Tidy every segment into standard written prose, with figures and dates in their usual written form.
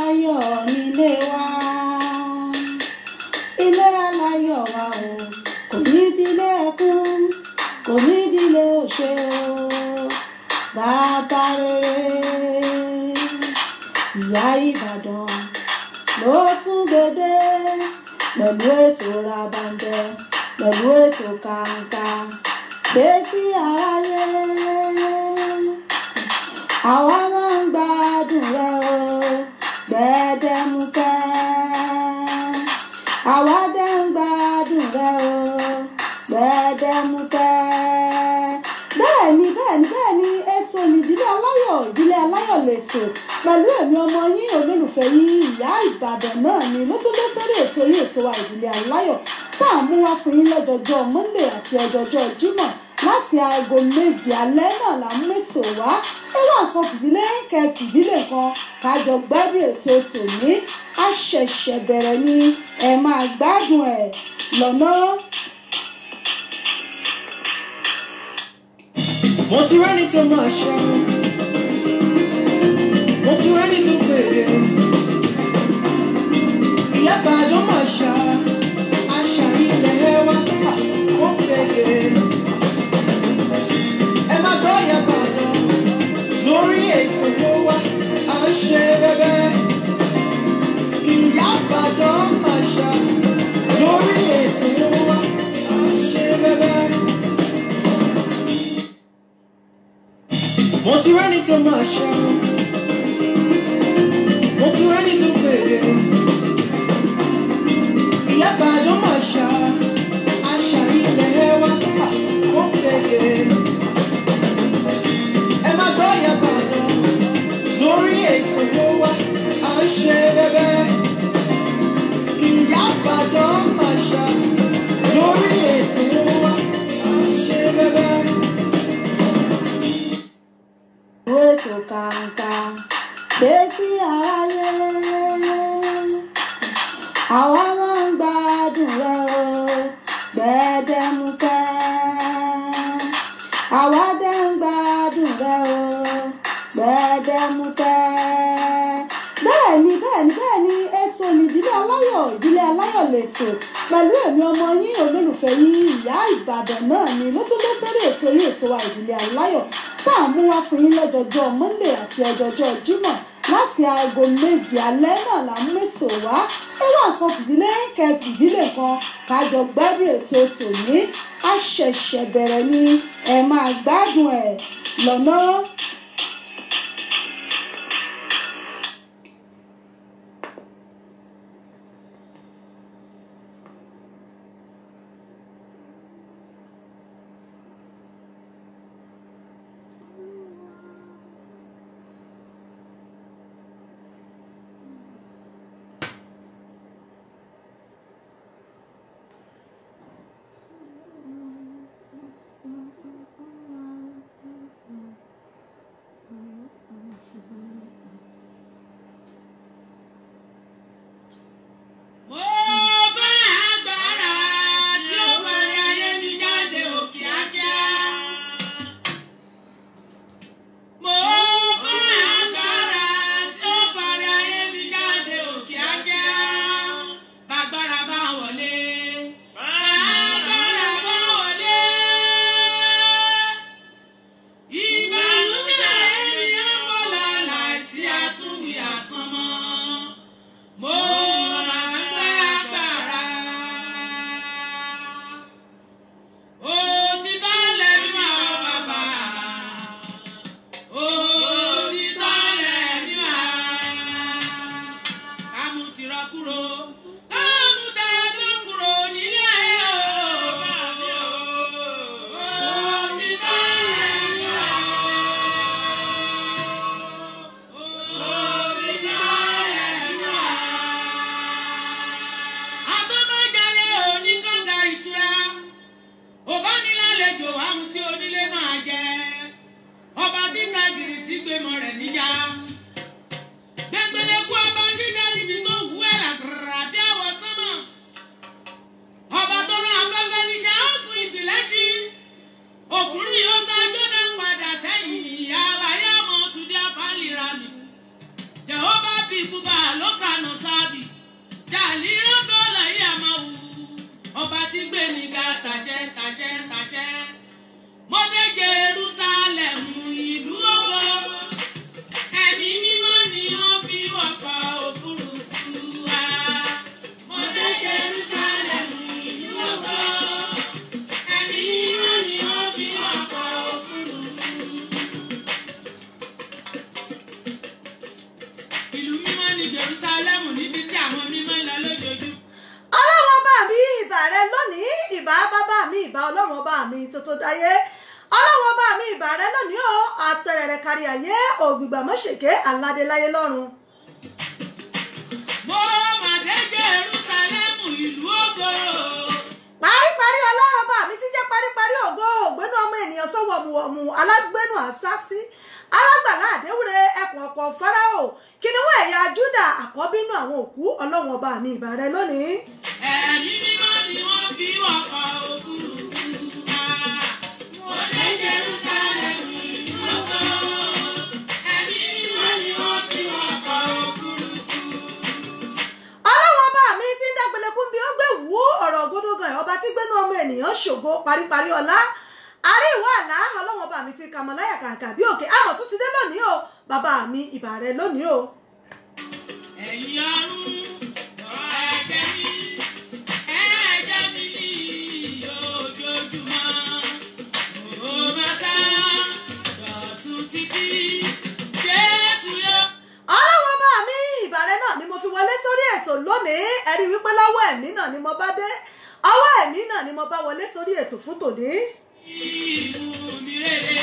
Ayọ̀ nílé wa, ilé aláyọ̀ wa o, kò ní dílé ẹkún, kò ní dílé òṣè o, bàbá rere. Ìyá Ìbàdàn ló tún gbèdé pẹ̀lú ètò Ràbàǹdẹ̀, pẹ̀lú ètò Kàǹkà, sétí aráyé. Àwa máa ń gbádùn rẹ o, Gbẹdẹmukẹ. Àwa dẹ̀ ń gbádùn rẹ o, Gbẹdẹmukẹ. Bẹ́ẹ̀ni ètò ìdílé aláyọ̀ lètò pẹ̀lú èmi ọmọ yín olólùfẹ́ yín Ìyá Ìbàdàn náà ni ló tún dé sórí ètò yín ètò wa ìdílé aláyọ̀ tá à ń mú wá fún yín lọ́jọ́jọ́ Monday àti ọjọ́jọ́ Jímọ̀ láti aago 7 alẹ́ náà là ń mẹ́tò wá. Ẹ wá nǹkan fìdílé fìdílé kan kájọ gbádùn ètò tòní. A ṣẹ̀ṣẹ̀ bẹ̀rẹ̀ ni ẹ máa gbádùn ẹ̀ lọ́nà. Mo ti rẹ́ni tó máa ṣe, mo ti rẹ́ni tó pèrè. Ìyá Ìbàdàn máa ṣá, àṣà ilẹ̀ wa ó pèrè. Ẹ má gbọ́ Ìyá Ìbàdàn lórí ètò tó wá, à ń ṣe bẹ́bẹ́. Ìyá Ìbàdàn máa ṣá lórí ètò tó wá, à ń ṣe bẹ́bẹ́. Mo ti rẹ́ni tó máa ṣe, mo ti rẹ́ni tó pèrè. Ìyá Ìbàdàn máa ṣá, àṣà ilẹ̀ wa ó pèrè. Ẹ má gbọ́ Ìyá Ìbàdàn lórí ètò tó wá, à ń ṣe bẹ́bẹ́. Ìyá Ìbàdàn máa ṣá lórí ètò tó wá, à ń ṣe bẹ́bẹ́. Ètò Kàǹkà, sétí aráyé. Àwa máa ń gbádùn rẹ o, Gbẹdẹmukẹ. Àwa dẹ̀ ń gbádùn rẹ o, Gbẹdẹmukẹ. Bẹ́ẹ̀ni ètò ìdílé aláyọ̀ lètò pẹ̀lú èmi ọmọ yín olólùfẹ́ yín Ìyá Ìbàdàn náà ni ló tún dé sórí ètò yín ètò wa ìdílé aláyọ̀ tá à ń mú wá fún yín lọ́jọ́jọ́ Monday àti ọjọ́jọ́ Jímọ̀ láti aago 7 alẹ́ náà là ń mẹ́tò wá. Ẹ wá nǹkan fìdílé fìdílé kan kájọ gbádùn ètò tòní. A ṣẹ̀ṣẹ̀ bẹ̀rẹ̀ ni ẹ máa gbádùn ẹ̀ lọ́nà. Gbẹ̀gbẹ̀lẹ̀ kú ọba tí dá níbi tó wú ẹ̀ làkàrà Jerúsálẹ́mù níbi tí àwọn mímọ́ lọ lójoojú. Ọlọ́run ọba mi ìbà rẹ lónìí, ìbà bàbá mi, ìbà Ọlọ́run ọba mi tó tó dáyé. Ọlọ́run ọba mi ìbà rẹ lónìí o, àtẹ̀rẹ̀rẹ̀ kárí ayé, ògbìgbà mọ́ṣèké aládé láyé lọ́run. Mo máa dé Jerúsálẹ́mù ìlú ògo. Paríparí Ọlọ́run ọba mi ti jẹ́ paríparí ògo, ògbénu ọmọ ènìyàn sọ wọ̀mùwọ̀mù, alágbénu àsásí, alágbàlá àdéwúre ẹkùn ọkọ̀ Fáráò, kìnìún ẹ̀yà Júdà, àkọ́bínú àwọn òkú. Ọlọ́run ọba mi ìbà rẹ lónìí. Ẹ̀mí mímọ́ ni wọ́n fi wọkọ̀ òfurufú. Mo dé Jerúsálẹ́mù ìlú ògo. Ẹ̀mí mímọ́ ni wọ́n fi wọkọ̀ òfurufú. Ọlọ́run ọba mi ti ń dágbélébùn bí ó gbé wú ọ̀rọ̀ ògbódógan ọba tí gbénu ọmọ ènìyàn ṣògo, paríparí ọlá. Àríwá àlá Ọlọ́run ọba mi ti kàmọ́láyà kàkà bí òkè, àmọ̀ tó ti dé lónìí o, bàbá mi ìbà rẹ lónìí o. Ẹ̀yin ọ̀run ẹ̀jẹ̀ mi ní ojoojúmọ́. Mo máa sá dọ̀tun títí Jésù yóò. Ọlọ́run ọba mi ìbà rẹ náà ni mo fi wọlé sórí ètò lónìí. Ẹ rí wípé lọ́wọ́ ẹ̀mí náà ni mo bá dé, ọwọ́ ẹ̀mí náà ni mo bá wọlé sórí ètò fún tòní. Ìlú mi rere.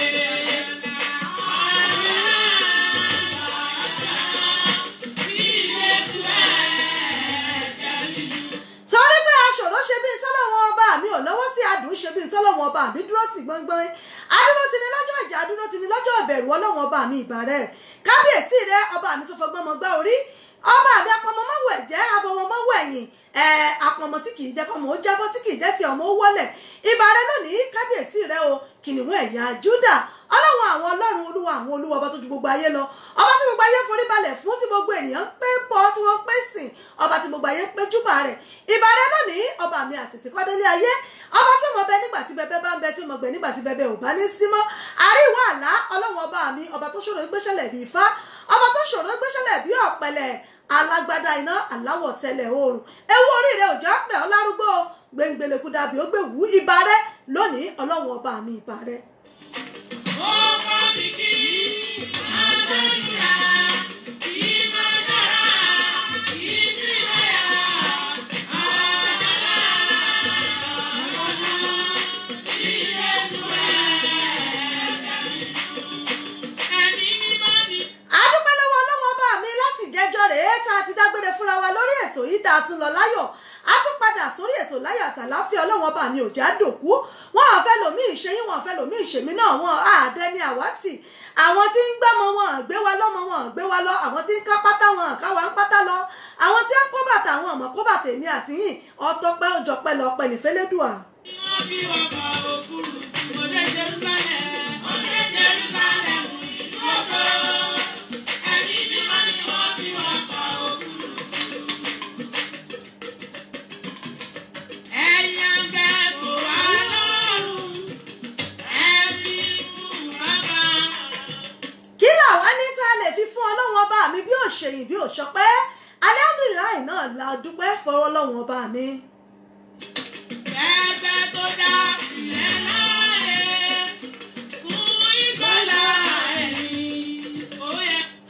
Torí pé aṣòro ṣe bí tọ́lọ́wọ́n ọba mi ò lọ́wọ́ sí adùn ṣe bí tọ́lọ́wọ́n ọba mi dúró tì gbọ́ngbọ́n. Adúró ti ní lọ́jọ́ ìjà, adúró ti ní lọ́jọ́ ìbẹ̀rù. Ọlọ́run ọba mi ìbà rẹ. Kábíyèsí rẹ ọba mi tó fọgbọ́n mọ gbá orí. Ọba mi apọmọ mọ́wọ́ ẹ̀jẹ̀, abọmọ mọ́wọ́ ẹ̀yìn. Apọmọ tí kì í jẹ́ kọ́mọ ó jábọ́, tí kì í jẹ́ sí ọmọ ó wọlẹ̀. Ìbà rẹ lónìí, kábíyèsí rẹ o, kìnìún ẹ̀yà Júdà. Ọlọ́run àwọn ọlọ́run, olúwa àwọn olúwa, ọba tó ju gbogbo ayé lọ, ọba tí gbogbo ayé forí balẹ̀ fún, tí gbogbo ènìyàn ń pé bọ́, tí wọ́n ń pé sìn, ọba tí gbogbo ayé ń pé júbà rẹ̀. Ìbà rẹ lónìí, ọba mi àtètè kọ́délé ayé, ọba tí mo bẹ nígbà tí bẹbẹ bá ń bẹ, tí mo gbẹ nígbà tí bẹbẹ ò bá ní sí mọ́. Àríwá àlá Ọlọ́run ọba mi, ọba tó ṣòro gbéṣẹ́lẹ̀ bí ifá, ọba tó ṣòro gbéṣẹ́lẹ̀ bí ọ̀pẹ̀lẹ̀, alágbádá iná aláwọ̀ tẹ́lẹ̀ oòrùn. Ewu orí rẹ òjò pẹ̀ ọ́ lárúgbó, gbẹ̀ngbẹ̀lẹ̀kú dàbí ó gbé wú. Ìbà rẹ lónìí, Ọlọ́run ọba mi ìbà rẹ. Ó kọ́ mi kí àgbàdúrà kí máa dára kí sì máa yá àjàlá ọ̀nà tí Jésù ẹ̀mí mímọ́ ni. Adúpẹ́ lọ́wọ́ Ọlọ́run ọba mi láti jẹ́jọ́ rèé tá a ti dágbére fúnra wa lórí ètò yìí, tá a tún lọ láyọ̀. A tún padà sórí ètò láyọ̀ àtàláfíà. Ọlọ́run ọba mi ò já dòkú. Wọ́n ò fẹ́ lòmí ìṣẹ́yìn, wọ́n ò fẹ́ lòmí ìṣèmí náà, wọ́n àdẹni àwátì. Àwọn tí ń gbọ́mọ wọn gbé wa lọ́mọ, wọn gbé wa lọ. Àwọn tí ń ká pátá wọn ká wa ń pátá lọ. Àwọn tí ń kó bàtà àwọn ọmọ kó bàtà èmi àti yín. Ọtọpẹ́ òjọpẹ́ lọ pẹ́ nífẹ̀lẹ́dùà. Wọ́n fi wọkọ̀ òfurufú. Mo dé Jerúsálẹ́mù. Mo dé Jerúsálẹ́mù ìlú ògo. Ẹ̀mí mímọ́ ni wọ́n fi wọkọ̀ òfurufú. Ẹ̀yin àgbẹ̀kọ̀ wá lọ́rùn. Ẹ̀mí fún bàbá. Kí làwa ní tá a lè fi fún Ọlọ́run ọba mi bí òṣèyìn bí òṣọpẹ́? Alhamdulillah náà la dúpẹ́ fọwọ́ Ọlọ́run ọba mi. Ẹgbẹ́ tó dá sílẹ̀ láàyè fún ìgbàlà ẹ̀mí.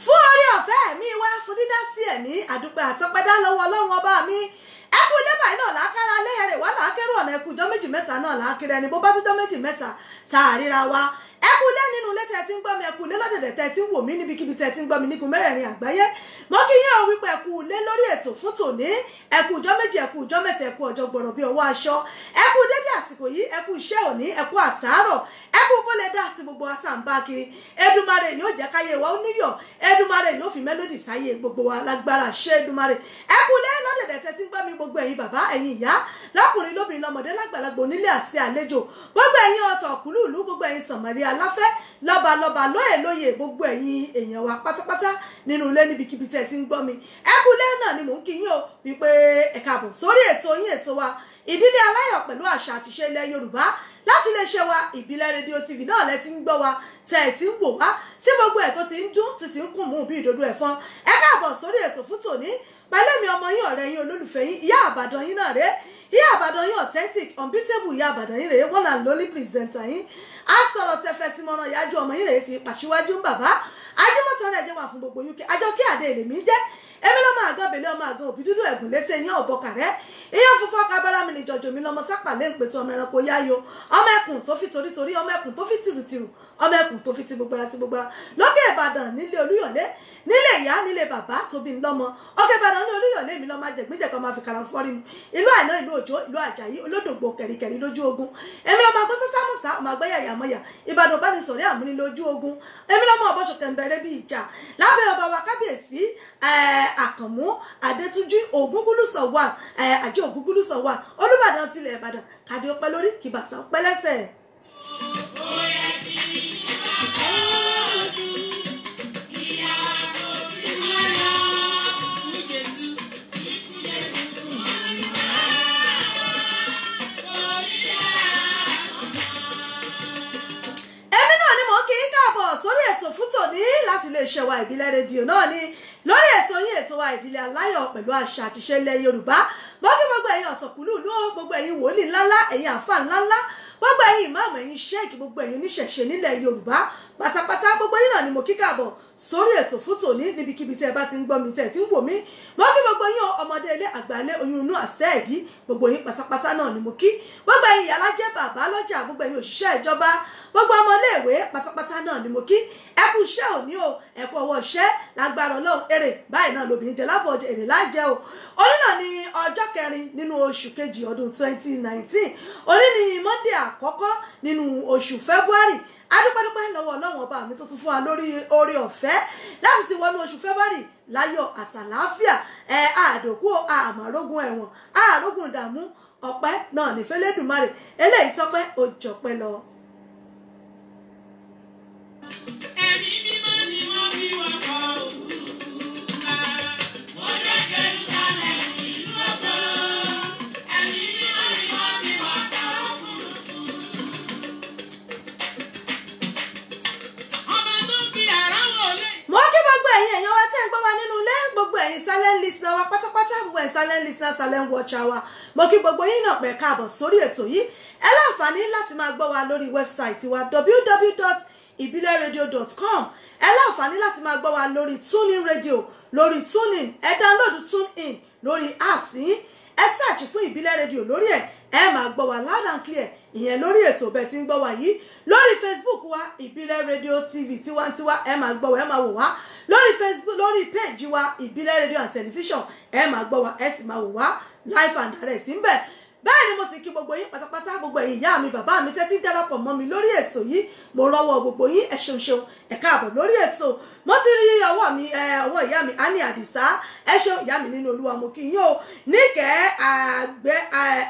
Fún orí ọ̀fẹ́ ẹ̀mí wá, fún dídá sí ẹ̀mí, àdúpẹ́ àtọpẹ́dá lọ́wọ́ Ọlọ́run ọba mi. Ẹkú ilé báyìí náà lákàrà lẹ́yẹrẹ wá lákẹ́rù ọ̀nà ẹkú jọ́ méjì mẹ́ta náà lákẹ́rẹ́ ẹni bó bá tún jọ́ méjì mẹ́ta tá a ríra wa. Ẹkú ilé nínú ilé tẹ́ ti ń gbọ́ mi, ẹkú ilé lọ́dẹ̀dẹ̀ tẹ́ ti ń wò mí níbikíbi tẹ́ ti ń gbọ́ mi nígun mẹ́rẹ̀ẹ̀rin àgbáyé. Mo kí yín o wípé ẹkú ilé lórí ètò fún tòní. Ẹkú jọ́ méjì, ẹkú jọ́ mẹ́ta, ẹkú ọjọ́ gbọ̀rọ̀ bí ọwọ́ aṣọ. Ẹkú dédé àsìkò yìí, ẹkú iṣẹ́ òní, ẹkú àtàárọ̀, ẹkú kó lè dá àti gbogbo wa tá à ń bá kiri. Èdùmàrè yóò jẹ́ káyé wa ó níyọ̀. Èdùmàrè yóò fi mélòdì sáyé gbogbo wa lágbára ṣe Èdùmàrè. Ẹkú ilé lọ́dẹ̀dẹ̀ tẹ́ ti ń gbọ́ mi, gbogbo ẹ̀yin bàbá, ẹ̀yin ìyá, lọ́kùnrin lóbìnrin lọ́mọdé lágbàlagbà onílé àti àlejò, gbogbo ẹ̀yin ọ̀tọ̀ kúlùlù, gbogbo ẹ̀yin sànmọ́rí aláfẹ́, lọ́balọ́ba lóyè lóyè, gbogbo ẹ̀yin èèyàn wa pátápátá nínú ilé níbikíbi tẹ́ ti ń gbọ́ mi. Ẹkú ilé náà ni mò ń kí yín o wípé ẹ káàbọ̀ sórí ètò yín, ètò wa Ìdílé Aláyọ̀ pẹ̀lú àṣà àti ìṣe ilẹ̀ Yorùbá láti lè ṣe wa ìbílẹ̀ rédíò TV náà lẹ ti ń gbọ́ wa tẹ́ ẹ ti ń wò wá tí gbogbo ẹ̀ tó ti ń dún ti ń kùn mú bí ìdodo ẹ̀fọn ẹ káàbọ̀ sórí ètò fún tòní pẹ̀lú mi ọmọ yín ọ̀rẹ́ yín olólùfẹ́ yín ìyá àbàdàn yín náà rèé ìyá àbàdàn yín authentic unbeatable ìyá àbàdàn yín rèé one and only presenter yín á sọ̀rọ̀ tẹfẹ́ tí mo ràn ìyájú ọmọ yín rèé ti pàṣíwájú ń bàbá ajímọ̀tò rẹ̀ jẹ́ wà fún gbogbo UK àjọ kí àdé èlèmí jẹ́ èmi lọ́mọ àgọ́ bèlé ọmọ àgọ́ òbí dúdú ẹ̀gùn létí ẹ̀yìn ọ̀bọ kàrẹ́ ìyá funfun ọkà abẹ́rẹ́ mi ní jọjọ mi lọ́mọ tápà lé ń pètò ọmọ ẹranko yáyo ọmọ ẹkùn tó fi torítorí ọmọ ẹkùn tó fi tìrùtìrù ọmọ ẹkùn tó fi ti gbogbo ara ti gbogbo ara lókè Ìbàdàn nílé Olúyọ̀lé nílé ìyá nílé bàbá tó bí lọ́mọ òkè Ìbàdàn ní Olúyọ̀lé mi lọ́mọ àjẹgbíjẹ̀kọ́ máa fi kàrà fọ́rí mu ìlú Àìná ìlú Òjó ìlú Àjàyí olódògbò kẹ̀ríkẹ̀rí lójú ogun èmi lọ́mọ agbó sásámùsá ọmọ àgbẹ̀yà yàmọ̀yà Ìbàdàn bá ní sọ̀rí àmúni lójú ogun èmi lọ́mọ ọ̀bọ̀ṣọ̀ kẹ̀mbẹ̀rẹ̀ bí ìjà lábẹ́ ọba wa kábíyèsí Àkànmú Adétúnjí Ògúngúlùsọ̀ wà àjẹ Ògúngúlùsọ̀ wà Olúbàdàn tilẹ̀ Ìbàdàn kàdé ọpẹ́ lórí kìbàtà ọpẹ́ lẹ́sẹ̀. sórí ètò fún tòní láti lè ṣe wa ìbílẹ̀ rédíò náà ni lórí ètò yín ètò wa ìdílé aláyọ̀ pẹ̀lú àṣà àti ìṣe ilẹ̀ Yorùbá mo kí gbogbo ẹ̀yin ọ̀tọ̀kùlú ló gbogbo ẹ̀yin wòlíì ńláńlá ẹ̀yin àfáà ńláńlá gbogbo ẹ̀yin ìmáàmù ẹ̀yin ṣéèkì gbogbo ẹ̀yin oníṣẹ̀ṣe nílẹ̀ Yorùbá pátápátá gbogbo yín náà ni mo kí káàbọ̀ sórí ètò fún tòní níbikíbi tí ẹ bá ti ń gbọ́ mi tẹ̀ tí ń wò mí mo kí gbogbo yín ọmọdé ilé àgbà ilé oyún inú àṣẹ ẹ̀dí gbogbo yín pátápátá náà ni mo kí gbogbo ẹ̀yin ìyálájẹ́ bàbá lọ́jà gbogbo ẹ̀yin òṣìṣẹ́ ìjọba gbogbo ọmọléèwé pátápátá náà ni mo kí ẹ kú iṣẹ́ òní o ẹ kú ọwọ́ iṣẹ́ lágbára Ọlọ́run èrè báyìí náà lóbìnrin jẹ lábọ̀ ọjọ́ èrè lájẹ́ o òní náà ni ọjọ́ kẹrin nínú oṣù kejì ọdún 2019 òní ni Monday àkọ́kọ́ nínú oṣù February adúpẹ́dúpẹ́ lọ́wọ́ Ọlọ́run ọba mi tó tún fún wa lórí oore ọ̀fẹ́ láti ti wọnú oṣù February láyọ̀ àtàlàáfíà àdòkú àmàrógún ẹ̀wọ̀n àrógún ìdààmú ọpẹ́ náà ní fẹ́lẹ́dùmarè eléyìí tọ́pẹ́ òjọpẹ́ lọ. Ẹ̀mí mímọ́ ni wọ́n fi wọ́n kọ́ òfurufú ńlá. Wọ́n dé Jerusalem ìlú ògo. Ẹ̀mí mímọ́ ni wọ́n fi wọ́n kọ́ òfurufú. Ọba tó fi àrá wọlé. Mo kí gbogbo ẹ̀yin èèyàn wa tẹ́ ń gbọ́ wa nínú ilé gbogbo ẹ̀yin silent listener wa pátápátá gbogbo ẹ̀yin silent listener silent watcher wa mo kí gbogbo yín náà pẹ̀ káàbọ̀ sórí ètò yìí ẹ láǹfààní láti máa gbọ́ wa lórí wẹ́bsáìtì wa www.ibileradio.com ẹ láǹfààní láti máa gbọ́ wa lórí tuning radio lórí tuning ẹ download tunein lórí apps yín ẹ search fún ìbílẹ̀ radio lórí ẹ̀ ẹ máa gbọ́ wa loud and clear ìyẹn lórí ètò bẹ́ẹ̀ tí ń gbọ́ wa yìí lórí Facebook wa ìbílẹ̀ radio TV tiwantiwa ẹ máa gbọ́ wa ẹ máa wò wá lórí Facebook lórí page wa ìbílẹ̀ radio and television ẹ máa gbọ́ wa ẹ sì máa wò wá live and direct ń bẹ̀ bẹ́ẹ̀ ni mo sì kí gbogbo yín pátápátá gbogbo ẹ̀yin ìyá mi bàbá mi tẹ́tí darapọ̀ mọ́ mi lórí ètò yìí mo rọ́wọ́ gbogbo yín ẹ ṣeun ṣeun ẹ káàbọ̀ lórí ètò mo ti rí ọwọ́ mi ọwọ́ ìyá mi Ani Àdìsá ẹ ṣeun ìyá mi nínú Olúwa mo kí yín o níkẹ́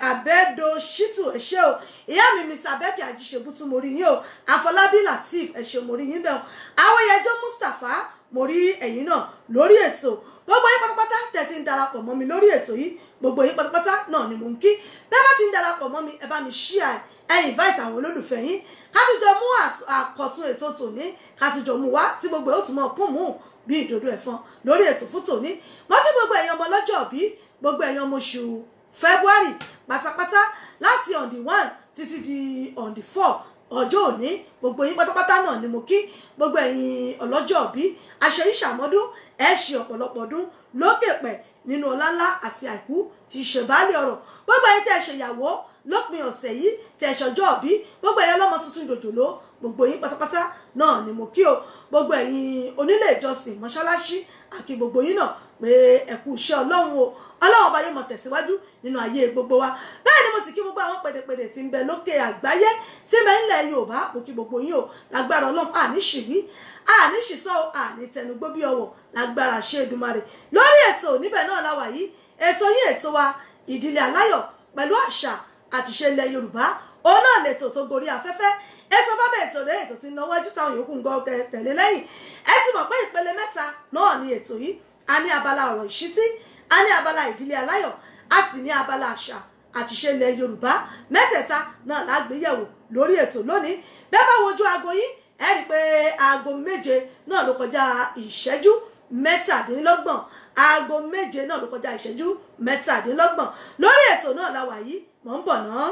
àbẹ́dọ̀ ṣítù ẹ ṣe o ìyá mi Mr. Abẹ́kì Àjíṣebútú mo rí yín o Afọlábí Latif ẹ ṣe mo rí yín bẹ́ẹ̀ o Awóyẹjọ́ Mustapha mo rí ẹ̀yin náà lórí ètò gbogbo yín pátápátá tẹ́tí ń darapọ̀ mọ́ mi lórí ètò yìí gbogbo yín pátápátá náà ni mò ń kí bẹ́ẹ̀ bá ti ń darapọ̀ mọ́ mi ẹ bá mi share ẹ invite àwọn olólùfẹ́ yín ká tún jọ mú àkọ́tún ètò tòní ká tún jọ mú wá tí gbogbo ẹ̀ ó tún mọ̀ kún mú bí ìdodo ẹ̀fọn lórí ètò fún tòní mo kí gbogbo ẹ̀yin ọmọ lọ́jọ́ bí gbogbo ẹ̀yin ọmọ oṣù February pátápátá láti on the 1 títí di on the 4 ọjọ́ òní gbogbo yín pátápátá náà ni mo kí gbogbo ẹ̀yin ọlọ́jọ́ bí àṣeyí ṣàmọ́dún ẹ ṣe ọ̀pọ̀lọpọ̀ ọdún lókè pẹ̀ nínú ọláńlá àti àìkú tí ṣe baálé ọ̀rọ̀ gbogbo ẹ̀yin tẹ́ ṣe ìyàwó lópin ọ̀sẹ̀ yìí tẹ́ ṣọjọ́ òbí gbogbo ẹ̀yin ọlọ́mọ tuntun jòjòló gbogbo yín pátápátá náà ni mo kí o gbogbo ẹ̀yin onílé ìjọsìn mọ́ṣáláṣí àti gbogbo yín náà pé ẹ kú iṣẹ́ Ọlọ́run o Ọlọ́run ọba yóò mọ̀ tẹ̀síwájú nínú ayé gbogbo wa bẹ́ẹ̀ ni mo sì kí gbogbo àwọn pèdèpèdè tí ń bẹ lókè àgbáyé tí ń bẹ nílẹ̀ Yorùbá mo kí gbogbo yín o lágbára Ọlọ́run àní ṣìwí àní ṣìṣọ́ àní tẹnugbó bí ọwọ́ lágbára ṣe Èdùmàrè lórí ètò níbẹ̀ náà láwà yìí ètò yín ètò wa ìdílé aláyọ̀ pẹ̀lú àṣà àti ìṣe ilẹ̀ Yorùbá òun náà lètò tó gorí afẹ́fẹ́ ètò bábẹ́ ètò rẹ̀ ètò tí náwó ẹjú táwọn yòókù ń gbọ́ tẹ̀lé lẹ́yìn ẹ sì mọ̀ pé ìpele mẹ́ta náà ni ètò yìí a ní abala ọ̀rọ̀ ìṣítí a ní abala ìdílé aláyọ̀ a sì ní abala àṣà àti ìṣe ilẹ̀ Yorùbá mẹ́tẹ̀ẹ̀ta náà lágbéyẹ̀wò lórí ètò lónìí bẹ́ẹ̀ bá wojú aago yín ẹ rí i pé aago 7 náà ló kọjá ìṣẹ́jú 17 aago 7 náà ló kọjá ìṣẹ́jú 17 lórí ètò náà la wà yìí mò ń bọ̀ náà.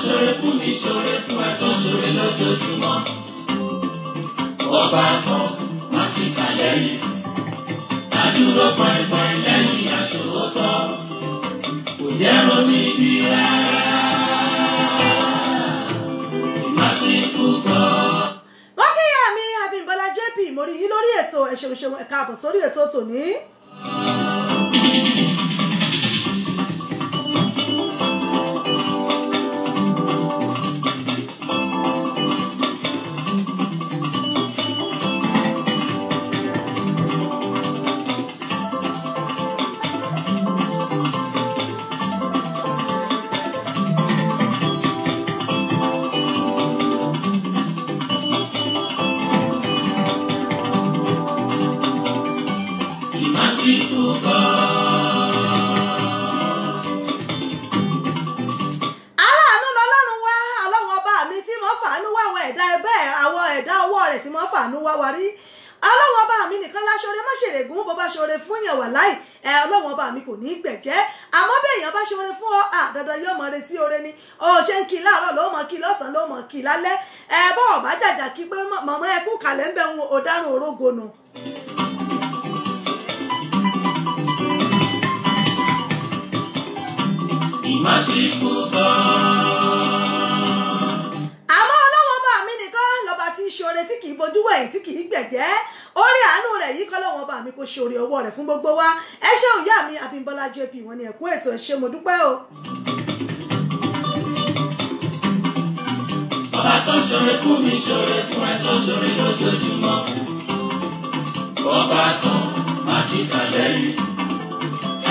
Ṣoore fún mi, ṣoore fún ẹ tó ṣoore lójoojúmọ́. Ọba kan máa ti kà lẹ́yìn. Adúró pọ̀npọ̀n lẹ́yìn aṣòótọ́. Kò jẹ́ ronú ibi rárá. Ìmá ti fúkọ́. Wọ́n kíyà mi Abímbọ́lá JP mo rí yín lórí ètò ẹ̀ṣẹ̀ṣẹ̀ ẹ káàbọ̀ sórí ètò tòní. Ọlọ́run ọba mi kò ní gbẹ̀jẹ́ àmọ́ bí èèyàn bá ṣoore fún ọ dandan yóò mọ retí oore ni ó ṣe ń kí láàárọ̀ ló mọ̀ kí lọ́sàn-án ló mọ̀ kí lálẹ́ bọ́ ọ̀bá jàjà kí pé mọ̀mọ́ ẹkú kàlẹ́ ń bẹ̀ ń ọ̀daràn orógo nù. Àmọ́ Ọlọ́run ọba mi nìkan lọ́ba tí ń ṣoore tí kì í bojú wẹ̀yìn tí kì í gbẹ̀jẹ́ orí àánú rẹ̀ yìí kọ́ lọ́wọ́ ọba mi kò ṣe orí ọwọ́ rẹ̀ fún gbogbo wa ẹ ṣeun ìyá mi Abímbọ́lá JP wọ́n ní ẹ̀kú ètò ẹ ṣé mo dúpẹ́ o. Ọba tó ṣoore fún mi ṣoore fún ẹ tó ṣoore lójoojúmọ́. Ọba kan máa ti kà lẹ́yìn.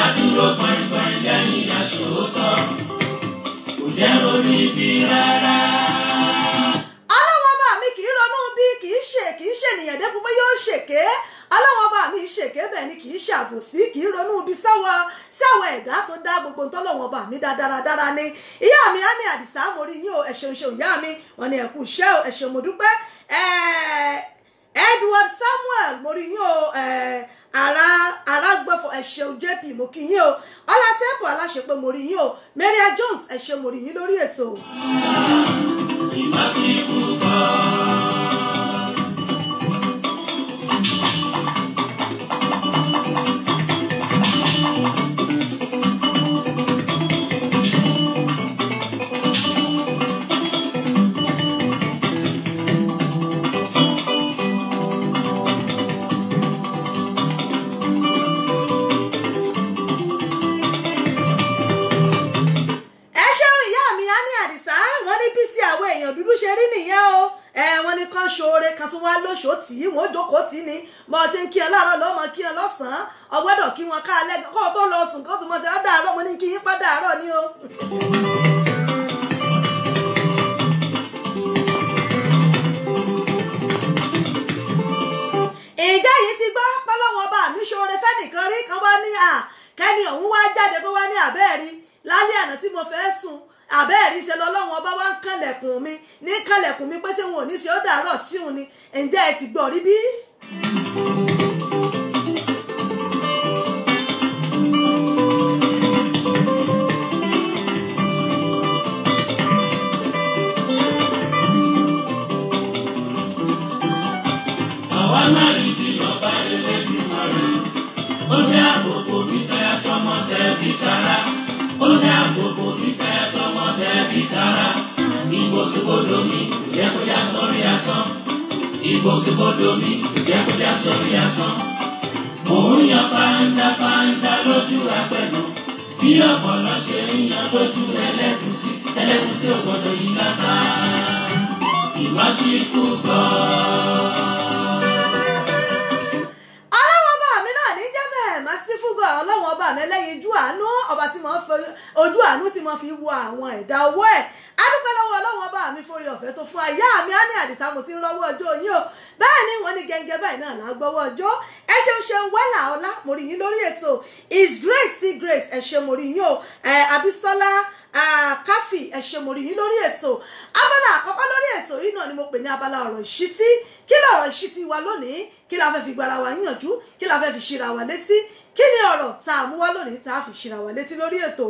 Adúró pọ̀npọ̀n lẹ́yìn aṣòótọ́. Kò jẹ́ ronú ibi rárá. Ọlọ́run ọba mi kì í ronú bí kì í ṣe ènìyàn dé púpọ̀ yóò ṣèké Ọlọ́run ọba mi ṣèké bẹ́ẹ̀ ni kì í ṣàbòsí kì í ronú bí sáwọ ẹ̀dá tó dá gbogbo ntọ́lọ́run ọba mi dá dáradára ni ìyá mi á ní Àdìsá mo rí yín o ẹ ṣeun ìyá mi wọ́n ní ẹ̀kú iṣẹ́ o ẹ ṣeun mo dúpẹ́ Edward Samuel mo rí yín o ara gbọ́fọ̀ ẹ ṣeun JP mo kí yín o Ọlátẹ́pọ̀ Aláṣepé mo rí yín o Maria Jones ẹ ṣeun mo rí yín lórí ètò. Ṣe rí nìyẹn o wọ́n ní kán ṣoore kan tún wá lóṣò tí wọ́n jókòó tí ni mo ti ń kí ẹ láàárọ̀ ló mọ kí ẹ lọ́sàn-án ọgbọ́dọ̀ kí wọn ká alẹ́ kó tó lọ sùn kó tún mọ sí ọdàárọ̀ mo ní kí yín padà àárọ̀ ni o. ìjà yìí ti gbọ́ pọ́lọ́wọ́n ọba mi ṣoore fẹ́nìkan rí kan wá ní kẹ́ni òun wá jáde kó wá ní àbẹ́ẹ̀rí lálẹ́ àná tí mo fẹ́ sùn àbẹ́ẹ̀rí ṣe lọ́lọ́run ọba wá ń kànlẹ̀kùn mi ní kànlẹ̀kùn mi pé ṣé wọn ò ní ṣe ó dàárọ̀ sí òun ni ǹjẹ́ ẹ ti gbọ́ rí bí? Àwa máa rí bí ọba Elédùmarè ó ní àbòbò mi fẹ́ tọmọ tẹbí tará ó ní àbòbò mi fẹ́ tọmọ tẹbí tará ìgbòkègbodò mi kò jẹ́ kó já sórí asán ìgbòkègbodò mi kò jẹ́ kó já sórí asán mò ń yan fáńdá lójú apẹ̀nù bí ọ̀pọ̀lọ́ ṣe ń yan lójú ẹlẹ́gùsí ò gbọ́dọ̀ yí látà. merciful God. Ọlọ́wọ́n bá mi náà ní jẹ́ bẹ́ẹ̀ merciful God, ọlọ́wọ́n bá mi ẹlẹ́yinjú àánú, ọba tí mo fi ojú àánú tí mo fi wo àwọn ẹ̀dá owó ẹ̀. Adúpẹ́ lọ́wọ́ ọlọ́wọ́n bá mi forí ọ̀fẹ́ tó fún ayá mi á ní Àdìsá mo ti ń rọ́wọ́ ọjọ́ yín o. Bẹ́ẹ̀ ni wọ́n ní gẹ́gẹ́ báyìí náà là ń gbọ́wọ́ ọjọ́. Ẹ ṣeun wẹ́là ọlá mo rí yín lórí ètò Is Grace Still Grace, ẹ ṣé mo rí yín o. Abisola Káfí, ẹ ṣé mo rí yín lórí ètò. Abala àkọ́kọ́ lórí ètò yìí náà ni mo pè ní abala ọ̀rọ̀ ìṣítí. Kí lọ̀rọ̀ ìṣítí wa lónìí? Kí la fẹ́ fi gbára wa níyànjú? Kí la fẹ́ fi ṣíra wa létí? Kí ni ọ̀rọ̀ tá a mú wá lónìí tá a fi ṣíra wa létí lórí ètò?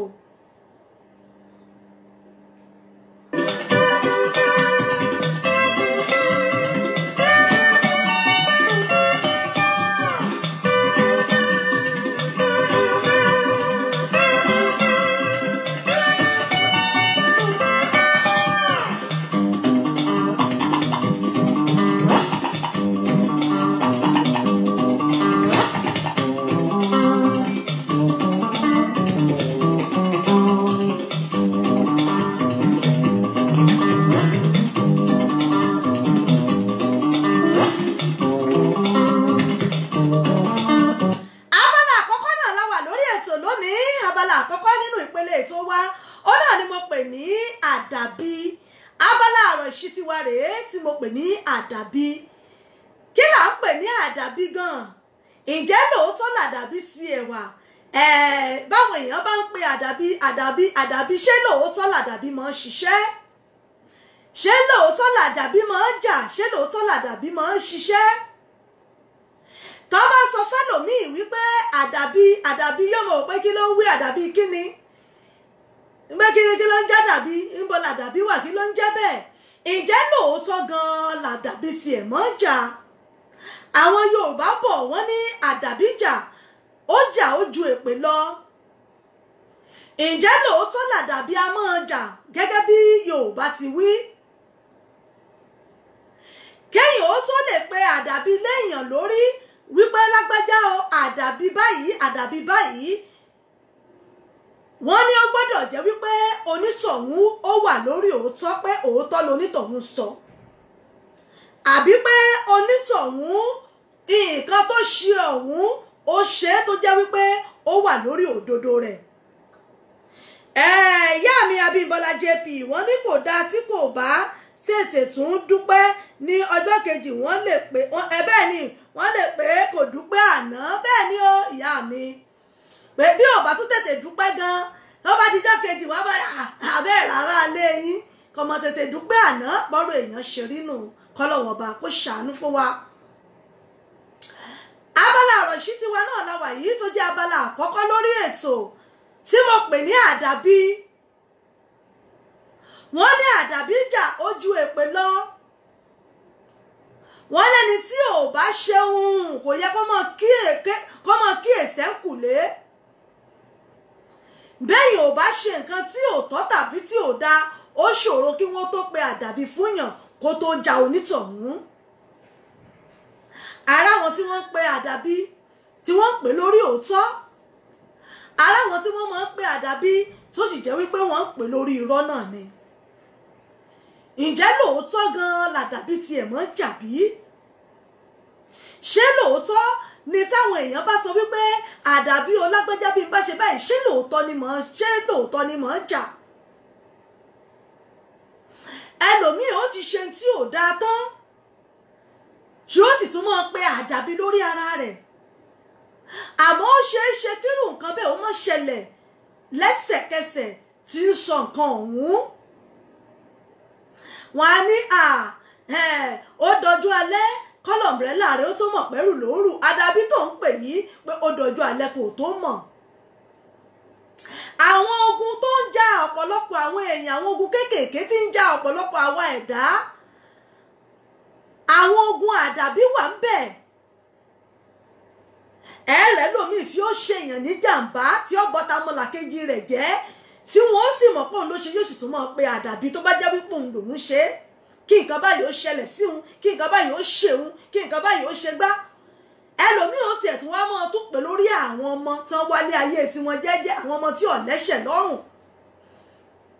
Àdàbí. Kí là ń pè ní àdàbí gan? Ǹjẹ́ lóòótọ́ làdàbí sí ẹ̀wà? Báwọn èèyàn bá ń pe àdàbí, ṣé lóòótọ́ làdàbí máa ń ṣiṣẹ́? Ṣé lóòótọ́ làdàbí máa ń jà? Ṣé lóòótọ́ làdàbí máa ń ṣiṣẹ́? Tó bá sọ fẹ́lòmíì wípé àdàbí yóò mọ̀ pé kí ló ń wí àdàbí kíni? Pé kí ló ń jẹ́ àdàbí? Níbo làdàbí wà? Kí ló ń jẹ́ bẹ́ẹ̀? Ǹjẹ́ lóòótọ́ gan-an làdàbí sí ẹ̀ mọ́ jà? Àwọn Yorùbá bọ̀ wọ́n ní àdàbí jà ó ju èpè lọ. Ǹjẹ́ lóòótọ́ làdàbí a máa jà gẹ́gẹ́ bí Yorùbá ti wí? Kéèyàn ó tó lè pe àdàbí léèyàn lórí wípé lágbájá o àdàbí báyìí wọ́n ní ó gbọ́dọ̀ jẹ́ wípé onítọ̀hún ó wà lórí òótọ́, pé òótọ́ lonítọ̀hún sọ, àbí pé onítọ̀hún nǹkan tó ṣe ọ̀hún ó ṣe é tó jẹ́ wípé ó wà lórí òdodo rẹ̀. Ìyá mi Abímbọ́lá JP wọ́n ní kò dáa tí kò bá tètè tún dúpẹ́ ní ọjọ́ kejì, wọ́n lè pé bẹ́ẹ̀ ni wọ́n lè pé kò dúpẹ́ àná. Bẹ́ẹ̀ ni ó ìyá mi, pé bí ò bá tún tètè dúpẹ́ gan tó bá dijọ́ kejì wọ́n bá àbẹ́ rárá lé yín kọmọ tètè dúpẹ́ àná bọ́rọ̀ èèyàn ṣe rí nù. Kọ́lọ́wọ́n bá kó ṣàánú fún wa. Abala ọ̀rọ̀ ìṣítí wa náà la wà yìí tó jẹ́ abala àkọ́kọ́ lórí ètò tí mo pè ní àdàbí. Wọ́n ní àdàbí jà ó ju èpè lọ. Wọ́n lẹ́ni tí ò bá ṣeun kò yẹ kó mọ kí èsẹ́ ń kùlé. Bẹ́yìn ò bá ṣe nǹkan tí ò tọ́ tàbí tí ò dáa, ó ṣòro kí wọ́n tó pe àdàbí fúnyàn kó tó ja onítọ̀hún. Ara wọn tí wọ́n ń pe àdàbí tí wọ́n ń pè lórí òótọ́, ara wọn tí wọ́n máa ń pe àdàbí tó sì jẹ́ wípé wọ́n ń pè lórí irọ́ náà ni. Ǹjẹ́ lóòótọ́ gan-an làdàbí tiẹ̀ mọ́ jàbí? Ṣé lóòótọ́ ni táwọn èèyàn bá sọ wípé àdàbí olágbẹ́já bí bá ṣe báyìí, ṣé lóòótọ́ ni mọ̀ jà? Ẹlòmíì ó ti ṣe tí ò dáa tán, ṣé ó sì tún mọ́ pe àdàbí lórí ara rẹ̀. Àmọ́ ó ṣeé ṣe kírù nǹkan bẹ́ẹ̀ ó mọ́ ṣẹlẹ̀ lẹ́sẹ̀kẹsẹ̀ tí ń sọ nǹkan ọ̀hún. Wọ́n á ní ó dọjú alẹ́ kọ́lọ̀mbrẹ́là rẹ̀ ó tó mọ̀ pẹ́rù lóòrù. Àdàbí tó ń pè yìí pé ó dọjú alẹ́ kò tó mọ̀. Àwọn ogun tó ń ja ọ̀pọ̀lọpọ̀ àwọn èèyàn, àwọn ogun kéékèèké tí ń ja ọ̀pọ̀lọpọ̀ àwọn ẹ̀dá, àwọn ogun àdàbí wà ń bẹ̀. Ẹ̀rẹ́ lòmíì tí ó ṣèyàn ní jàǹbá tí ó bọ́ta mọ́làkejì rẹ̀ jẹ́, tí wọ́n sì mọ̀ pé òun ló ṣe, yóò sì tún mọ̀ pé àdàbí tó bá jẹ́ wípé òun lòun ṣe é, kí nǹkan báyìí ó ṣẹlẹ̀ sí òun, kí nǹkan báyìí ó ṣe òun, kí nǹkan báyìí ó ṣe gbá. Ẹlòmíì ó tiẹ̀ tí wọ́n mọ̀ tún pè lórí àwọn ọmọ tán wálé ayé tí wọ́n jẹ́jẹ́, àwọn ọmọ tí ò lẹ́ṣẹ̀ lọ́rùn,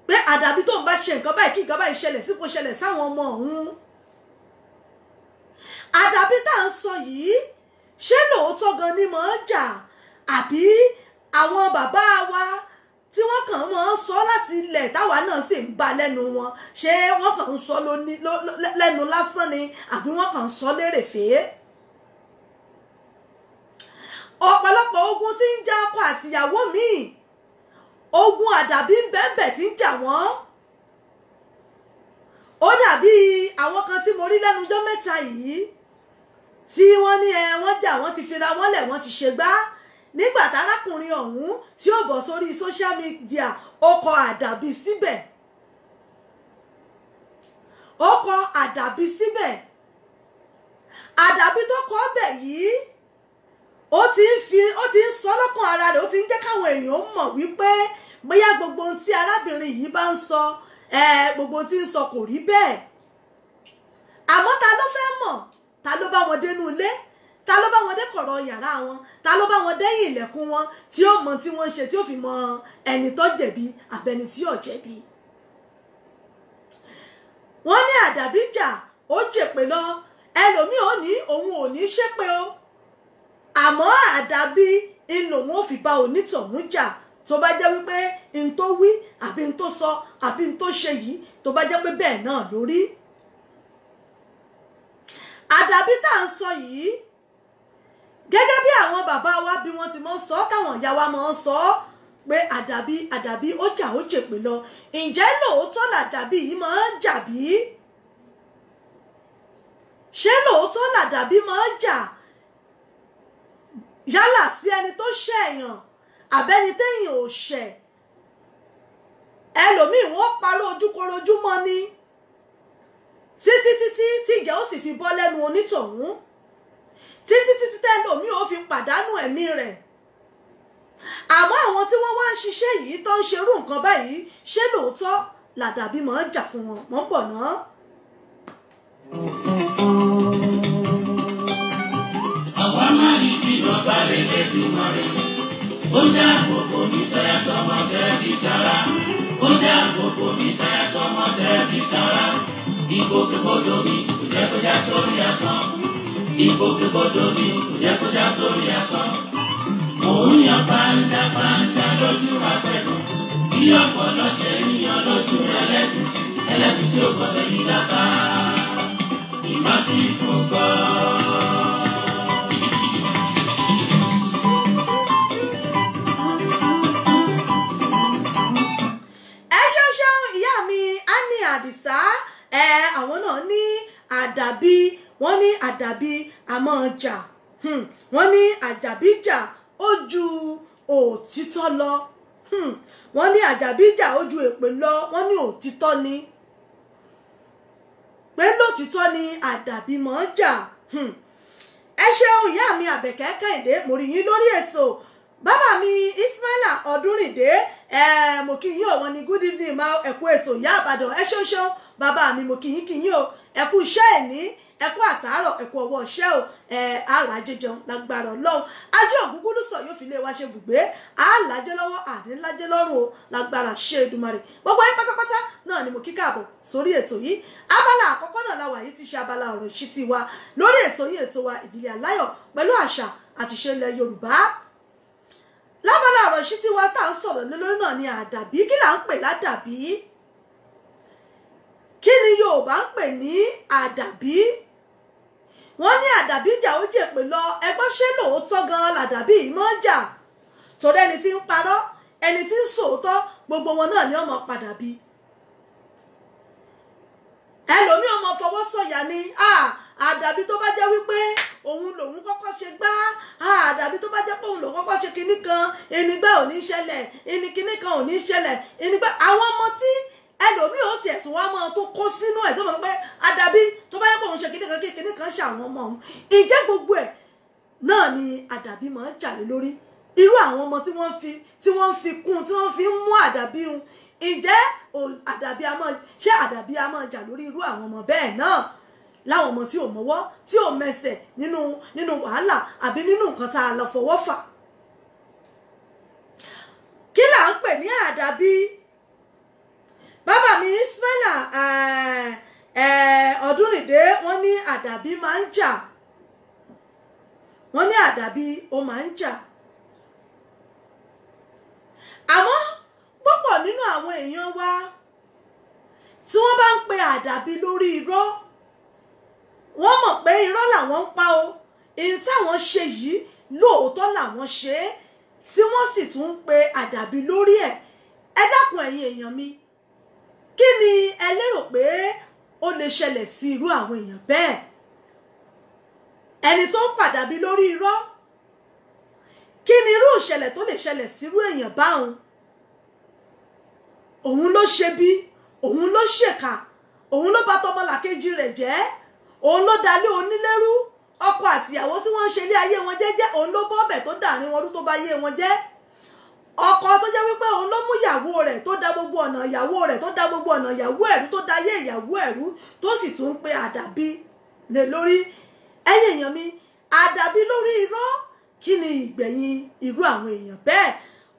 pé àdàbí tó ń bá ṣe nǹkan báyìí kí nǹkan báyìí ṣẹlẹ̀ sí kò ṣẹlẹ̀ sáwọn ọmọ òun. àdàbí tá à ń sọ yìí ṣé lóòótọ́ gan ni mò ń jà àbí àwọn bàbá wa tí wọ́n kàn máa ń sọ láti ilẹ̀ táwa náà sì ń bá lẹ́nu wọn ṣé wọ́n kàn ń sọ lẹ́nu lásán ni àbí wọ́n kàn ń sọ lérèfé. ọ̀pọ̀lọpọ̀ ogun tí ń jà ọkọ àtìyàwó míì ogun àdàbí ń bẹ́ẹ̀bẹ̀ tí ń jà wọ́n. ó dàbí àwọn kan tí mo rí lẹ́nu ọjọ́ mẹ́ta yìí tí wọ́n ní wọ́n jà wọ́n ti fira wọ́n lẹ̀ wọ́n ti ṣègbà nígbà tárákùnrin ọ̀hún tí ó bọ̀ sórí social media ó kọ àdàbí síbẹ̀ àdàbí tó kọ ọbẹ̀ yìí ó ti ń sọ lọ́kàn ara rẹ̀ ó ti ń jẹ́ káwọn èèyàn mọ̀ wípé bóyá gbogbo ohun tí arábìnrin yìí bá ń sọ gbogbo ohun tí ń sọ kò rí bẹ́ẹ̀ àmọ́ ta ló fẹ́ mọ̀ ta ló bá wọn dénú ilé ta ló bá wọn dé kọ̀rọ̀ yàrá wọn ta ló bá wọn dẹ́yìn ilẹ̀kùn wọn tí ó mọ tí wọ́n ń ṣe tí ó fi mọ ẹni tó jẹ̀bi àbẹni tí ò jẹ̀bi. wọ́n ní àdàbí jà ó jèpè lọ ẹlòmíì ò ní òun ò ní ṣépè o àmọ́ àdàbí inú òun ò fi bá onítọ̀hún jà tó bá jẹ́ wípé n tó wí àbí n tó sọ àbí n tó ṣe yìí tó bá jẹ́ pé bẹ́ẹ̀ náà lórí. àdàbí tá à ń sọ yìí gẹ́gẹ́ bí àwọn bàbá wa bí wọ́n ti máa ń sọ táwọn ìyá wa máa ń sọ pé àdàbí ó jà ó jèpè lọ ǹjẹ́ lóòótọ́ làdàbí yìí máa ń jà bí? ṣé lóòótọ́ làdàbí máa ń jà yálà sí ẹni tó ṣẹ̀yàn àbẹ́ni téèyàn ò ṣẹ̀ ẹlòmíì wọ́n parọ́ ojúkorojú mọ́ ni títí tí ìjà ó sì fi bọ́ lẹ́nu onítọ̀hún títí tẹ́lòmíì ó fi pàdánù ẹ̀mí rẹ̀ àmọ́ àwọn tí wọ́n wá ń ṣiṣẹ́ yìí tó ń ṣerú nǹkan báyìí ṣé lóòótọ́ làdàbí máa ń jà fún wọn mọ́ bọ̀ náà. àwa máa rí bí bàbá rẹ̀ lẹ́dùnmọ́ rẹ̀ ó dá gbogbo mi tẹ́yà tọmọ tẹ́bí tara ó dá gbogbo mi tẹ́yà tọmọ tẹ́bí tara ìgbòkègbodò mi kò jẹ́ kó já sórí asán ìgbòkègbodò mi kò jẹ́ kó já sórí asán mò ń yan fáńdá lójú apẹ̀dùn bí ọ̀pọ̀lọ́ ṣe ń yan lójú ẹlẹ́dùn tí ó gbọ́dọ̀ yí láta ìmọ̀ sí fún gbọ́. àdìsá àwọn náà ní àdàbí wọ́n ní àdàbí àmọ́ jà wọ́n ní àdàbí jà ó ju òtítọ́ lọ wọ́n ní àdàbí jà ó ju èpè lọ wọ́n ní òtítọ́ ni pé lótìtọ́ ni àdàbí mọ́ jà ẹ ṣeun ìyá mi Àbẹ̀kẹ́ Kẹ́hìndé mo rí yín lórí ètò bàbá mi Ismaila Ọdúnrìndé mo kí yín o wọ́n ní good evening ma ẹ kú ètò ìyá Ìbàdàn ẹ ṣeun bàbá mi mo kí yín o ẹ kú iṣẹ́ ẹ̀ní ẹ kú àtàárọ̀ ẹ kú ọwọ́ iṣẹ́ o àlàjẹ jẹun lágbára Ọlọ́run ajé ògúngúlù sọ yóò fi lé wa ṣe bùgbé àlàjẹ lọ́wọ́ àdínlájẹ lọ́rùn o lágbára ṣe Èdùmàrè gbogbo ayé pátápátá náà ni mo kí káàbọ̀ sórí ètò yìí abala àkọ́kọ́ náà la wà yìí ti ṣe abala ọ̀rọ̀ ìṣítí wa lórí ètò yìí ètò wa ìdílé aláyọ̀ pẹ̀lú àṣà àti ìṣe ilẹ̀ Yorùbá lábala ọ̀rọ̀ ìṣítí wa tá à ń sọ̀rọ̀ lórí náà ni àdàbí kí là ń pè ládàbí kí ni Yorùbá ń pè ní àdàbí wọ́n ní àdàbí jà ó jèpè lọ ẹgbọ́n ṣé lóòótọ́ gan làdàbí yìí máa ń jà torí ẹni tí ń parọ́ ẹni tí ń sòótọ́ gbogbo wọn náà ni ọmọ padà bí ẹlòmíì ọmọ fọwọ́ sọ̀yà ni àdàbí tó bá jẹ́ wípé òun lòun kọ́kọ́ ṣe gbá àdàbí tó bá jẹ́ pé òun lòun kọ́kọ́ ṣe kinní kan ìnigbá ò ní ṣẹlẹ̀ ìnikíní kan ò ní ṣẹlẹ̀ ìnigbá àwọn ọmọ tí ẹlòmíì ó tiẹ̀ tún wá máa tó kó sínú ẹ̀ tó mọ̀ pé àdàbí tó bá yẹ pé òun ṣe kinní kan kí kinní kan ṣe àwọn ọmọ òun ìjẹ́ gbogbo ẹ̀ náà ni àdàbí máa ń jà lé lórí irú àwọn ọmọ tí wọ́n fi kún tí wọ́n fi ń mú àdàbí hun ìjẹ́ àdàbí a máa jà lórí irú àwọn ọmọ bẹ́ẹ̀ náà láwọn ọmọ tí ò mọ́wọ́ tí ò mẹsẹ̀ nínú wàhálà àbí nínú nǹkan tá a lọ fọwọ́ fà kí là ń pè ní àdàbí bàbá mi Ismaila Ọdúnrìndé wọ́n ní àdàbí àdàbí máa ń jà, wọ́n ní àdàbí ó máa ń jà. Àmọ́ púpọ̀ nínú àwọn èèyàn wa tí wọ́n bá ń pe àdàbí lórí irọ́, wọ́n mọ̀ pé irọ́ làwọn ń pa o, èyí táwọn ṣe yìí lóòótọ́ làwọn ṣe é, tí wọ́n sì tún ń pe àdàbí lórí ẹ̀. Ẹ dákun ẹ̀yin èèyàn mi, kí ni ẹ lérò pé ó lè ṣẹlẹ̀ sí irú àwọn èèyàn bẹ́ẹ̀? Ẹni tó ń pàdàbí lórí irọ́, kí ni irú ìṣẹ̀lẹ̀ tó lè ṣẹlẹ̀ sí irú èèyàn báwọn? Òun ló ṣe bí, òun ló ṣèkà, òun ló bà tọmọlàkejì rẹ̀ jẹ́, òun ló dalé onílérú, ọkọ àtìyàwó tí wọ́n ń ṣe ilé ayé wọn jẹ́jẹ́, òun ló bọ́ ọbẹ̀ tó dàrin wọn rú tó bá yé wọn jẹ́. Ọkọ tó jẹ́ wípé òun ló mú ìyàwó rẹ̀ tó da gbogbo ọ̀nà ìyàwó rẹ̀ tó da gbogbo ọ̀nà ìyàwó ẹ̀rú tó da yé ìyàwó ẹ̀rú tó sì tún ń pe àdàbí lé lórí. Ẹ̀yin èèyàn mi, àdàbí lórí irọ́, kí ni ìgbẹ̀yìn irú àwọn èèyàn bẹ́ẹ̀?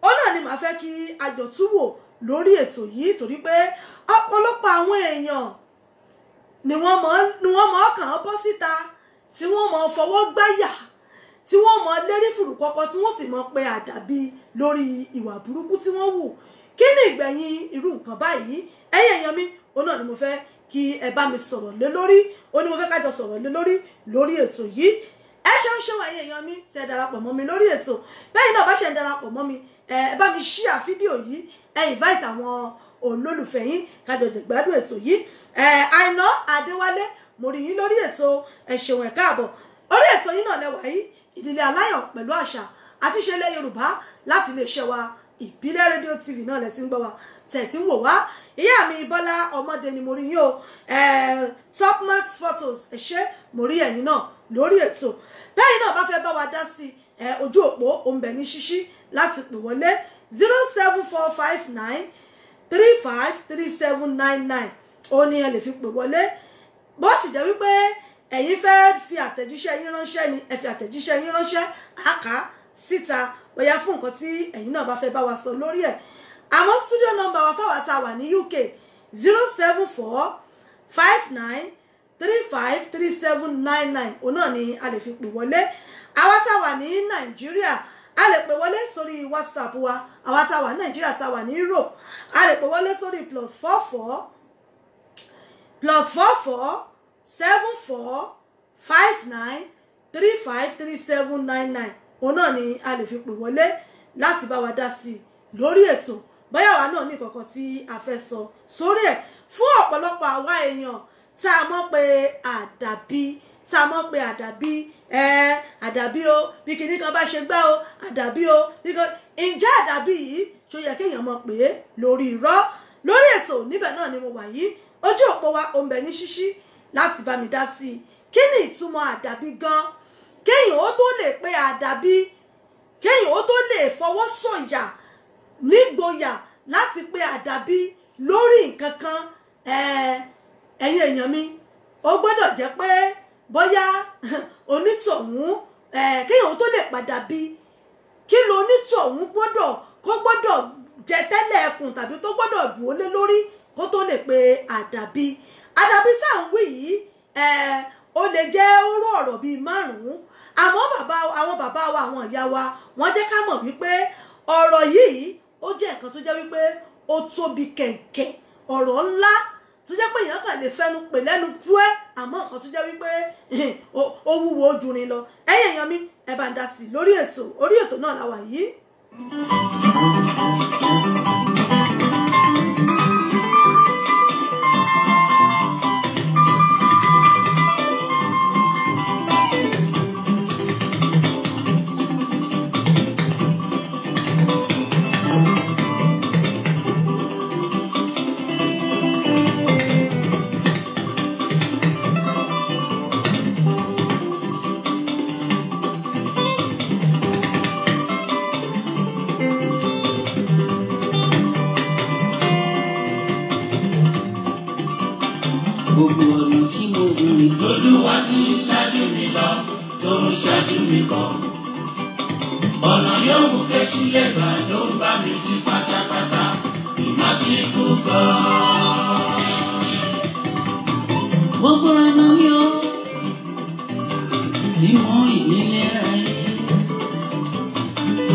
Ó náà ni màá fẹ́ kí a jọ túwò lórí ètò yìí, torí pé ọ̀pọ̀lọpọ̀ àwọn èèyàn ni wọ́n mọ̀ kàn án bọ́ síta, tí wọ́n mọ̀ fọwọ́ gbáyà, tí wọ́n mọ̀ lérí fùrùkọ́kọ́, tí wọ́n sì mọ̀ pé àdàbí lórí ìwà burúkú tí wọ́n wù. Kí ni ìgbẹ̀yìn irú nǹkan báyìí? Ẹ̀yin èèyàn mi, ó náà ni mo fẹ́ kí ẹ bá mi sọ̀rọ̀ lé lórí, ó ní mo fẹ́ kájọ sọ̀rọ̀ lé lórí ètò yìí. Ẹ ṣeun ẹ̀yin èèyàn mi tí ẹ darapọ̀ mọ́ mi lórí ètò. Bẹ́ẹ̀ náà bá ṣe ń darapọ̀ mọ́ mi, ẹ bá mi share fídíò yìí, ẹ invite àwọn olólùfẹ́ yín kájọ gbádùn ètò yìí. Àìná Adéwálé, mo rí yín lórí ètò, ẹ ṣeun ẹ káàbọ̀. Orí ètò yìí náà lẹ́wà yìí, ìdílé aláyọ̀ pẹ̀lú àṣà àti ìṣẹ̀lẹ̀ Yorùbá láti iléeṣẹ́ wa Ìbílẹ̀ rédíò TV náà lẹ ti ń gbọ́ wa, tẹ̀ tí ń wò wá. Ìyá mi Bọ́lá Ọmọdé ni mo rí yín o. Topmax Photos, ẹ ṣé, mo rí ẹ̀yin náà lórí ètò. Bẹ́ẹ̀ náà bá fẹ́ bá wa dá sí ojú òpó òǹbẹ̀ ní ṣíṣí láti pè wọlé 07459 353799, ó ní ẹ lè fi pè wọlé. Bó sì jẹ́ wípé ẹ̀yin fẹ́ fi àtẹ̀jíṣẹ́ yín ránṣẹ́ ni, ẹ fi àtẹ̀jíṣẹ́ yín ránṣẹ́, àká síta bóyá fún nǹkan tí ẹ̀yin náà bá fẹ́ bá wa sọ lórí ẹ̀. Àmọ́ studio number wa fáwọn tá a wà ní UK 07459353799, òun náà ni a lè fi pè wọlé. Àwa tá a wà ní Nàìjíríà, a lè pè wọlé sórí WhatsApp wa. Àwa tá a wà ní Nàìjíríà, tá a wà ní Europe, a lè pè wọlé sórí +44 74 59 35 3799, òun náà ni a lè fi pè wọlé láti bá wa dá sí lórí ètò. Bóyá wa náà ní kankan tí a fẹ́ sọ sórí ẹ̀. Fún ọ̀pọ̀lọpọ̀ àwa èèyàn tá a mọ̀ pé àdàbí, àdàbí o, bí kinní kan bá ṣe gbá o, àdàbí o, ǹjẹ́ àdàbí yìí ṣó yẹ kéèyàn mọ̀ pé lórí irọ́? Lórí ètò níbẹ̀ náà ni mo wà yìí, ojú òpó wa ó ń bẹ ní ṣíṣí láti bá mi dá sí i. Kí ni ìtumọ̀ àdàbí gan? Kéèyàn ó tó lè pe àdàbí, kéèyàn ó tó lè fọwọ́ sọ̀yà nígboyà láti pe àdàbí lórí nǹkan kan. Ẹ̀yin èèyàn mi, ó gbọ́dọ̀ jẹ́ pé bóyá onítọ̀hún, kéèyàn ó tó lè pàdàbí, kí lo onítọ̀hún gbọ́dọ̀ jẹ tẹ́lẹ̀ ẹkùn tàbí tó gbọ́dọ̀ dúró lé lórí kó tó lè pe àdàbí. Àdàbí tá à ń wí yìí, ó lè jẹ́ orú ọ̀rọ̀ bíi 5. Àmọ́ àwọn bàbá wa, àwọn ìyá wa, wọ́n jẹ́ ká mọ̀ wípé ọ̀rọ̀ yìí ó jẹ́ nǹkan tó jẹ́ wípé ó tóbi kẹ̀kẹ́, ọ̀rọ̀ ńlá tó jẹ́ pé èèyàn kàn lè fẹnu pè lẹ́nu púẹ́, àmọ́ nǹkan tó jẹ́ wípé ó wúwo ojú rin lọ. Ẹ̀yin èèyàn mi, ẹ bá ń dá sí lórí ètò. Orí ètò náà la wà yìí. Gbogbo ọ̀nà tí mo rìn lÓlúwa ti ṣáájú mi lọ, tó ń ṣáájú mi kọ̀. Ọ̀nà yòówù kẹ́sù lẹ́gbà ló ń bá mi di pátápátá. Merciful God. Gbogbo ọ̀nà mi ó, tí wọ́n rìn nílé ayé.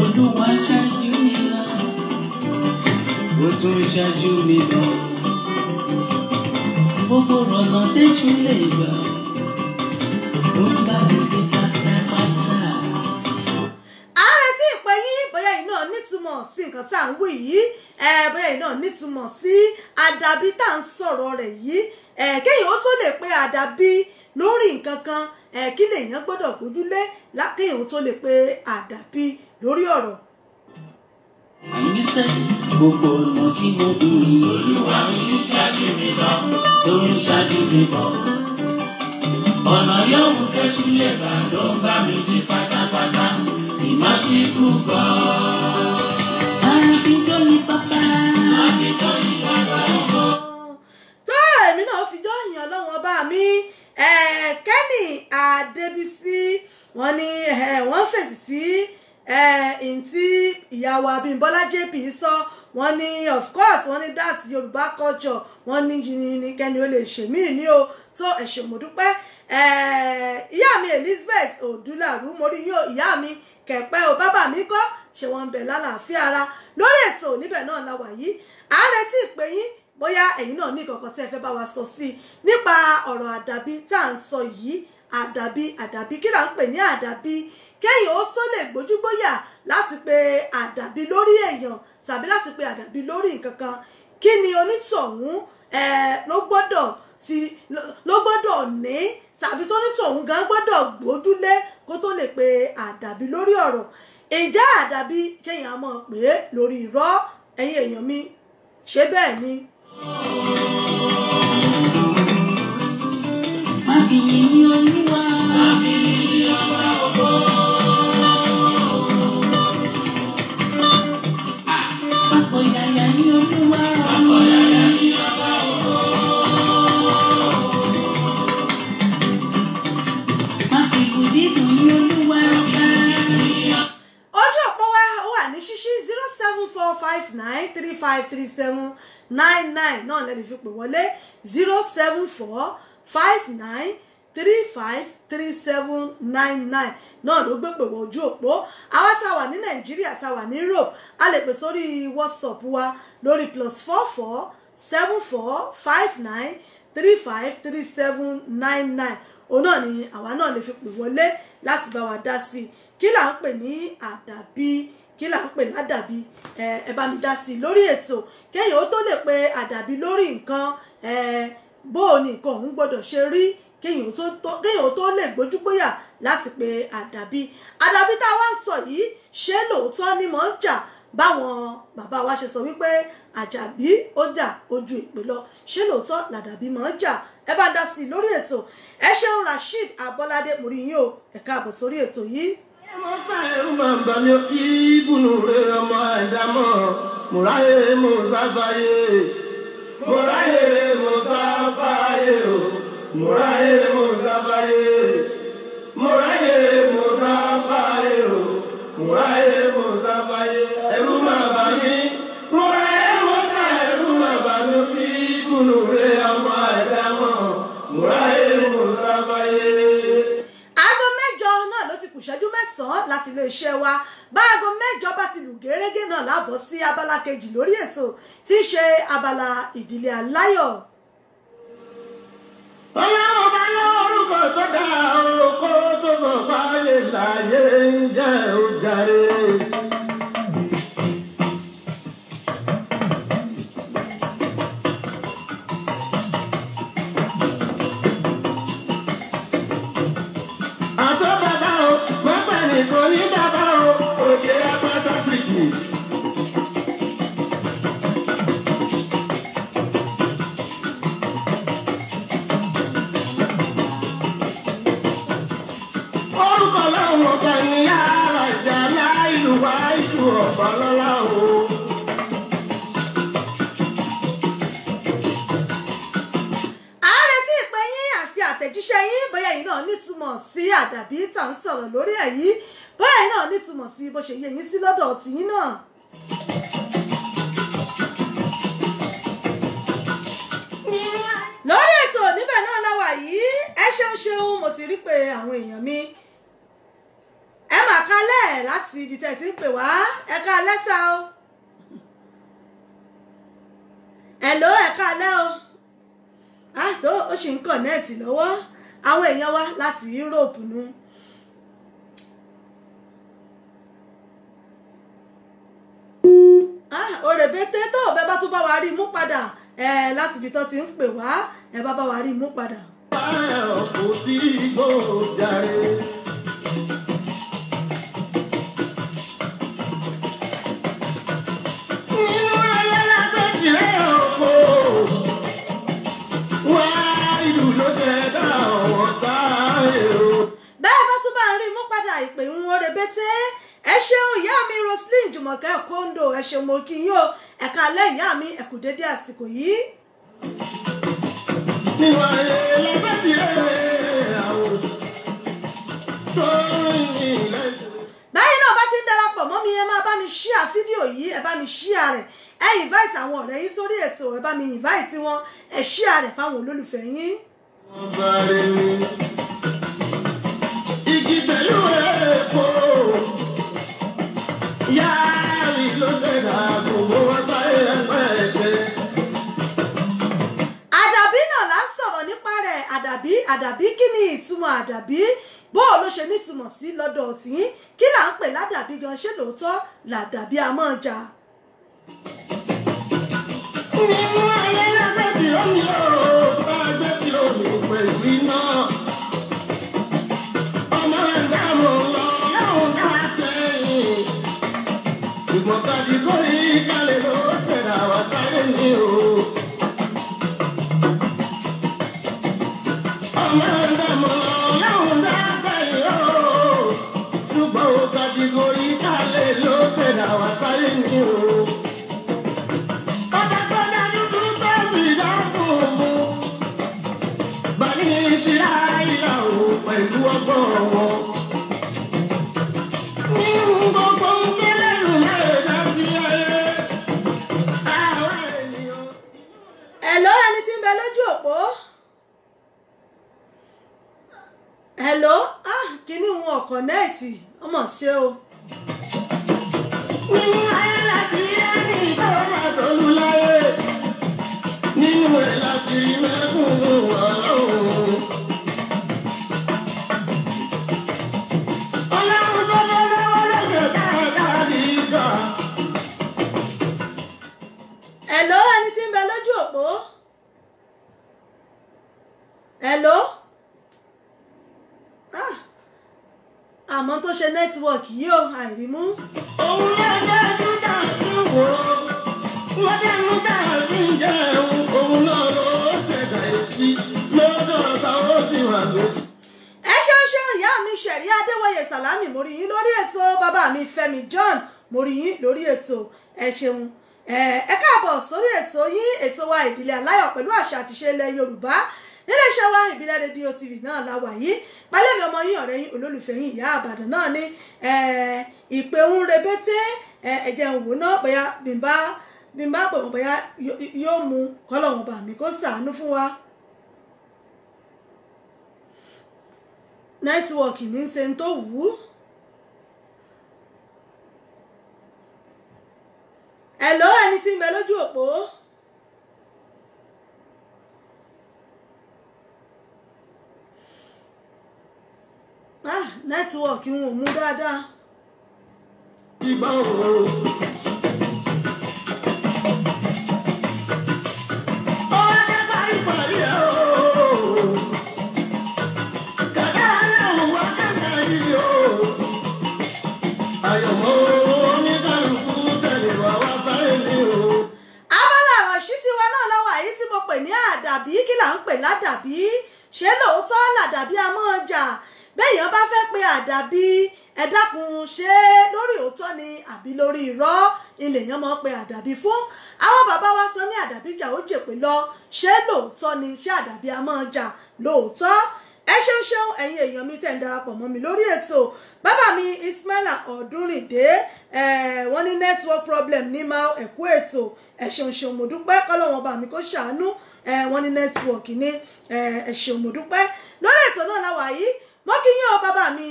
Olúwa ṣáájú mi lọ, ó tún ṣáájú mi lọ. Gbogbo ọ̀nà tẹ́jú lè gbà, ó ń bá mi dé pátápátá. À ń retí ìpè yín bóyá iná nítumọ̀ sí nǹkan tá à ń wí yìí, bóyá iná nítumọ̀ sí àdàbí tá à ń sọ̀rọ̀ rẹ̀ yìí, kéèyàn ó tó lè pe àdàbí lórí nǹkan kan, kí lèèyàn gbọ́dọ̀ gbójúlé kéèyàn ó tó lè pe àdàbí lórí ọ̀rọ̀. Àyíṣẹ́ gbogbo ọ̀nà tí mo dùn ní Olúwa ń ṣáájú mi lọ, tó ń ṣáájú mi bọ̀. Ọ̀nà yòówù kẹ́sù lè bà ló ń bá mi di pátápátá, ìmásíkú gbọ́. Àfi tó ní pápá, àfi tó ní pápá ọkọ̀. Tó èmi náà fi jọ́ ìyàn lọ́wọ́ bá mi, Kenny Adébísí wọ́n ní wọ́n fèsì sí ntí ìyàwó Abímbọ́lá JP sọ, wọ́n ní of course wọ́n ní that's Yorùbá culture, wọ́n ní yìnyín ní kẹ́ni ó lè ṣèmí ní o tó ẹ̀ṣẹ̀ mo dúpẹ́. Ìyá mi Elizabeth Odúlàrú mo rí yóò ìyá mi kẹ̀pẹ́ o bàbá mi kọ́ ṣe wọ́n ń bẹ̀ lálàáfíà ara lórí ètò níbẹ̀ náà la wà yìí. À ń retí ìpè yín bóyá ẹ̀yin náà ní ìkọ̀kọ̀ tí ẹ fẹ́ bá wa sọ sí nípa ọ̀rọ̀ àdàbí tá à ń sọ yìí. Àdàbí kí là ń pè ní àdàbí? Kéèyàn ó tó lè gbójúgbóyà láti pe àdàbí lórí èèyàn tàbí láti pe àdàbí lórí nǹkan kan, kí ni onítọ̀hún ló gbọ́dọ̀ ní tàbí tó nítọ̀hún gan gbọ́dọ̀ gbójúlé kó tó lè pe àdàbí lórí ọ̀rọ̀. Ǹjẹ́ àdàbí ṣéyàn á mọ̀ pé lórí irọ́? Ẹ̀yin èèyàn mi, ṣé bẹ́ẹ̀ ni? Mábìyìn ní Olúwa, mábìyìn ní ọba ògo. Àkọ̀yàyà ní Olúwa, àkọ̀yàyà ní ọba ògo. Mábìyìn dídùn ní Olúwa ọba. Ojú òpó wa wà ní ṣíṣí 07459353799 náà lẹ́nu fi pè wọlé 07459353799 náà ló gbé pè wọ ojú òpó. Àwa tá a wà ní Nàìjíríà tá a wà ní Europe a lè pè sórí WhatsApp wa lórí +447459353799. òun náà ni àwa náà lè fi pè wọlé láti bá wa dá sí i. Kí là ń pè ní àdàbí? Kí là ń pè ládàbí? Ẹ bá mi dá sí i lórí ètò kéèyàn ó tó lè pe àdàbí lórí nǹkan, bó o ní nǹkan òun gbọ́dọ̀ ṣe rí kéèyàn ó tó lè gbójúgbóyà láti pe àdàbí. Àdàbí tá a wá ń sọ yìí ṣé lóòótọ́ ni mò ń jà báwọn bàbá wa ṣe sọ wípé àjàbí ó jà ojú ìpè lọ? Ṣé lóòótọ́ làdàbí mò ń jà? Ẹ bá dá sí i lórí ètò. Ẹ ṣeun Rasheed Abọ́ládé mo rí yín o, ẹ káàbọ̀ sórí ètò yìí. Mo fẹ́ ẹrú máa ń bá mi ìbùnú rẹ̀ ọmọ ẹ̀dámọ̀ mùráyé mùsáfáyé mùráyé mùsáfáyé o mùráyé mùsáfáyé mùráyé mùsáfáyé o mùráyé mùsáfáyé ẹrú máa bá mi mùráyé mùsá ẹrú máa bá mi ìbùnú rẹ̀ ọmọ ẹ̀dámọ̀ mùráyé mùsáfáyé. Aago mẹ́jọ náà ló ti kù ìṣẹ́jú mẹ́sàn-án láti iléeṣẹ́ wa. Bá aago mẹ́jọ bá ti lù gẹ́rẹ́gẹ́ náà lábọ̀ sí abala kejì lórí ètò tí í ṣe abala ìdílé aláyọ̀. Ọlọ́run bá lórúkọ tó dá oko tó sọ fáyé láyé ń jẹ́ òjàre. Àtọ́bàbá o, má pẹ̀ nìkan ní bàbá o, òkè apáta pìtì. Orúkọ láwọn kan ní yàrá ìjà láìlú wá ìlú ọ̀pá lọ́la o. À ń retí ìpè yín àti àtẹ̀jíṣẹ́ yín bóyá yín náà nítumọ̀ sí àdàbí tá ń sọ̀rọ̀ lórí ẹ̀ yìí, bóyá yín náà nítumọ̀ sí bó ṣe yé yín sí lọ́dọ̀ tìyín náà. Lórí ètò níbẹ̀ náà la wà yìí, ẹ ṣeun mo ti rí pé àwọn èèyàn mi láti ibi tẹ́ ti ń pè wá ẹ káalẹ́ sà o hello ẹ káalẹ́ o tó ó ṣì ń kọ̀nẹ́ẹ̀tì lọ́wọ́ àwọn èèyàn wa láti Europe nu òrèbété tó bẹ bá tún bá wa rí mú padà láti ibi tó ti ń pè wá ẹ bá wa rí mú padà. kò sí igbó jàre. bẹ́ẹ̀ bá tún bá ń rí mú padà ìpè ń wọ́n rebété ẹ ṣeun ìyá mi Roslyn Jùmọ̀kẹ́ Kóńdò ẹ ṣeun mo kí yín o ẹ káalẹ́ ìyá mi ẹ kú dédé àsìkò yìí. báyìí náà bá ti ń darapọ̀ mọ́ mi ẹ máa bá mi ṣíà fídíò yìí ẹ bá mi ṣíà rẹ̀ ẹ invite àwọn ọ̀rẹ́ yín sórí ètò ẹ bá mi invite wọn ẹ ṣíà rẹ̀ fáwọn olólùfẹ́ yín. igi pẹ̀lú èèpo yáàrí ló ṣẹ̀dá gbogbo wọn sáré ẹgbẹ́ ẹgbẹ́. àdàbí náà là ń sọ̀rọ̀ nípa rẹ̀ àdàbí kí ni ìtumọ̀ àdàbí bó ló ṣe nítumọ̀ sí lọ́dọ̀ tìyín kí là ń pè ládàbí gan ṣé lóòótọ́ làdàbí a máa jà. nínú ayé lábẹ́ tí ó ní o bá gbé tí ó ní pẹ̀lú iná. ọmọ ẹ̀dá mo lọ lọ́hùn náà tẹ̀yìn. ìgbọ̀n tàbí kò rí kálẹ̀ ló ṣẹ̀dá wá sáré ní o. ọmọ ẹ̀dá mo lọ lọ́hùn náà tẹ̀yìn o. ṣùgbọ́n ó tàbí kò rí kálẹ̀ ló ṣẹ̀dá wá sáré ní o. Hello ẹni tí ń bẹ lójú òpó. Hello kíní wọn ọkọ̀ nẹ́ẹ̀tì ọmọ ṣe o. nínú ayé láti rí ẹni ìtọ́wọ́ tó lù láyé nínú ẹ̀ láti rí mẹ́kúnnù ọlọ́run. ọlọ́run tó lọ́wọ́ lọ́jọ́ dáadáa ní ìgbà. Hello ẹni tí ń bẹ lójú òpó. Hello àmọ́ tó ṣe nẹ́tíwọ̀kì yìí ó àìrímú. òun lọ́jọ́ dúdà tún wò ó wọ́n dẹ́nu dáa tún jẹun òun náà ló ṣẹ̀dá èsì lọ́dọ̀ ọ̀tá ó sì wà lójú. ẹ ṣeun ìyá mi ṣẹ̀rí Adéwọ̀yè Sàlámì mo rí yín lórí ètò bàbá mi Fẹ́mi John mo rí yín lórí ètò ẹ ṣeun ẹ káàbọ̀ sórí ètò yín ètò wa ìdílé aláyọ̀ pẹ̀lú àṣà àtìṣe ilẹ̀ Yorùbá níléeṣẹ́ wa ìbílẹ̀ rédíò TV náà la wà yìí pálẹ̀mí ọmọ yín ọ̀rẹ́ yín olólùfẹ́ yín ìyá Ìbàdàn náà ní ìpè ń rebété ẹ̀jẹ̀ ń wò náà bóyá bí n bá pè wọ́n bóyá yóò mú kọ́lọ́wọ́n bà mí kó ṣàánú fún wa. nẹ́tíwọ̀kì ní í ṣe ń tó wù ú. Hello ẹni tí ń bẹ lójú òpó. nẹ́tíwọ̀kì wọn ò mú dáadáa. ìgbà òwò. ọ̀rẹ́ parí ẹ̀ o. kàdá aláwọ̀ wá kàkà yìí o. àyọ̀mọ́ oníkàlùkù tẹ̀lé wá wá sáré ní o. abala àròṣí tiwa náà lọ́wọ́ àyí tí mo pè ní àdàbí kí là ń pè ládàbí ṣé lóòótọ́ làdàbí a máa jà béèyàn bá fẹ́ pe àdàbí ẹ dákun ṣé lórí òótọ́ ni àbí lórí irọ́ ilé èèyàn máa pe àdàbí fún àwọn bàbá wa sọ ní àdàbí jà ó jèpè lọ ṣé lóòótọ́ ni ṣé àdàbí a máa jà lóòótọ́ ẹ ṣeun ẹ̀yin èèyàn mi tẹ̀ ń darapọ̀ mọ́ mi lórí ètò bàbá mi Ismaila Ọdúnrìndé wọ́n ní network problem ní máa ẹ̀kú ètò ẹ ṣeun mo dúpẹ́ kọ́lọ́wọ́n bá mi kó ṣàánú wọ́n ní network ní ẹ ṣeun mo dúpẹ́ lórí ètò náà láwà yìí mo kí yín o bàbá mi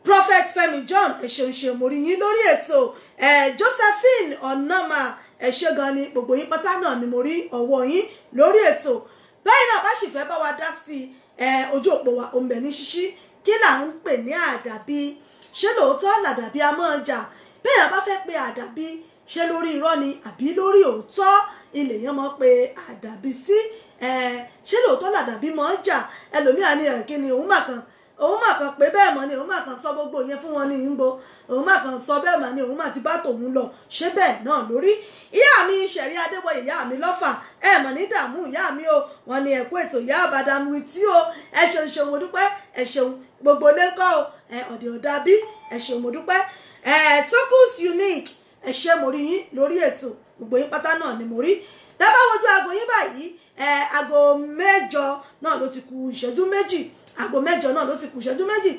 Prophet Fẹ́mi John ẹ ṣeun mo rí yín lórí ètò Josephine Onama ẹ ṣé gan ni gbogbo yín pátá náà ni mo rí ọwọ́ yín lórí ètò báyìí náà bá sì fẹ́ bá wa dá sí ojú òpó wa òǹbẹ̀ ní ṣíṣí kí là ń pè ní àdàbí ṣé lóòótọ́ làdàbí a máa jà bẹ́ẹ̀ bá fẹ́ pe àdàbí ṣé lórí irọ́ ni àbí lórí òótọ́ ilé yẹn mọ̀ pé àdàbí sí ṣé lóòótọ́ làdàbí máa jà ẹlòmíà ní kí ni òun mà kàn pé bẹ́ẹ̀ mọ́ ni òun mà kàn sọ gbogbo yẹn fún wọn ní ìbò òun mà kàn sọ bẹ́ẹ̀ mọ́ ni òun mà ti bá tòun lọ ṣé bẹ́ẹ̀ náà lórí ìyá mi ṣẹ̀rí adébọ̀yé ìyá mi lọ́fà mọ̀ ní dààmú ìyá mi o wọn ni ẹ̀kú ètò ìyá àbàdàn wìtí o ẹ ṣeun mo dúpẹ́ ẹ ṣeun gbogbo lẹ́ńkọ́ o ọ̀dẹ̀ ọ̀dà bí ẹ ṣeun mo dúpẹ́ Tokus Unique ẹ ṣé mo rí yín lórí ètò gbogbo yín pátá náà ni mo rí bẹ́ẹ̀ bá wojú aago yín báyìí aago 8 náà ló ti kù ìṣẹ́jú méjì aago 8 náà ló ti kù ìṣẹ́jú méjì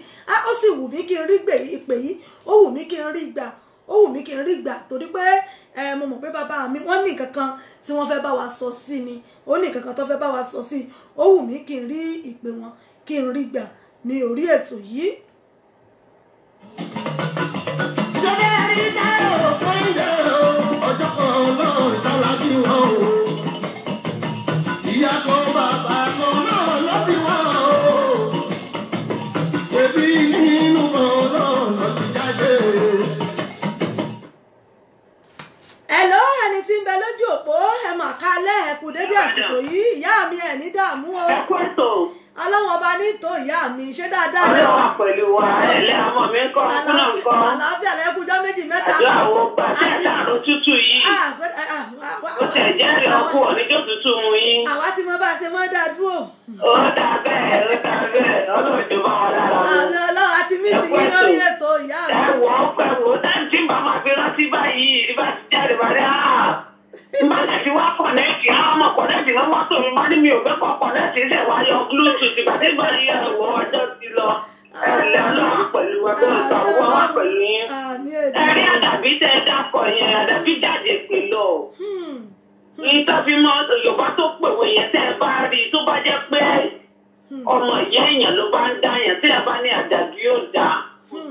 ó sì wù mí kí n rí ìpè yìí ó wù mí kí n rí gbà torí pé mo mọ̀ pé bàbá mi wọ́n ní nǹkan kan tí wọ́n fẹ́ bá wa sọ sí ni ó ní nǹkan kan tó fẹ́ bá wa sọ sí ó wù mí kí n rí ìpè wọn kí n rí gbà ní orí ètò yìí. Hello, ẹni tí ń bẹ lójú òpó ẹ mà kálẹ̀ ẹ kú dédé àsìkò yìí ìyá mi ẹ̀ ní dààmú o. Ẹ kú ètò. Ọlọ́run ọba ní tó ìyá mi ṣé dáadáa lè wà. Ọlọ́run pẹ̀lú wa ẹ̀lẹ́ ọmọ mi ń kọ́ ọ̀kúnà nǹkan. Àlàáfíà lẹ́kùjọ́ méjì mẹ́ta. Àjọ àwọn ọgbà tí ẹ̀ láàrú tútù yìí. Ó tẹ̀ jẹ́ ìrọ̀kú ọ̀níjọ́ tútù mu yín. Àwa tí mo bá ṣe mọ́ dá dúró. Ó dà bẹ́ẹ̀ ọlọ́run tó bá wọn lára wọn. Àmì ọlọ́run àti mí sí yín lórí ètò ìyá mi. Ẹ wọ ọpẹ wo táyì tí bàbá fi rántí báyìí bá ti jáde bá dé Mbàlẹ̀ ti wá kọ̀nẹ́ẹ̀tì àwọn ọmọ kọ̀nẹ́ẹ̀tì náà mọ́tò mi máa ní mi ò fẹ́ kọ́ kọ̀nẹ́ẹ̀tì ṣẹ̀ wá yọ bluetooth ìgbàdé báyìí ẹ̀wọ̀ ọjọ́ ti lọ. Ẹ̀lẹ́ ọlọ́run pẹ̀lú ẹgbẹ́ ìgbà owó wá pẹ̀lú yín. Ẹ̀rí àdàbí tẹ́ ẹ dákọ̀ yẹn àdàbí jáde pè lọ. Nítorí mọ́ Yorùbá tó pèwé yẹn tẹ́ ẹ bá rí tó bá jẹ́ pé ọmọ ìyá èèyàn ló bá ń dá yẹn tí ẹ bá ní àdàbí yóò dá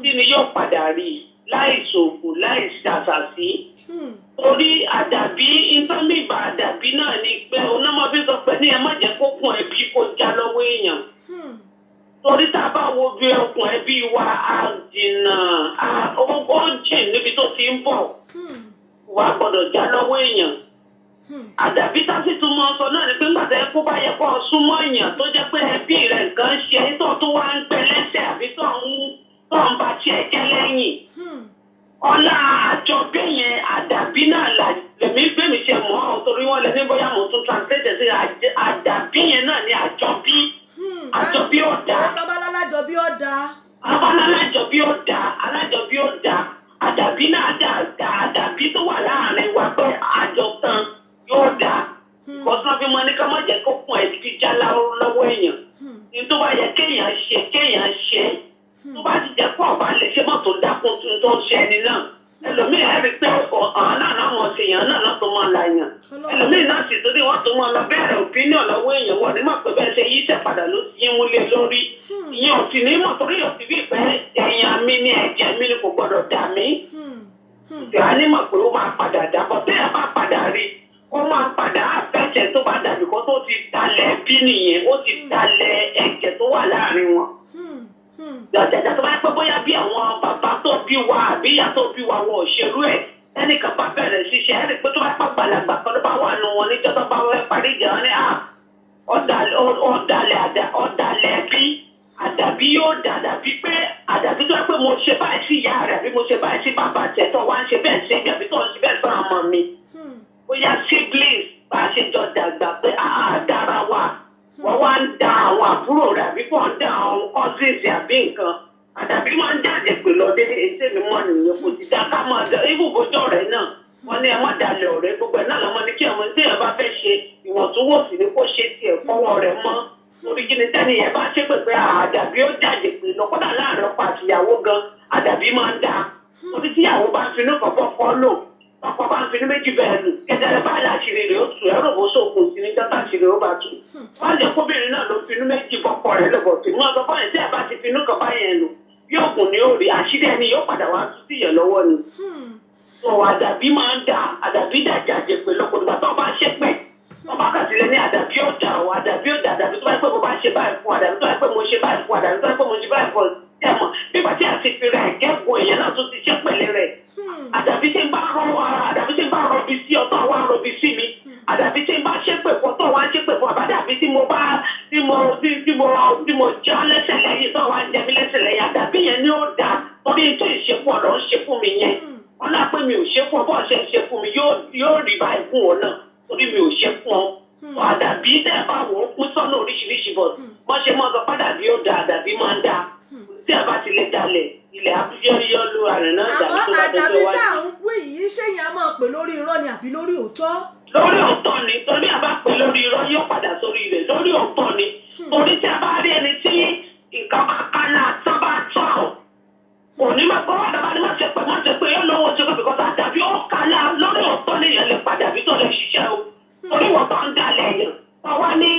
tí ni yóò padà rí láì ṣòfò láì ṣàṣàṣì. Torí àdàbí ìtọ́lìbà àdàbí náà ni pé onámọ́bí sọ pé ní ẹ má jẹ́ kó kún ẹbí kó já lọ́wọ́ èèyàn. Torí tá a bá wo bí ọkùn ẹbí wa á jìnnà ó jìn níbi tó ti ń bọ̀ wà gbọ́dọ̀ já lọ́wọ́ èèyàn. Àdàbí tá sì tún mọ sọ náà ni pé ńgbà tẹ́ kó bá yẹ kó súnmọ́ èèyàn tó jẹ́ pé ẹbí rẹ̀ nǹkan ṣe tó tó wá ń gbẹ lẹ́sẹ̀ àbí tó ń bá tiẹ̀ jẹ́ lẹ́yìn. Ọlá àjọbí yẹn àdàbí náà lèmi gbẹ̀mí ṣe mọ́ ọ́ torí wọ́n lẹ ní bóyá mo tún translate sí àdàbí yẹn náà ní àjọbí. Àjọbí ọ̀dà. Alájọbí ọ̀dà. Alájọbí ọ̀dà. Alájọbí ọ̀dà. Àdàbí náà dà àdàbí tó wà láàrin wa pé àjọtán yóò dà. Kọ́sán fi mọ ní ká má jẹ́ kó kún ẹ̀ fi já lọ́wọ́ èèyàn. Ní tó bá yẹ kéèyàn ṣe. Tó bá ti jẹ́ pọ̀ bá lè ṣe mọ́tò dákun tó ń ṣe ẹni náà. Ẹlòmíì ẹ̀rí pé ọ̀hán náà wọ́n ṣe èèyàn náà tó máa la yàn. Ẹlòmíì náà sì torí wọ́n tó máa lọ bẹ̀rẹ̀ opinion lọ́wọ́ èèyàn wọ̀ nígbà pé bẹ́ẹ̀ ṣe yíṣẹ́ padà ló ti yín múlé lórí. Ìyẹn ò sì ní mọ̀ torí yóò ti bí ìpẹ́ èèyàn mi ní ẹ̀jẹ̀ mi ni kò gbọ́dọ̀ dà mí. Ìyá ní mọ̀ pé ó máa padà dà bọ̀ bẹ́ẹ̀ bá padà rí ó máa padà àfẹ́jẹ̀ tó bá dàbí kó tó ti dalẹ̀ bí nìyẹn ó ti dalẹ̀ ẹ̀jẹ̀ tó wà láàrin wọn. Jàjàjà tó bá pẹ́ bóyá bí àwọn bàbá tó bí wa àbí ìyá tó bí wa wọ òṣèlú ẹ̀ ẹnìkan bá bẹ̀rẹ̀ ṣiṣẹ́ ẹ̀rí pé tó bá pẹ́ gbàlagbà kan ló bá wà nù wọn níjọ́ tó bá wẹ́ parí ìjà wọn ní ọ̀dàlẹ̀ bí àdàbí yóò dàbí pé àdàbí tó yẹ pé mo ṣe báyìí sí ìyá rẹ̀ àbí mo ṣe báyìí sí bàbá tẹ̀ tó wá ń ṣe bẹ́ẹ̀ ṣe àbí tó ń ṣe bẹ́ẹ̀ fún ọmọ mi. Bóyá siblings bá a ṣe jọ dàgbà pé dára wà wọ́n wá ń da àwọn àbúrò rẹ̀ àbí kò ń da àwọn cousins àbí nǹkan àdàbí máa ń jáde pè lọ dé èsè mi mọ́ nìyẹn kò ti dá ká máa dá ibùbójọ́ rẹ̀ náà wọ́n ní ẹ má dalẹ̀ ọ̀rẹ́ gbogbo ẹ̀ náà lọ́mọ ní kí ọmọ tí ẹ bá fẹ́ ṣe ìwọ̀ntúnwòsì ni kó ṣe tiẹ̀ fọwọ́ rẹ̀ mọ́ torí kí ni tẹ́ni ẹ bá ṣe pé àdàbí ó jáde pè lọ kódà láàrin ọkọ àtìyàwó gan àdàbí máa ń dá torí tíyàwó bá ń finú kọ̀ọ̀kan fọ́ lò ọkọ bá ń finú méjì bẹ́ẹ̀ lù kẹtẹrẹ bá láṣìírí rẹ̀ ó tù ẹ̀rọ bó sókun sí ní jọ́tà àṣírí ó bá tù wọ́n jẹ́ kóbìnrin náà ló finú méjì bọ́kọ rẹ̀ lọ́bọ̀ tí wọ́n sọ fún ẹ̀ tí ẹ bá ti finú kan bá yẹn lò bí ògùn ni ó rí àṣírí ẹni yóò padà wá tú sí yẹn lọ́wọ́ ni. sọ àdàbí máa ń da àdàbí dàjà jẹ pé lọ́pọ̀ nígbà tó bá ṣe pé wọ́n bá kàtí lé ní àdàbí ọ̀dà o àdàbí ọ̀dà àdàbí tó bá pẹ́ mo bá ṣe báyìí fún àdàbí tó bá pẹ́ mo ṣe báyìí fún àdàbí tó bá pẹ́ mo ṣe báyìí fún ẹ̀mọ́ nígbà tí a ti fi rẹ̀ kẹ́kọ̀ọ́ èèyàn náà tún ti ṣe pẹ̀lẹ́ rẹ̀ àdàbí tí ń bá rọ àdàbí tí ń bá rọbí sí ọ̀tọ̀ wa rọbí sí mi àdàbí tí ń bá ṣépè fún ọ̀tọ̀ wa ṣépè fún àbádàbí tí mo já lẹ́sẹ̀ lẹ́yìn tó wá jẹ mí lẹ́sẹ̀ lẹ́yìn àdàbí yẹn ni ó dà torí tó ìṣepọ̀ ọ̀rọ̀ ń ṣe fún mi yẹn wọn náà pé mi ò ṣe fún ọ bọ́ọ̀ ṣe ń ṣe fún mi yóò rí báyìí fún ọ náà torí mi ò ṣe fún ọ àdàbí tẹ́ bá wò ó kún sọ́nà oríṣiríṣi bọ̀ wọ́n ṣe mọ́ ọ sọ pàdàbí ó da àdàbí máa ń da tí a bá ti lè dalẹ̀ ilẹ̀ abúyọ́yọ́ ló àrẹ̀ náà dà tó bá tó àdàbí wájú. tá à ń wí yìí ṣéyìn a máa pè lórí irọ́ ni àbí lórí òótọ́. lórí òótọ́ ni torí a bá pè lórí irọ́ yóò padà sórí rẹ̀ lórí òótọ́ ni torí tí a bá rí ẹni tí nǹkan bá ká náà tán bá tán òní máa gbọ́ àdàbà ni máa ṣe pé yóò lówó ṣe pé bìkọ́sì àdàbí ó ká náà lórí òótọ́ ni èèyàn lè padà bí tó lè ṣiṣẹ́ o torí wọ́n bá ń dalẹ̀ yẹn ọwọ́ ní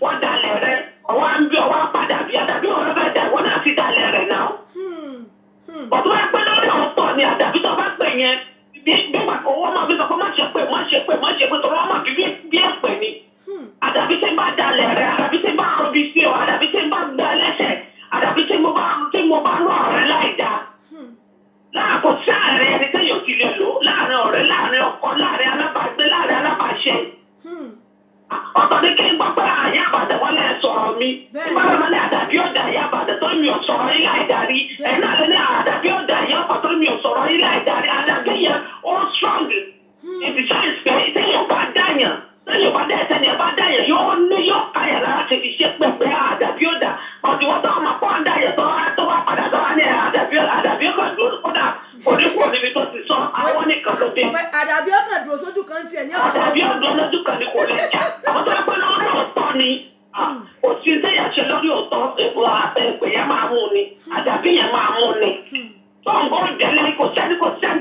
wọ́n dalẹ̀ rẹ̀ ọwọ́ ń bí ọwọ́ padà bí àdàbí ọ̀rẹ́ bẹ́ẹ̀ dà wọ́n náà ti dalẹ̀ rẹ̀ náà. ọ̀tún wá pé lórí ọ̀tọ̀ ni àdàbí tó bá pè yẹn bí owó máa fi sọ pé má ṣe pé tó wọ́n máa fi bí ẹ̀pẹ̀ ni. àdàbí tí ń bá dalẹ̀ rẹ̀ àdàbí tí ń bá rọbí sí ọ àdàbí tí ń bá gbẹ lẹ́sẹ̀ àdàbí tí mo bá rọ ọ̀rẹ́ láì dáa. láàkó sáàrin ẹni tẹ́yọ̀ ti lè lò láàrin ọ̀rẹ́ láàrin ọkọ láàrin alábàágbé láàrin alábàáṣe. ọ̀tọ̀ ní kí n gbọ́ pé àyà àbàdàn wọn lè sọ̀rọ̀ mi ìbára wọn lè àdàbí ọ̀dà àyà àbàdàn tó mi ò sọ̀rọ̀ yín láì darí ẹ̀ náà lè ní àdàbí ọ̀dà àyà ọ̀pọ̀ tó mi ò sọ̀rọ̀ yín láì darí àdàbí yẹn ó strong ibi sáyẹnsì pé téèyàn bá dáyàn téèyàn bá dá ẹsẹ̀ ni ẹ bá dáyàn yóò káyà lára ti fi ṣe pẹ̀pẹ́ àdàbí ọ̀dà ọ̀dì wọ́n tó ọmọ pọ́ àdáyẹ̀ tó wá padà tó wá ní àdàbí ọ̀kàn dúró kódà onípò níbi tó ti sọ àwọn nìkan ló dé. àdàbí ọkàn dúró sójú kan tiẹ̀ ní àdàbí ọ̀dọ́ lójú kan ní kò lè jà àwọn tó pẹ́ lórí ọ̀tọ̀ ni kò sí téèyàn ṣe lórí ọ̀tọ̀ èpo àpẹẹpẹ yẹn máa mú ni àdàbí yẹn máa mú ni tó ń gbọ́ délé kò sẹ́ni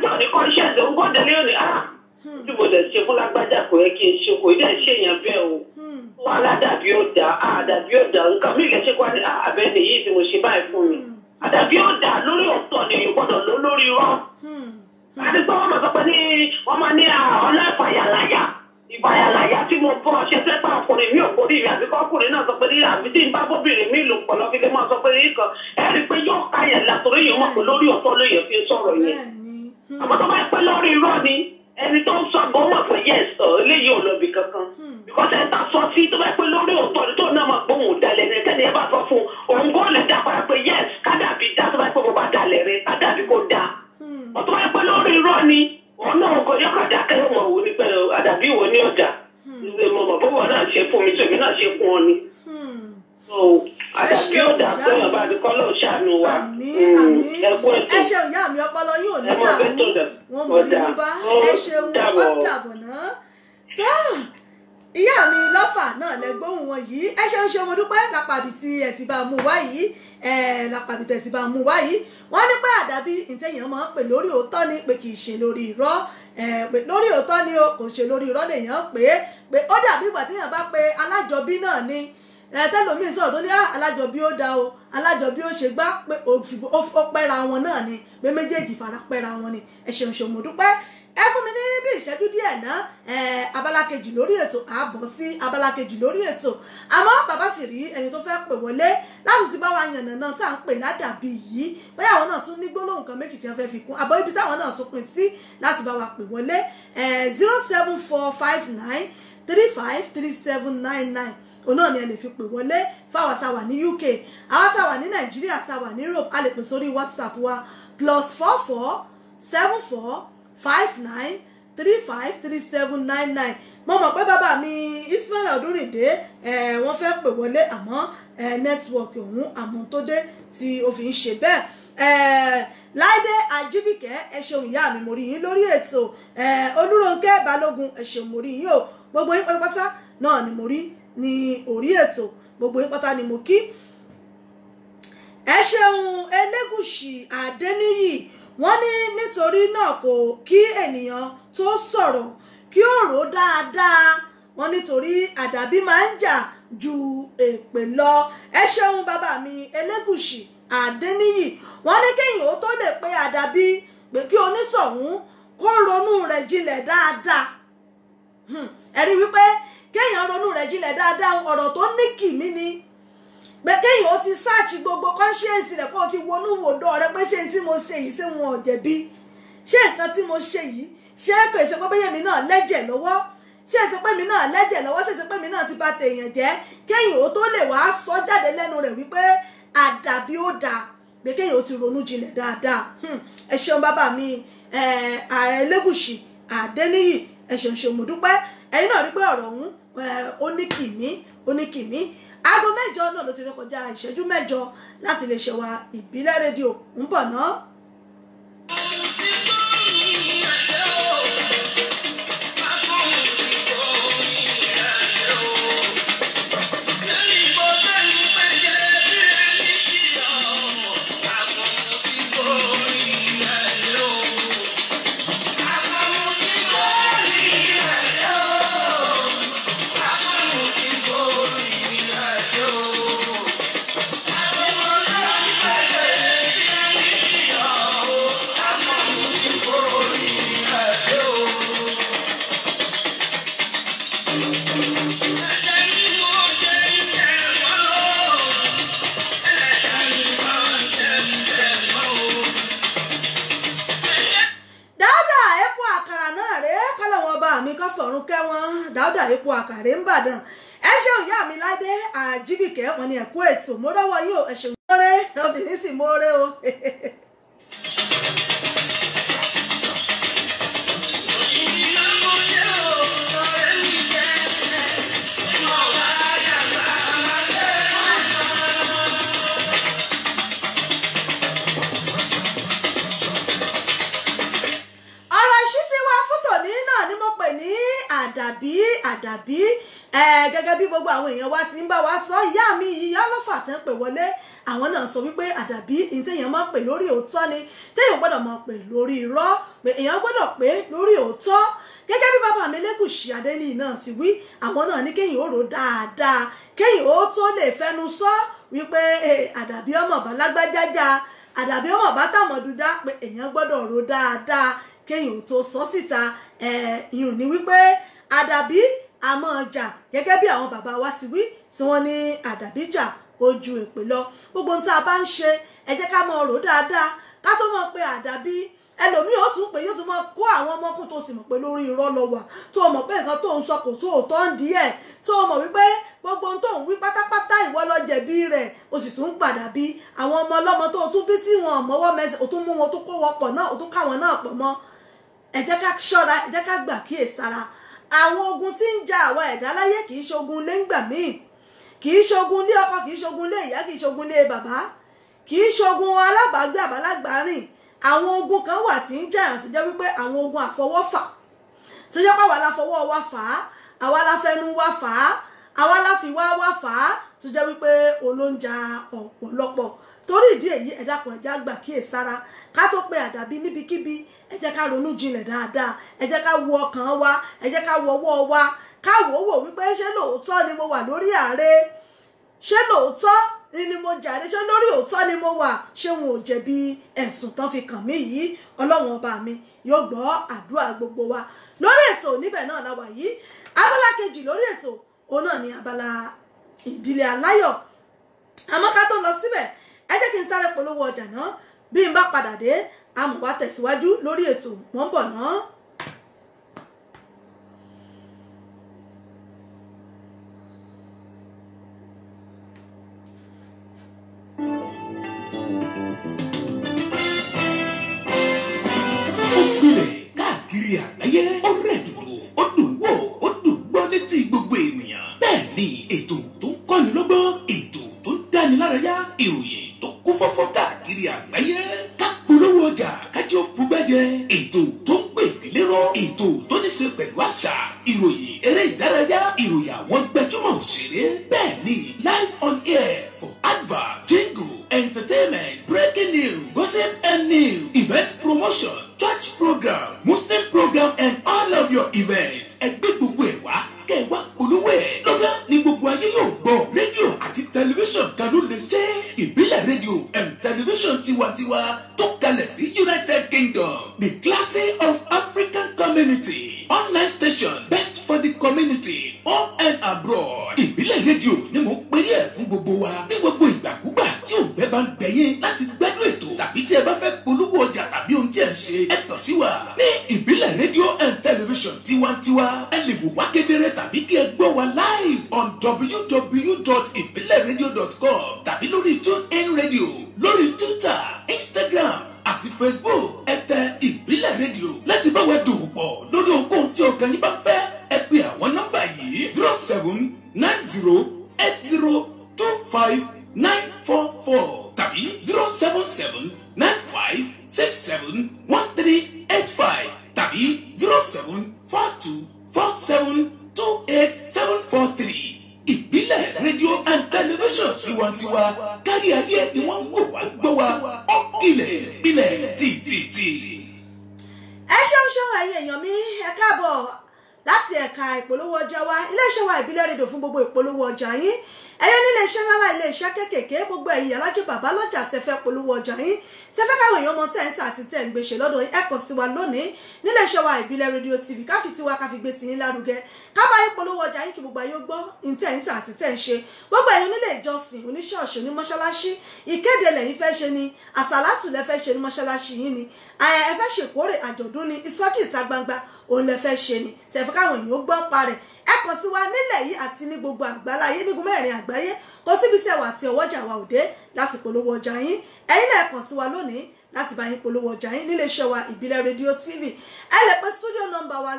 tó ní conscience ń gbọ́ délé ó ní tí mo lè ṣe fún lágbájá kò yẹ kí n ṣe kò yẹ ṣe yẹn bẹ́ẹ̀ o wọn aládàbí ọ̀dà àdàbí ọ̀dà nǹkan mi lè ṣe kó abẹ́ nìyí tí mo ṣe báyìí fún mi àdàbí ọ̀dà lórí ọ̀tọ̀ ni ìgbọ́dọ̀ lórí rọ́ àti pé wọ́n máa sọ pé wọ́n máa ní ọ̀nà ìfàyàláyà tí mo bọ́ ṣe fẹ́ pa ọkùnrin mi ò borí mi àbí kọ́kùnrin náà sọ pé àbí tí n bá bóbìnrin mi lò pọ̀ lọ́fíìlì máa sọ pé nǹkan ẹ̀rí pé yóò káyẹ̀ látọ̀rí yìí mọ̀ pé lórí ọ̀tọ̀ ló yẹ fi sọ̀rọ̀ yẹn àmọ́ tó bá pẹ́ lórí irọ́ ni ẹni tó ń sọ gan mọ̀ pé yes eléyìí ò lọ bí kankan because ẹ̀ ta sọ sí tó bá pẹ́ lórí ọ̀tọ̀ ni tó náà máa gbóhùn dalẹ̀ ní ẹ̀kẹ́ni ẹ bá sọ fún òun kò lè dá padà pé yes kádàbí dá tó bá pẹ́ mo bá dalẹ̀ rẹ kádàbí kò dá ọ̀tọ̀ bá pẹ́ lórí irọ́ ni òun náà kò yọ kàdá kẹ́rù mọ̀ wò ní pẹ̀lú àdàbí ìwọ ní ọjà mo mọ̀ bọ́wọ́ náà ṣe fún mi tèmi náà ṣe fún ọ ni àdàbí ọ̀dà pé ọba àdìkọ́ lọ́ọ̀ ṣàánú wa ẹ̀kú ẹ̀tọ́ ẹ ṣeun ìyá mi ọpọlọ yóò ní dàrú wọn mọ ní bá ẹ ṣeun ó dàbọ̀ náà ìyá mi lọ́fà náà lẹ́gbóhùn wọn yìí ẹ ṣeun ṣe mo dúpẹ́ lápàbí tí ẹ ti bá mú wá yìí lápàbí tí ẹ ti bá mú wá yìí wọ́n ní pé àdàbí ìtẹ̀yàn máa ń pè lórí òótọ́ ni pé kì í ṣe lórí irọ́ pé lórí òótọ́ ni o kò ṣe lórí irọ́ lèèyàn pé ó dàbí ìgbà téèyàn bá pe alájọbí náà ni tẹlomi sọ̀rọ̀ tó ní alájọbí ó da o alájọbí ó ṣe gbá pé ó pẹ́ra wọn náà ni pé méjèèjì fara pẹ́ra wọn ni ẹ ṣeun ṣeun mo dúpẹ́ ẹ fún mi ní bí ìṣẹ́jú díẹ̀ náà abala kejì lórí ètò àbọ̀ sí abala kejì lórí ètò àmọ́ bàbá sì rí ẹni tó fẹ́ pè wọlé láti ti bá wa yànnà náà tá à ń pè ládàbí yìí bóyá àwọn náà tún ní gbólóhùn kan méjì tí wọ́n fẹ́ fi kún àbọ̀ ibi táwọn náà tún pín sí láti bá wa pè wọlé 07459353799 òun náà ni ẹ lè fi pè wọlé fáwọn táwà ní UK àwọn táwà ní Nàìjíríà táwà ní Europe a lè pè sórí WhatsApp wa +447459353799 mo mọ̀ pé bàbá mi Ismail Ọdúnrìndé wọ́n fẹ́ pè wọlé àmọ́ nẹ́tíwọ̀kì ọ̀hún àmọ́ tó dé tí ó fi ń ṣe bẹ́ẹ̀ Láìdé Ajíbìkẹ́ ẹ ṣeun ìyá mi mo rí yín lórí ètò Olúrónkẹ́ Balógun ẹ ṣeun mo rí yín o gbogbo yín pátápátá náà ni mo rí ní orí ètò gbogbo yín pátá ni mo kí ẹ ṣeun Elégùṣì Adéníyì wọ́n ní nítorí náà kò kí ènìyàn tó sọ̀rọ̀ kí ó rò dáadáa wọ́n nítorí àdàbí máa ń jà ju èpè lọ ẹ ṣeun bàbá mi Elégùṣì Adéníyì wọ́n ní kéèyàn ó tó lè pe àdàbí pé kí onítọ̀hún kó ronú rẹ̀ jinlẹ̀ dáadáa ẹ̀rí wípé kéèyàn ronú rẹ̀ jinlẹ̀ dáadáa ọ̀rọ̀ tó ní kìmí ni pé kéèyàn ó ti sáàchì gbogbo conscience rẹ̀ kó o ti wọnú wòdó rẹ pé ṣé tí mo ṣe yìí ṣé wọn ò jẹ̀bi ṣé nǹkan tí mo ṣe yìí ṣé kò ṣe pé bẹ́yẹ̀ mi náà lẹ́jẹ̀ lọ́wọ́ ṣé ṣe pé mi náà lẹ́jẹ̀ lọ́wọ́ ṣé ṣe pé mi náà ti bà tèèyàn jẹ́ kéèyàn ó tó lè wàá sọ jáde lẹ́nu rẹ̀ wípé àdàbí ó dáa pé kéèyàn ó ti ronú jinlẹ̀ dáadáa ẹ ṣeun bàbá mi ààrẹ Elégùṣì Adéníyì ẹ ṣeun ṣeun mo dúpẹ́ ẹ̀yin náà rí pé ọ̀rọ̀ ọ̀hún ó ní kìmí aago 8 náà ló ti rékọjá ìṣẹ́jú 8 láti lè ṣe wa ìbílẹ̀ rédíò ń bọ̀ náà. Dáúdà epo àkàrẹ́ ń bàdàn ẹ ṣeun ìyá mi Ládé Àjíbìkẹ́ wọn ni ẹ̀kú ètò mo rọ́wọ́ yìí ò ẹ ṣeun mọ́rẹ́ obìnrin sì mọ́rẹ́ o. Àdàbí gẹ́gẹ́ bí gbogbo àwọn èèyàn wa ti ń bá wa sọ ìyá mi ìyá ọlọ́fà tẹ́ ń pè wọlé àwọn náà sọ wípé àdàbí ìtẹ̀yàn máa ń pè lórí òótọ́ ni téèyàn gbọ́dọ̀ máa pè lórí irọ́ pé èèyàn gbọ́dọ̀ pè lórí òótọ́ gẹ́gẹ́ bí bàbá mi Elégùṣì Adéníyì náà ti wí àwọn náà ní kéèyàn ó rò dáadáa kéèyàn ó tó lè fẹnu sọ wípé àdàbí ọmọ bá lágbájájá àdàbí ọmọ bá tàmọ̀dúdá pé èèyàn gbọ́dọ̀ rò dáadáa kéèyàn ó tó sọ síta ìyún ní wípé àdàbí àmọ́ ọjà gẹ́gẹ́ bí àwọn bàbá wa ti wí tí wọ́n ní àdàbí jà ojú èpè lọ gbogbo ohun tí a bá ń ṣe ẹ jẹ́ ká mọ rò dáadáa ká tó mọ̀ pé àdàbí ẹlòmíì ó tún pé yóò tún mọ kó àwọn ọmọkùn tó sì mọ̀ pé lórí irọ́ lọ wà tó mọ̀ pé nǹkan tó ń sọ kò tó òótọ́ ń díẹ̀ tó mọ̀ wípé gbogbo ohun tó ń wí pátápátá ìwọ ló jẹ̀bi rẹ̀ o sì tún padà bí àwọn ọmọ ọlọ́mọ tó tún bí tí wọn mọ́wọ́ mẹsẹ̀ o tún mú wọn tó kó wọn pọ̀ náà o tún káwọn náà pọ̀ mọ́ ẹ jẹ́ ká ṣọ́ra ẹ jẹ́ ká gbà kíyèsára àwọn ogun tí ń ja àwa ẹ̀dá láyé kì í ṣogun lé ńgbà míì kì í ṣogun lé ọkọ kì í ṣogun lé ìyá kì í ṣogun lé bàbá kì í ṣogun alábàágbé àbálágbárìn àwọn ogun kan wà tí ń jà àti jẹ́ wípé àwọn ogun àfọwọ́fà tó jẹ́ pé àwa la fọwọ́ wa fà á àwa la fẹnu wa fà á àwa la fi wá wa fà á tó jẹ́ wípé olóúnjà ọ̀pọ̀lọpọ̀ torí ìdí èyí ẹ dákun ẹ jẹ́ á gbà kíyèsára ká tó pe àdàbí níbikíbi ẹ jẹ́ ká ronú jinlẹ̀ dáadáa ẹ jẹ́ ká wo ọkàn wa ẹ jẹ́ ká wo ọwọ́ wa ká wò ó wò wípé ṣé lóòótọ́ ni mo wà lórí ààrẹ ṣé lóòótọ́ ni mo jàre ṣé lórí òótọ́ ni mo wà ṣé wọn ò jẹ̀bi ẹ̀sùn tán fi kàn mí yìí ọlọ́run ọba mi yóò gbọ́ àdúrà gbogbo wa lórí ètò níbẹ̀ náà la wà yìí abala kejì lórí ètò òun náà ni abala ìdílé aláyọ̀ àmọ́ ká tó lọ síbẹ̀ ẹ jẹ́ kí n sáré polówó ọjà náà bí n bá padà dé àmọ́ wá tẹ̀síwájú lórí ètò wọ́n bọ̀ náà. ó gbilẹ̀ káàkiri àgbáyé ó rẹ̀ dùdù ó dùn wò ó dùn gbọ́ létí gbogbo ènìyàn bẹ́ẹ̀ ni ètò tó ń kọ́ni lọ́gbọ́n ètò tó ń dáni lárayá ìròyìn tó kún fọ́fọ́ káàkiri àgbáyé polówó ọjà kájí ó bugbẹ́jẹ ètò tó ń pè nílérò ètò tó ní ṣe pẹ̀lú àṣà ìròyìn eré ìdárayá ìròyìn àwọn gbajúmọ̀ òṣèré bẹ́ẹ̀ ni live on air for advert jingle entertainment breaking news gossip and news event promotion church program muslim program and all of your events ẹgbẹ́ gbogbo ẹ̀ wá kẹwàá polówó ẹ̀ lọ́gán ní gbogbo ayé yóò gbọ́ rédíò àti tẹlifíṣàn kan ló lè ṣe ìbílẹ̀ rédíò television tiwantiwa tó kalẹ̀ sí United Kingdom, the classy of African community, online station best for the community, home and abroad. Ìbílẹ̀ rédíò ni mo pè ní ẹ̀ fún gbogbo wa ní gbogbo ìgbàkúgbà tí òǹgbẹ bá ń gbẹ̀yìn láti gbẹ́dùn ètò tàbí tí ẹ bá fẹ́ polówó ọjà tàbí ohun tí ẹ ń ṣe ẹ kàn sí wa ní ìbílẹ̀ rédíò and television tiwantiwa. Ẹ lè wò wá kedere tàbí kí ẹ gbọ́ wa live on www.ibileradio.com tàbí lórí TuneIn Radio, lórí Twitter, Instagram àti Facebook. Ẹ tẹ ìbílẹ̀ rédíò láti bá wa dòwò pọ̀ lórí ohunkóhun tí ọkàn yín bá fẹ́. Ẹ pe àwọn nọ́mbà yìí 0790802594 tàbí 07795671385 tàbí 07424728743. Ìbílẹ̀ rédíò and television tiwantiwa kárí ayé ni wọ́n ń wò wá gbọ́ wa ó kílẹ̀ ìbílẹ̀ títí. ẹ ṣeun ẹ̀yin èèyàn mi ẹ káàbọ̀ láti ẹ̀ka ìpolówó ọjà wa iléeṣẹ́ wa ìbílẹ̀ rédíò fún gbogbo ìpolówó ọjà yín ẹ̀yọ́ nílé iṣẹ́ ńlá ilé iṣẹ́ kéékèèké gbogbo ẹ̀yin alájẹ bàbá lọ́jà tẹ́ fẹ́ polówó ọjà yín tẹ́ fẹ́ káwọn èèyàn mọ tẹ́ǹtà àti tẹ́ ń gbèsè lọ́dọ̀ ẹ kàn sí wa lónìí nílé iṣẹ́ wa ìbílẹ̀ rédíò TV káfi tiwa káfi gbé tiyín lárugẹ kábà yín polówó ọjà yín kí gbogbo ayé gbọ́ ìtẹ́ǹtà àti tẹ́ ń ṣe gbogbo ẹ̀yin nílé ìjọsìn oníṣọ́ọ̀ṣì onímọ́ṣáláṣí ìkéde lẹ́yìn fẹ́ ṣe ni àsàlátù lẹ fẹ́ ṣe ní mọ́ṣáláṣí yín ni ẹ fẹ́ ṣèkórè àjọ̀dún ni ìsọjí ìta gbangba òun lẹ fẹ́ ṣe ni tẹ̀fẹ́ káwọn èèyàn gbọ́ pa rẹ̀ ẹ kàn sí wa nílẹ̀ yìí àti ní gbogbo àgbáláyé nígun mẹ́rin àgbáyé kò síbi tí ẹ wà tí ọwọ́jà wa òde láti polówó ọjà yín ẹ̀yin náà ẹ kàn sí wa lónìí láti bá yín polówó ọjà yín nílé iṣẹ́ wa ìbílẹ̀ rédíò TV ẹ lè pe studio number wa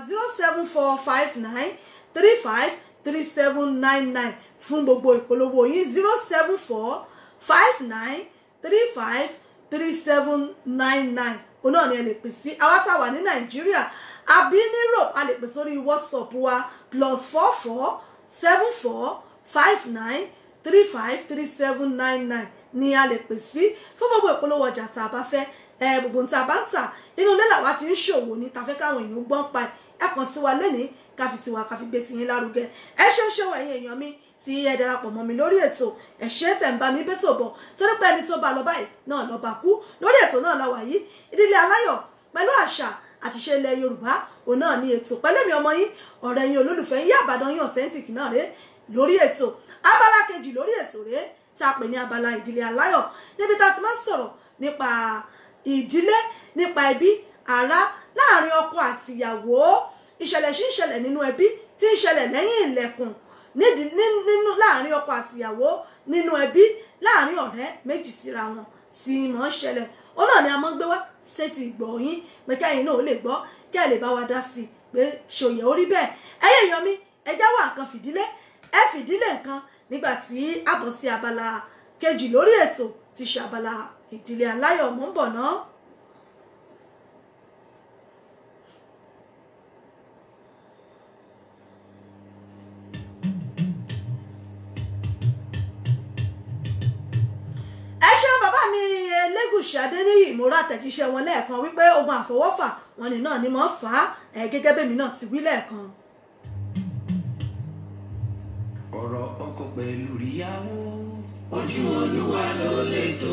07459353799 fún gbogbo ìpolówó yín 07459353799 òun náà ni ẹ lè pè sí àwa tá a wà ní Nàìjíríà àbí ní Europe a lè pè sórí WhatsApp wa +447459353799 ni a lè pè sí fún gbogbo ìpolówó ọjà tá a bá fẹ́ gbogbo tá a bá ń tà inú ilé làwa ti ń ṣòwò ní tafẹ́ káwọn èèyàn gbọ́n pa ẹ kàn sí wa lẹ́ni káfi tiwa káfi gbé tiyín lárugẹ ẹ ṣeun ẹ̀yin èèyàn mi tí ẹ darapọ̀ mọ́ mi lórí ètò ẹ ṣé tẹ̀ ń bá mi bẹ́tò bọ̀ torí pé ẹni tó bá lọ báyìí náà lọ bá kú lórí ètò náà la wà yìí ìdílé aláyọ̀ pẹ̀lú àṣà àti ṣe ilẹ̀ Yorùbá òun náà ní ètò pẹ̀lẹ́mi ọmọ yín ọ̀rẹ́ yín olólùfẹ́ yín Ìbàdàn yín authentic náà rèé lórí ètò abala kejì lórí ètò rèé tá a pè ní abala ìdílé aláyọ̀ níbi tá a ti máa ń sọ̀rọ̀ nípa ìdílé nípa ẹbí ará láàrin ọkọ àti ìyàwó ìṣẹ̀lẹ̀ sí ìṣẹ̀lẹ̀ nínú ẹbí tí ń ṣẹlẹ̀ lẹ́yìn ilẹ̀kùn nínú láàrin ọkọ àti ìyàwó nínú ẹbí láàrin ọ̀rẹ́ méjì síra wọn tí mọ̀ ń ṣẹlẹ̀ ó náà ni a máa ń gbé wá sétí ìgbọ̀ yín pé kẹ́yìn náà ó lè gbọ́ kẹ́ ẹ lè bá wa dá sí i pé ṣòyẹ̀ orí bẹ́ẹ̀ ẹ̀yẹ́ èèyàn mi ẹ já wá nǹkan fìdílé ẹ fìdílé nǹkan nígbà tí a bọ̀ sí abala kejì lórí ètò ti ṣe abala ìdílé aláyọ̀ mò ń bọ̀ náà. Elégùṣì Adéníyì mo rà àtẹ̀jíṣẹ́ wọn lẹ́ẹ̀kan wípé ogun àfọwọ́fà wọn ni náà ni mo fà á gẹ́gẹ́ bẹ́mi náà ti wí lẹ́ẹ̀kan. ọ̀rọ̀ ọkọ pẹ̀lú ìyàwó ojú Olúwa ló lè tó.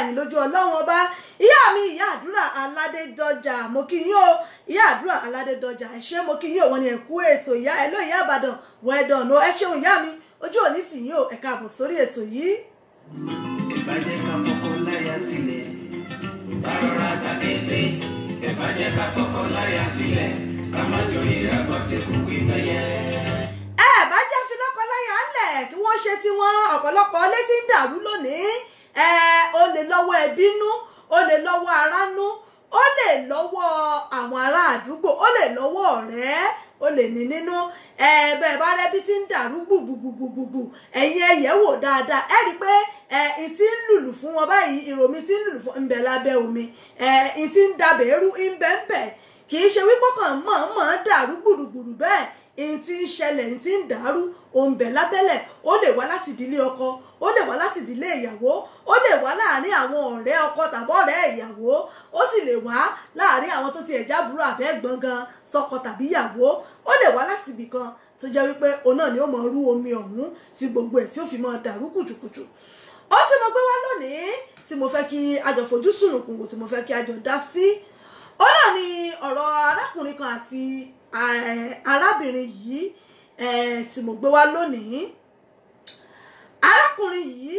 yín lójú Ọlọ́run ọba. Ìyá mi ìyá àdúrà Aládédọjà mo kí yín o, ìyá àdúrà Aládédọjà ẹ ṣé mo kí yín o, wọ́n ní ẹ kú ètò ìyá ẹ ló ìyá Ìbàdàn well done o, ẹ ṣeun ìyá mi ojú òní sì yín o, ẹ káàbọ̀ sórí ètò yìí. Ìbàjẹ́ ká kọ́kọ́ láyà sílẹ̀, ìbárọ̀rà tàkété. Ìbàjẹ́ ká kọ́kọ́ láyà sílẹ̀, ká má jòyè àgbọ̀tẹ̀kù ìbẹ̀yẹ. Ẹ bá jẹ́ fi lọ́kọláya ńlẹ̀ kí wọ́n ṣe tí wọ́n ọ̀pọ̀lọpọ̀ létí ń dàrú lónìí. Ó lè lọ́wọ́ ẹbí nú, ó lè lọ́wọ́ ará nú, ó lè lọ́wọ́ àwọn ará àdúgbò, ó lè lọ́wọ́ ọ̀rẹ́, ó lè ní nínú. Bẹ́ẹ̀ bá rẹ́bí tí ń dàrú gbùgbùgbùgbùgbù ẹ̀yin ẹ yẹ̀ wò dáadáa ẹ rí i pé ìtí ń lùlù fún wọn báyìí, ìròmí tí ń lùlù fún ń bẹ lábẹ́ omi, ìtí ń dabẹ̀ ẹrú ń bẹ ń bẹ, kì í ṣe wípé kàn mọ̀ dàrú gbùrùgbùrù bẹ́ẹ̀ ìtí ń ṣẹlẹ̀ ìtí ń dàrú òun bẹ lábẹ́lẹ̀. Ó lè wá láti ìdílé ọkọ, ó lè wá láti ìdílé ìyàwó, ó lè wá láàárín àwọn ọ̀rẹ́ ọkọ tàbí ọ̀rẹ́ ìyàwó, ó sì lè wá láàárín àwọn tó ti ẹ̀jábúrò àbẹ́gbọ́n gan sọkọ tàbí ìyàwó, ó lè wá láti ibì kan tó jẹ́ wípé òun náà ni ó mọ rú omi ọ̀hún tí gbogbo ẹ̀ tí ó fi mọ dàrú kùtùkùtù. Ó tí mo gbé wá lónìí tí mo fẹ́ kí a jọ fojú sùnùkùn wò, tí mo fẹ́ kí a jọ dá sí, ó náà ni ọ̀rọ̀ arákùnrin kan àti arábìnrin yìí tí mo gbé wá lónìí. Arákùnrin yìí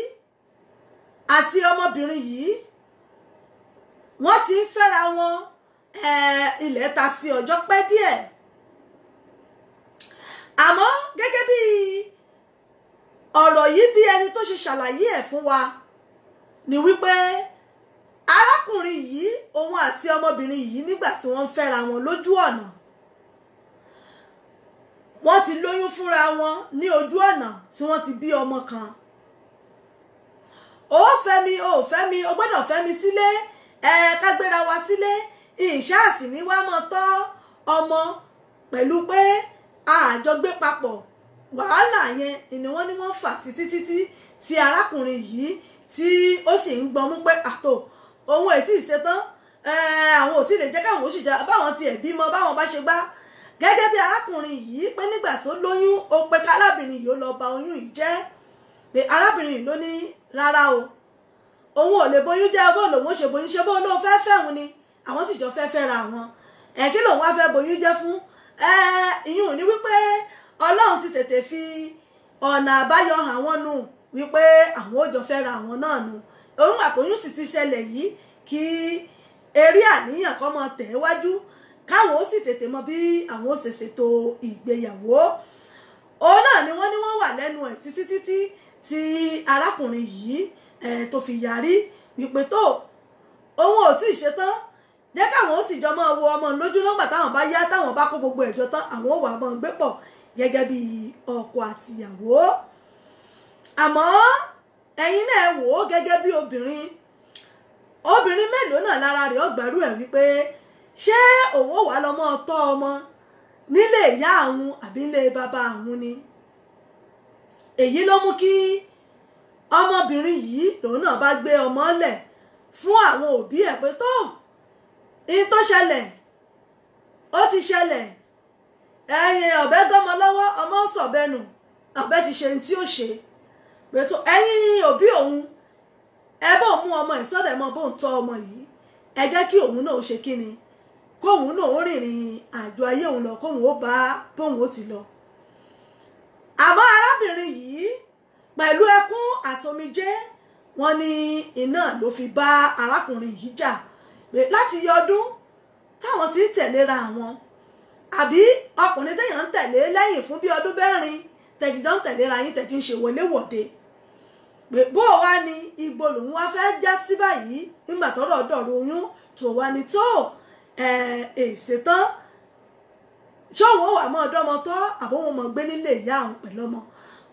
àti ọmọbìnrin yìí wọ́n ti ń fẹ́ra wọn ilẹ̀ ta sí ọjọ́ pẹ́ díẹ̀, àmọ́ gẹ́gẹ́ bí ọ̀rọ̀ yìí bí ẹni tó ṣe ṣàlàyé ẹ̀ fún wa ni wípé arákùnrin yìí òun àti ọmọbìnrin yìí nígbà tí wọ́n ń fẹ́ra wọn lójú ọ̀nà, wọ́n ti lóyún fúnra wọn ní ojú ọ̀nà tí wọ́n ti bí ọmọ kan. Ó fẹ́ mi, ó fẹ́ mi, ó gbọ́dọ̀ fẹ́ mi sílé, ká gbéra wa sílé, ìṣáàsì ní wá mọ́ tọ́ ọmọ pẹ̀lú pé àjọ gbé papọ̀. Wàhálà yẹn ni wọ́n ní wọ́n fà títí tí arákùnrin yìí tí ó sì ń gbọmú pé àtò òun ètí ìṣetán, àwọn ò tí lè jẹ́ káwọn ó sì já báwọn ti ẹ̀ bímọ báwọn bá ṣe gbá. Gẹ́gẹ́ bí arákùnrin yìí pé nígbà tó lóyún ó pé kárábìnrin yìí ó lọ ba oyún yìí jẹ́, pé arábìnrin yìí ló ní rárá o, òun ò lè boyún jẹ́, bó lòun ó ṣe boyún ṣe bó ló fẹ́ fẹ́hun ni àwọn sì jọ fẹ́ fẹ́ra wọn, kí lòun wá fẹ́ boyún jẹ́ fún. Ìyún ní wípé Ọlọ́run ti tètè fi ọ̀nà àbáyọ hàn wọ́n nù wípé àwọn ò jọ fẹ́ra àwọn náà nù. Òun àtòyún sì ti ṣẹlẹ̀ yìí kí eré àníyàn kọ́ mọ tẹ̀ wájú káwọn ó sì tètè mọ bí àwọn ó ṣe ṣètò ìgbéyàwó. Òun náà ni wọ́n ní wọ́n wà lẹ́nu ẹ̀ títí tí arákùnrin yìí tó fi yarí wípé tó òun ò tí ì ṣetán, jẹ́ káwọn ó sì jọ máa wo ọmọ lójú lọ́gbà táwọn bá yá, táwọn bá kó gbogbo ẹ̀jọ́ tán àwọn ò wà máa gbé pọ̀ gẹ́gẹ́ bí ọkọ àtìyàwó. Àmọ́ ẹ̀yin náà wò ó gẹ́gẹ́ bí obìnrin mélòó náà lára rẹ̀ ọgbàrú ẹ̀ wípé ṣé òun ò wá lọ́mọ tọ́ ọmọ nílé ìyá àwọn àbí nílé bàbá àwọn ni. Èyí ló mú kí ọmọbìnrin yìí lòun náà bá gbé ọmọ lẹ̀ fún àwọn òbí ẹ̀ pé tó in tó ṣẹlẹ̀ ó ti ṣẹlẹ̀, ọ̀bẹ gọ́mọ lọ́wọ́ ọmọ sọ̀bẹnù, ọ̀bẹ ti ṣe ní tí ó ṣe pé tó ẹ̀yin òbí òun ẹ bó mú ọmọ ìsọdẹ mọ bó ń tọ́ ọmọ yìí, ẹ jẹ́ kí òun náà ṣe kíni, kóun náà ó rìnrìn àjò ayé òun lọ, kóun ó bá bóun ó ti lọ. Àmọ́ arábìnrin yìí pẹ̀lú ẹkún àtomijé wọ́n ní iná ló fi bá arákùnrin yìí jà pé láti yọ ọdún táwọn ti ń tẹ̀léra wọn, àbí ọkùnrin téèyàn ń tẹ̀lé lẹ́yìn fún bí ọdún mẹ́rin tẹ̀jíjọ́ ń tẹ̀léra yín tẹ̀jí ń ṣe wọléwọ̀de, pé bó wá ní ibo lòun wá fẹ́ já sí báyìí nígbà tọ́rọ̀ dọ̀rọ̀ oyún tó wá ní tó èsètán ṣọ́wọ́n ó wà mọ́ ọ̀dọ́mọ tọ́ àbóhun mọ̀ gbé nílé ìyá àwọn pẹ̀lú ọmọ.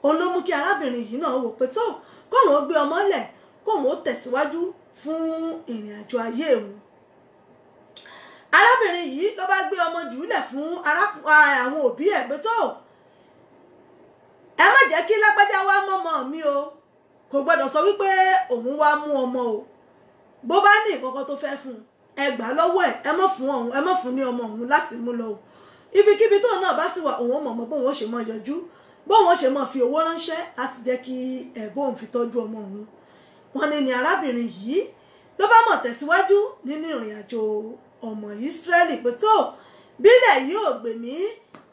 Òun ló mú kí arábìnrin yìí náà wò pé tó kóun ó gbé ọmọ lẹ̀ kóun ó tẹ̀síwájú fún ìrìn àjò ayé òun. Arábìnrin yìí ló bá gbé ọmọ jùlẹ̀ fún àwọn òbí ẹ̀ pé tó ẹ má jẹ́ kí lágbájá wá mọ́mọ́ mi o, kò gbọ́dọ̀ sọ wípé òun wá mú ọmọ o, bó bá ní ìkọ̀kọ̀ tó fẹ́ fún ẹ gbà lọ́wọ́ ẹ̀, ẹ mọ̀ fún ní ọmọ òun láti mú lọ o. Ibikíbi tóun náà bá sì wà òun mọ̀ bóun ó ṣe mọ́ yọjú, bóun ó ṣe mọ́ fi owó ránṣẹ́ láti jẹ́ kí bóun fi tọ́jú ọmọ òun. Wọ́n ní arábìnrin yìí ló bá mọ̀ tẹ̀síwájú nínú ìrìn àjò ọmọ Ísírẹ́lì pé tó bílẹ̀ yìí ò gbè mí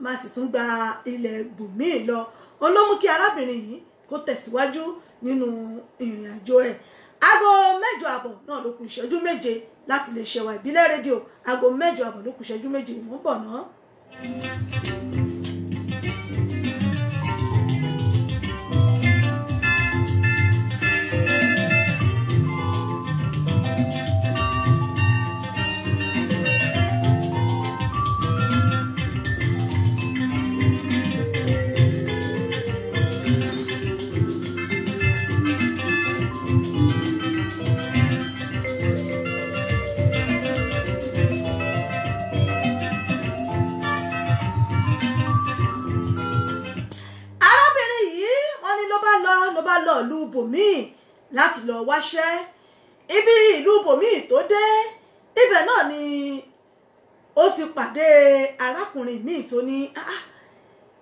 máa sì tún gba ilẹ̀ bùnmí lọ. Òun ló mú kí arábìnrin yìí kó tẹ̀síwájú nínú ìrìn àjò ẹ̀. Aago 8:30 náà ló kù ìṣẹ́jú 7 láti lè ṣẹ̀wà ìbílẹ̀ rédíò. Aago 8:30 ló kù ìṣẹ́jú 7 mò ń bọ̀ ná. Lọ ìlú bòmíì láti lọ wáṣẹ́. Ibi ìlú bòmíì tó dé ibẹ̀ náà ni ó ti pàdé arákùnrin míì tó ní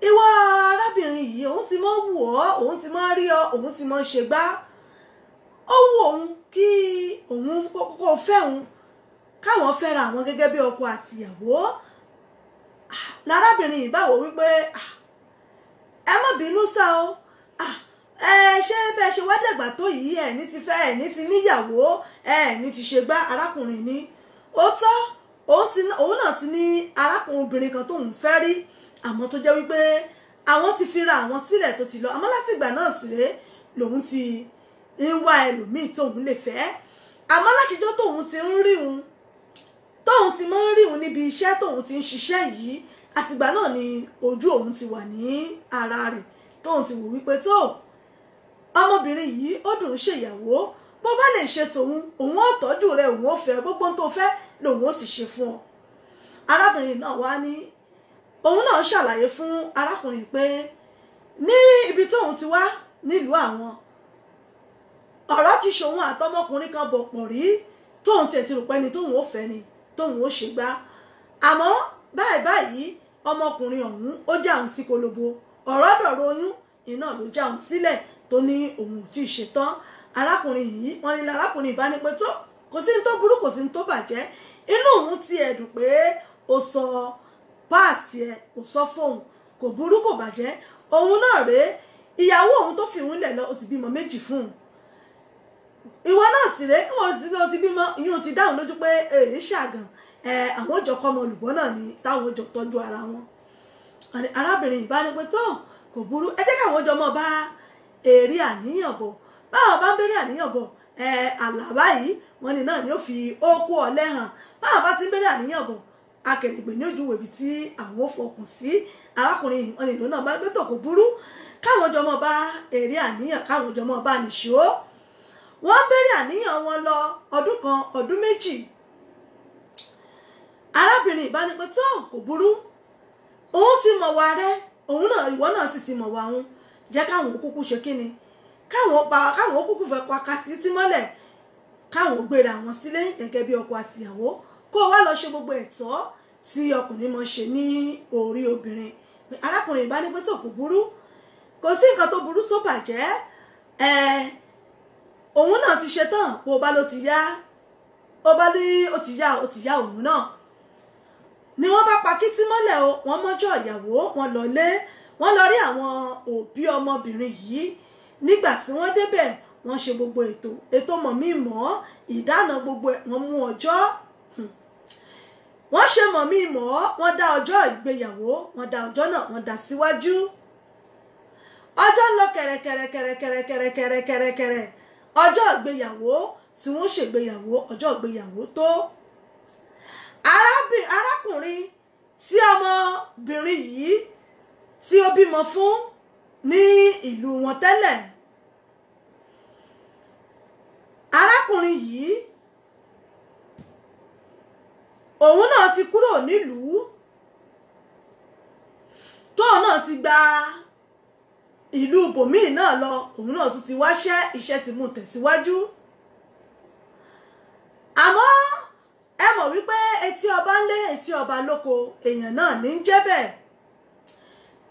ìwọ arábìnrin yìí òun ti mọ́ wù ọ́, òun ti mọ́ rí ọ, òun ti mọ́ ṣe gbá, ó wù òun kí òun kókó fẹ́ òun káwọn fẹ́ra àwọn gẹ́gẹ́ bí ọkọ àtìyàwó. Lárábìnrin yìí báwo wípé ẹ má bínú sá o, ṣé bẹ́ẹ̀ ṣe wá dàgbà tó yìí ẹ̀ ní ti fẹ́ ẹ̀ ní ti níyàwó ẹ̀ ní ti ṣe gbá. Arákùnrin ní ó tọ́ òun náà ti ní arákùnrin kan tóun fẹ́ rí, àmọ́ tó jẹ́ wípé àwọn ti fi ra àwọn sílẹ̀ tó ti lọ, àmọ́ láti ìgbà náà sì rèé lòun ti ń wá ẹlòmíì tóun lè fẹ́. Àmọ́ látijọ́ tóun ti ń rí òun, tóun ti máa ń rí òun níbi iṣẹ́ tóun ti ń ṣiṣẹ́ yìí, àtìgbà náà ni ojú òun ti wà ní ara rẹ̀ tóun ti wò wípé tó ọmọbìnrin yìí ó dùn ún ṣèyàwó, bó bá lè ṣe tòun òun ó tọ́jú rẹ̀, òun ó fẹ́ gbogbo tó fẹ́ lòun ó sì ṣe fún ọ. Arábìnrin náà wá ní òun náà ṣàlàyé fún arákùnrin pé ní ibi tóun ti wá nílùú àwọn ọ̀rọ̀ ti ṣòun àtọmọkùnrin kan bọ̀ pọ̀ rí, tóun tẹ̀ ti rò pé ni tóun ó fẹ́ ni tóun ó ṣe gbá. Àmọ́ báyìí ọmọkùnrin ọ̀hún ó já òun sí kolobo, ọ̀rọ̀ dọ̀rọ̀ oyún iná ló já òun sílẹ̀ tó ní òun ò tí ì ṣetán. Arákùnrin yìí wọ́n ní arákùnrin ìbá ní pé tó kò sí ní tó burú kò sí ní tó bàjẹ́, inú òun ti ẹ̀dùn pé ó sọ páàsì ẹ̀ ò sọ fóun, kò burú kò bàjẹ́. Òun náà rèé ìyàwó òun tó fi òun lẹ̀ lọ ó ti bímọ 2 fún un. Ìwọ náà sì rèé ìwọ̀n sí ló ti bímọ, ìyún ti dáhùn lójú pé èyí ṣàgàn àwọn òjò kọmọ olùgbọ́ náà ni táwọn òjò tọ́jú ara wọn. Arábìnrin ìbá ní pé tó kò burú, ẹ jẹ́ káwọn òjò mọ́ bá èrè àníyàn bọ̀, báwọn bá ń bẹ̀rẹ̀ àníyàn bọ̀ àlàbá yìí wọ́n ní náà ni ó fi ókú ọ̀lẹ́ hàn, báwọn bá ti ń bẹ̀rẹ̀ àníyàn bọ̀ akèrègbè ní ojú ìwèbí tí àwọn ò fọkùn sí. Arákùnrin wọn ní ìlú náà bá gbé tó kò burú, káwọn òjò mọ́ bá èrè àníyàn, káwọn òjò mọ́ bá nìṣó. Wọ́n bẹ̀rẹ̀ àníyàn wọn lọ ọdún kan ọdún 2. Arábìnrin ìbá ní pé tó kò burú, òun ti mọ̀ wá rẹ, òun náà ìwọ náà sì ti mọ̀ wá òun, jẹ́ káwọn òkúkú ṣe kíni, káwọn òkúkú fẹ́ pa kàtìtì mọ́lẹ̀, káwọn gbéra wọn sílé gẹ́gẹ́ bí ọkọ àtìyàwó, kó o wá lọ ṣe gbogbo ẹ̀tọ́ tí ọkùnrin mọ̀ ṣe ní orí obìnrin. Arákùnrin ìbá ní pé tó kò burú, kò sí nǹkan tó burú tó bàjẹ́, òun náà ti ṣe tán, bó bá ló ti yá, ó bá ní ó ti yá òun náà. Ni wọ́n bá pa kítí mọ́lẹ̀ o, wọ́n mọ́jọ́ ìyàwó, wọ́n lọ lé, wọ́n lọ rí àwọn òbí ọmọbìnrin yìí. Nígbà tí wọ́n débẹ̀ wọ́n ṣe gbogbo ètò mọ̀mí-mọ̀, ìdáná gbogbo ẹ̀, wọ́n mú ọjọ́, wọ́n ṣe mọ̀mí-mọ̀, wọ́n dá ọjọ́ ìgbéyàwó, wọ́n dá ọjọ́ náà wọ́n dá síwájú. Ọjọ́ ń lọ kẹ̀rẹ̀kẹ̀rẹ̀kẹ̀rẹ̀kẹ̀rẹ̀kẹ̀rẹ̀, ọjọ́ ìgbéyàwó tí wọ́n ṣègbéyàwó, ọjọ́ ìgbéyàwó tó. Arákùnrin tí ọmọbìnrin yìí tí ó bímọ fún ní ìlú wọn tẹ́lẹ̀, arákùnrin yìí òun náà ti kúrò nílùú, tóun náà ti gba ìlú bòmíì náà lọ, òun náà tún ti wáṣẹ́, iṣẹ́ ti mú tẹ̀síwájú. Àmọ́ ẹ mọ̀ wípé etí ọba ń lé etí ọba lóko, èèyàn náà ní ń jẹ́ bẹ́ẹ̀.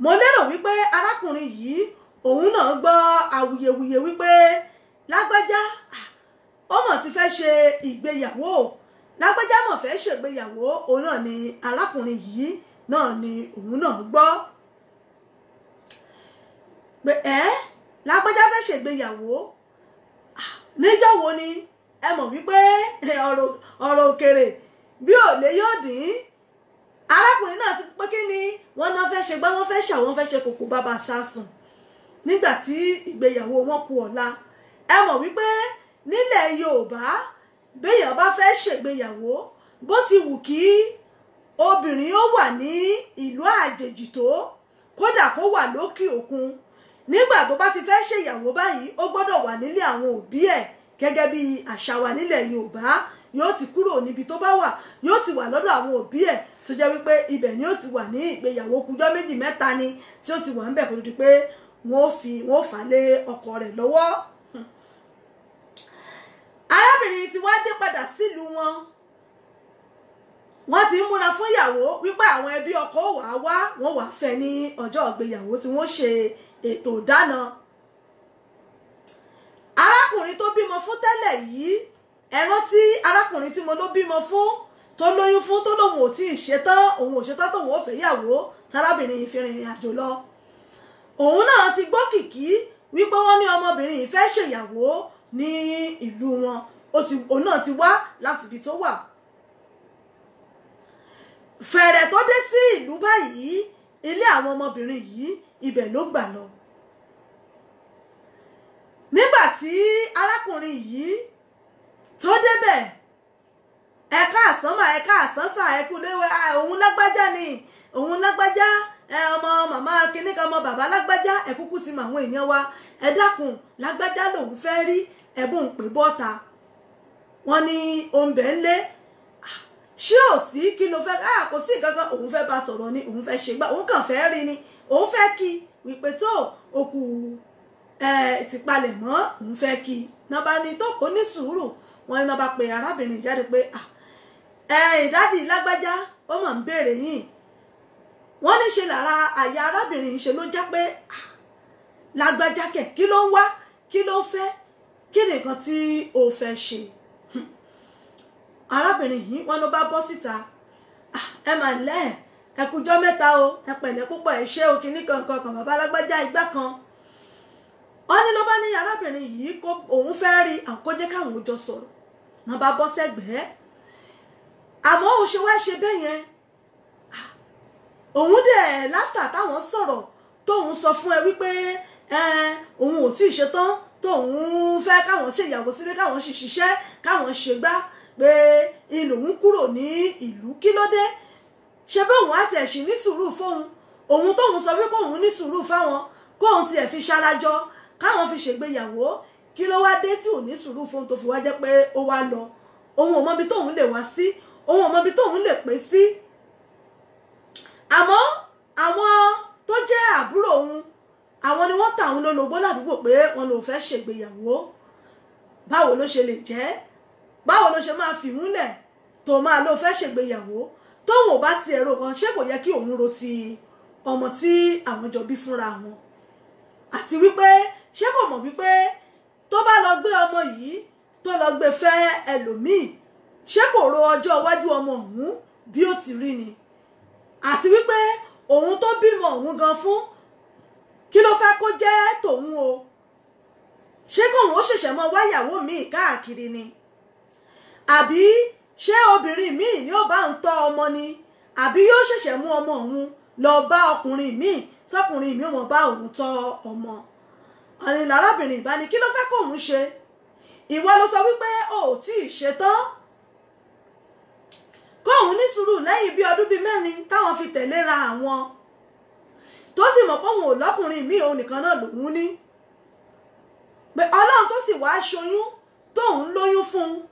Mo lérò wípé arákùnrin yìí òun náà gbọ́ awuyewuye wípé lágbájá ó mọ̀ ti fẹ́ ṣe ìgbéyàwó lágbájá mọ̀ fẹ́ ṣègbéyàwó òun náà ni arákùnrin yìí náà ni òun náà gbọ́ pé lágbájá fẹ́ ṣègbéyàwó níjọ́ wo ni ẹ mọ̀ wípé ọ̀rọ̀ òkèrè bí òlé yóò dín arákùnrin náà ti pé kí ni wọ́n náà fẹ́ ṣe gbá wọ́n fẹ́ ṣàwọn fẹ́ ṣe kòkó bàbá sásùn nígbà tí ìgbéyàwó wọn kù ọ̀la ẹ mọ̀ wípé nílẹ̀ Yorùbá béèyàn bá fẹ́ ṣègbéyàwó bó ti wù kí obìnrin ó wà ní ìlú àjèjì tó kódà kó wà lókè òkun nígbà tó bá ti fẹ́ ṣèyàwó báyìí ó gbọ́dọ̀ wà nílé àwọn òbí ẹ̀ gẹ́gẹ́ bí àṣà wa nílẹ̀ Yorùbá yóò ti kúrò níbi tó bá wà yóò ti wà lọ́dọ̀ àwọn òbí ẹ̀ tó jẹ́ wípé ibẹ̀ ni ó ti wà ní ìgbéyàwó kújọ́ méjì mẹ́ta ni tí ó ti wà ń bẹ̀ kó tó di pé wọ́n fà lé ọkọ rẹ̀ lọ́wọ́. Arábìnrin ti wá dé padà sílùú wọ́n ti ń múra fún ìyàwó wípé àwọn ẹbí ọkọ wọ́n wá fẹ́ ní ọjọ́ ìgbéyàwó tí wọ́n ṣe ètò ìdáná. Arákùnrin tó bímọ fún tẹ́lẹ̀ yìí ẹ rántí arákùnrin tí mo ló bímọ fún tó lóyún fún tó lóun ò tí ì ṣetán òun ò ṣetán tóun ò fẹ́ yàwó tárábìnrin fi rìnrìn àjò lọ. Òun náà ti gbọ́ kìkì wípé wọ́n ní ọmọbìnrin yìí fẹ́ ṣèyàwó ní ìlú wọn òun náà ti wá láti ibi tó wà. Fẹ̀rẹ̀ tó dé sí ìlú báyìí ilé àwọn ọmọbìnrin yìí ibẹ̀ ló gbà lọ. Nígbà tí arákùnrin yìí tó débẹ̀ ẹ̀ka àsánmà ẹ̀ka àsánsà ẹ̀kúléwé òun lágbájá ni òun lágbájá ọmọ màmá kìnnìkan ọmọ bàbá lágbájá ẹ̀kúkú ti mọ àwọn èèyàn wa ẹ dákun lágbájá lòun fẹ́ rí ẹ̀bùn pé bọ́ta wọ́n ní oúnbẹ ńlé ṣé ò sí kí ló fẹ́ kò sí kankan òun fẹ́ bá sọ̀rọ̀ ni òun fẹ́ ṣègbà òun kàn fẹ́ rí ni òun fẹ́ kí wípé tó okù ìtìpalẹ̀ mọ́ òun fẹ́ kí náà bá ní tó kó ní sùúrù wọ́n ní náà bá pe arábìnrin jáde pé ìdádì lágbájá ó mọ̀ ń béèrè yìí wọ́n ní ṣe lára àyà arábìnrin ṣe ló já pé lágbájá kẹ̀ kí ló ń wá kí ló ń fẹ́ kí ni nǹkan tí ó fẹ́ ṣe. Arábìnrin yìí wọ́n ló bá bọ́ síta ẹ mà lẹ́ ẹ kújọ́ mẹ́ta o ẹ pẹ̀lẹ́ púpọ̀ ẹ ṣé o kìíní kankan kan bàbá alágbájá igbá kan wọ́n ní ló bá ní arábìnrin yìí kó òun fẹ́ rí àkójẹ́ káwọn ò jọ sọ̀rọ̀ náà bá bọ́ sẹ́gbẹ̀ẹ́ àmọ́ ó ṣe wá ṣe bẹ́ẹ̀ yẹn òun dẹ̀ láfítà táwọn sọ̀rọ̀ tóun sọ fún ẹ wípé òun ò tí ì ṣetán tóun fẹ́ káwọn ṣèyàwó sílé káwọn sì ṣiṣẹ́ káwọn ṣègbà pé ìlú òun kúrò ní ìlú kí ló dé ṣe bí òun á tẹ̀ sí ní sùúrù fóun òun tóun sọ wípé òun ní sùúrù fáwọn kóun tiẹ̀ fi ṣarajọ káwọn fi ṣègbéyàwó kí ló wá dé tí ò ní sùúrù fóun tó fi wá jẹ́ pé ó wá lọ òun ò mọbi tóun lè wá sí òun ò mọbi tóun lè pè sí. Àmọ́ àwọn tó jẹ́ àbúrò òun àwọn ni wọ́n ta àwọn lólobó ládùúgbò pé wọn ló fẹ́ ṣègbéyàwó báwo ló ṣe lè jẹ́ báwo ló ṣe máa fi múlẹ̀ tó máa ló fẹ́ ṣègbéyàwó tóun ò bá ti ẹ̀rọ kan ṣé kò yẹ kí òun ro ti ọmọ tí àwọn jọ bí fúnra wọn àti wípé ṣé kò mọ̀ wípé tó bá lọ gbé ọmọ yìí tó lọ gbé fẹ́ ẹlòmíì ṣé kò ro ọjọ́ iwájú ọmọ òun bí ó ti rí ni àti wípé òun tó bímọ òun gan fún kí ló fẹ́ kó jẹ́ tòun o ṣé kóun ó ṣẹ̀ṣẹ̀ mọ wáyàwó míì káàkiri ni àbí ṣé obìnrin míì ni ó bá ń tọ́ ọmọ ni àbí yóò ṣẹ̀ṣẹ̀ mú ọmọ òun lọ bá ọkùnrin míì tọkùnrin míì wọn bá òun tọ́ ọmọ ọ̀rìn lárábìnrin ìbá ní kí ló fẹ́ kóun ṣe ìwọ ló sọ wípé o ò tí ì ṣetán kóun ní sùúrù lẹ́yìn bí ọdún bíi 4 táwọn fi tẹ̀léra àwọn tó sì mọ̀ pé òun ò lọ́kùnrin míì òun nìkan náà lòun ní pé ọlọ́run tó sì wá ṣoyún tóun lóyún fún un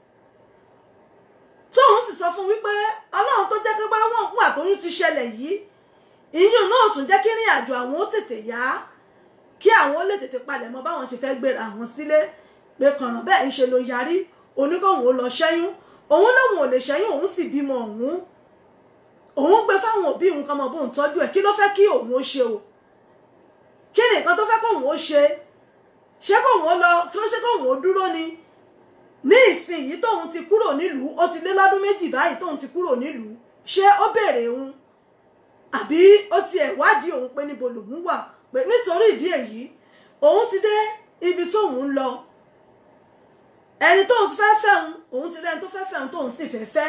tóun sì sọ fún wípé ọlọ́run tó jẹ́ pé bá wọ́n wà tóyún ti ṣẹlẹ̀ yìí ìyún náà tún jẹ́ kí ìrìn àjò àwọn ó tètè yá kí àwọn ó lè tètè palẹ̀ mọ́ báwọn ṣe fẹ́ gbéra àwọn sílé pé kànáà bẹ́ẹ̀ ń ṣe ló yarí oníkóhun ó lọ ṣẹ́yún òun lóhun ò lè ṣẹ́yún òun sì bímọ òun gbé fáwọn òbí òun kan mọ bóun tọ́jú ẹ̀ kí ló fẹ́ kí òun ó ṣe o kí ni nǹkan tó fẹ́ kóun ó ṣe ṣé kóun ó lọ kí ló ṣe kóun ó dúró ni ní ìsìn yìí tóun ti kúrò nílùú ó ti lé lọ́dún méjì báyìí tóun ti kúrò nílùú ṣé ó béèrè òun àbí ó ti ẹ̀ wádìí òun pé níbo lòun wà pé nítorí ìdí èyí òun ti dé ibi tóun ń lọ ẹni tóun ti fẹ́ fẹ́ òun ti rí ẹni tó fẹ́ fẹ́ òun tóun sì fẹ́ fẹ́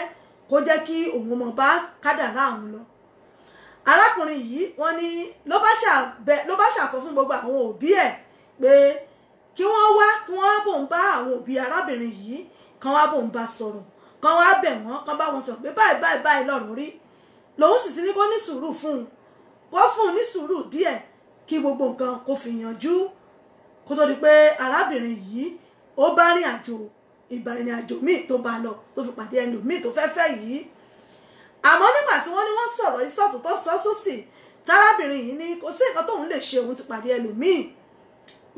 kó jẹ́ kí òun mọ̀ bá kádàrá òun lọ arákùnrin yìí wọ́n ní ló bá ṣàsọ fún gbogbo àwọn òbí ẹ̀ pé kí wọ́n wá bòun bá àwọn òbí arábìnrin yìí kan wá bòun bá sọ̀rọ̀ kan wá bẹ̀ wọ́n kan bá wọn sọ̀rọ̀ pé báyìí lọ́rọ̀ rí lòun sì ti ní kó ní sùúrù fún un ní sùúrù díẹ̀ kí gbogbo nǹkan kó fi yanjú kó tó di pé arábìnrin yìí ó bá ìrìn àjò míì tó bá lọ tó fi pàdé ẹlòmíì tó fẹ́ yìí àmọ́ nígbà tí wọ́n ní wọ́n sọ̀rọ̀ ìsọ̀tún tó sọ sósì tárábìnrin yìí ní kò sí nǹkan tóun lè ṣe òun ti pàdé ẹlòmíì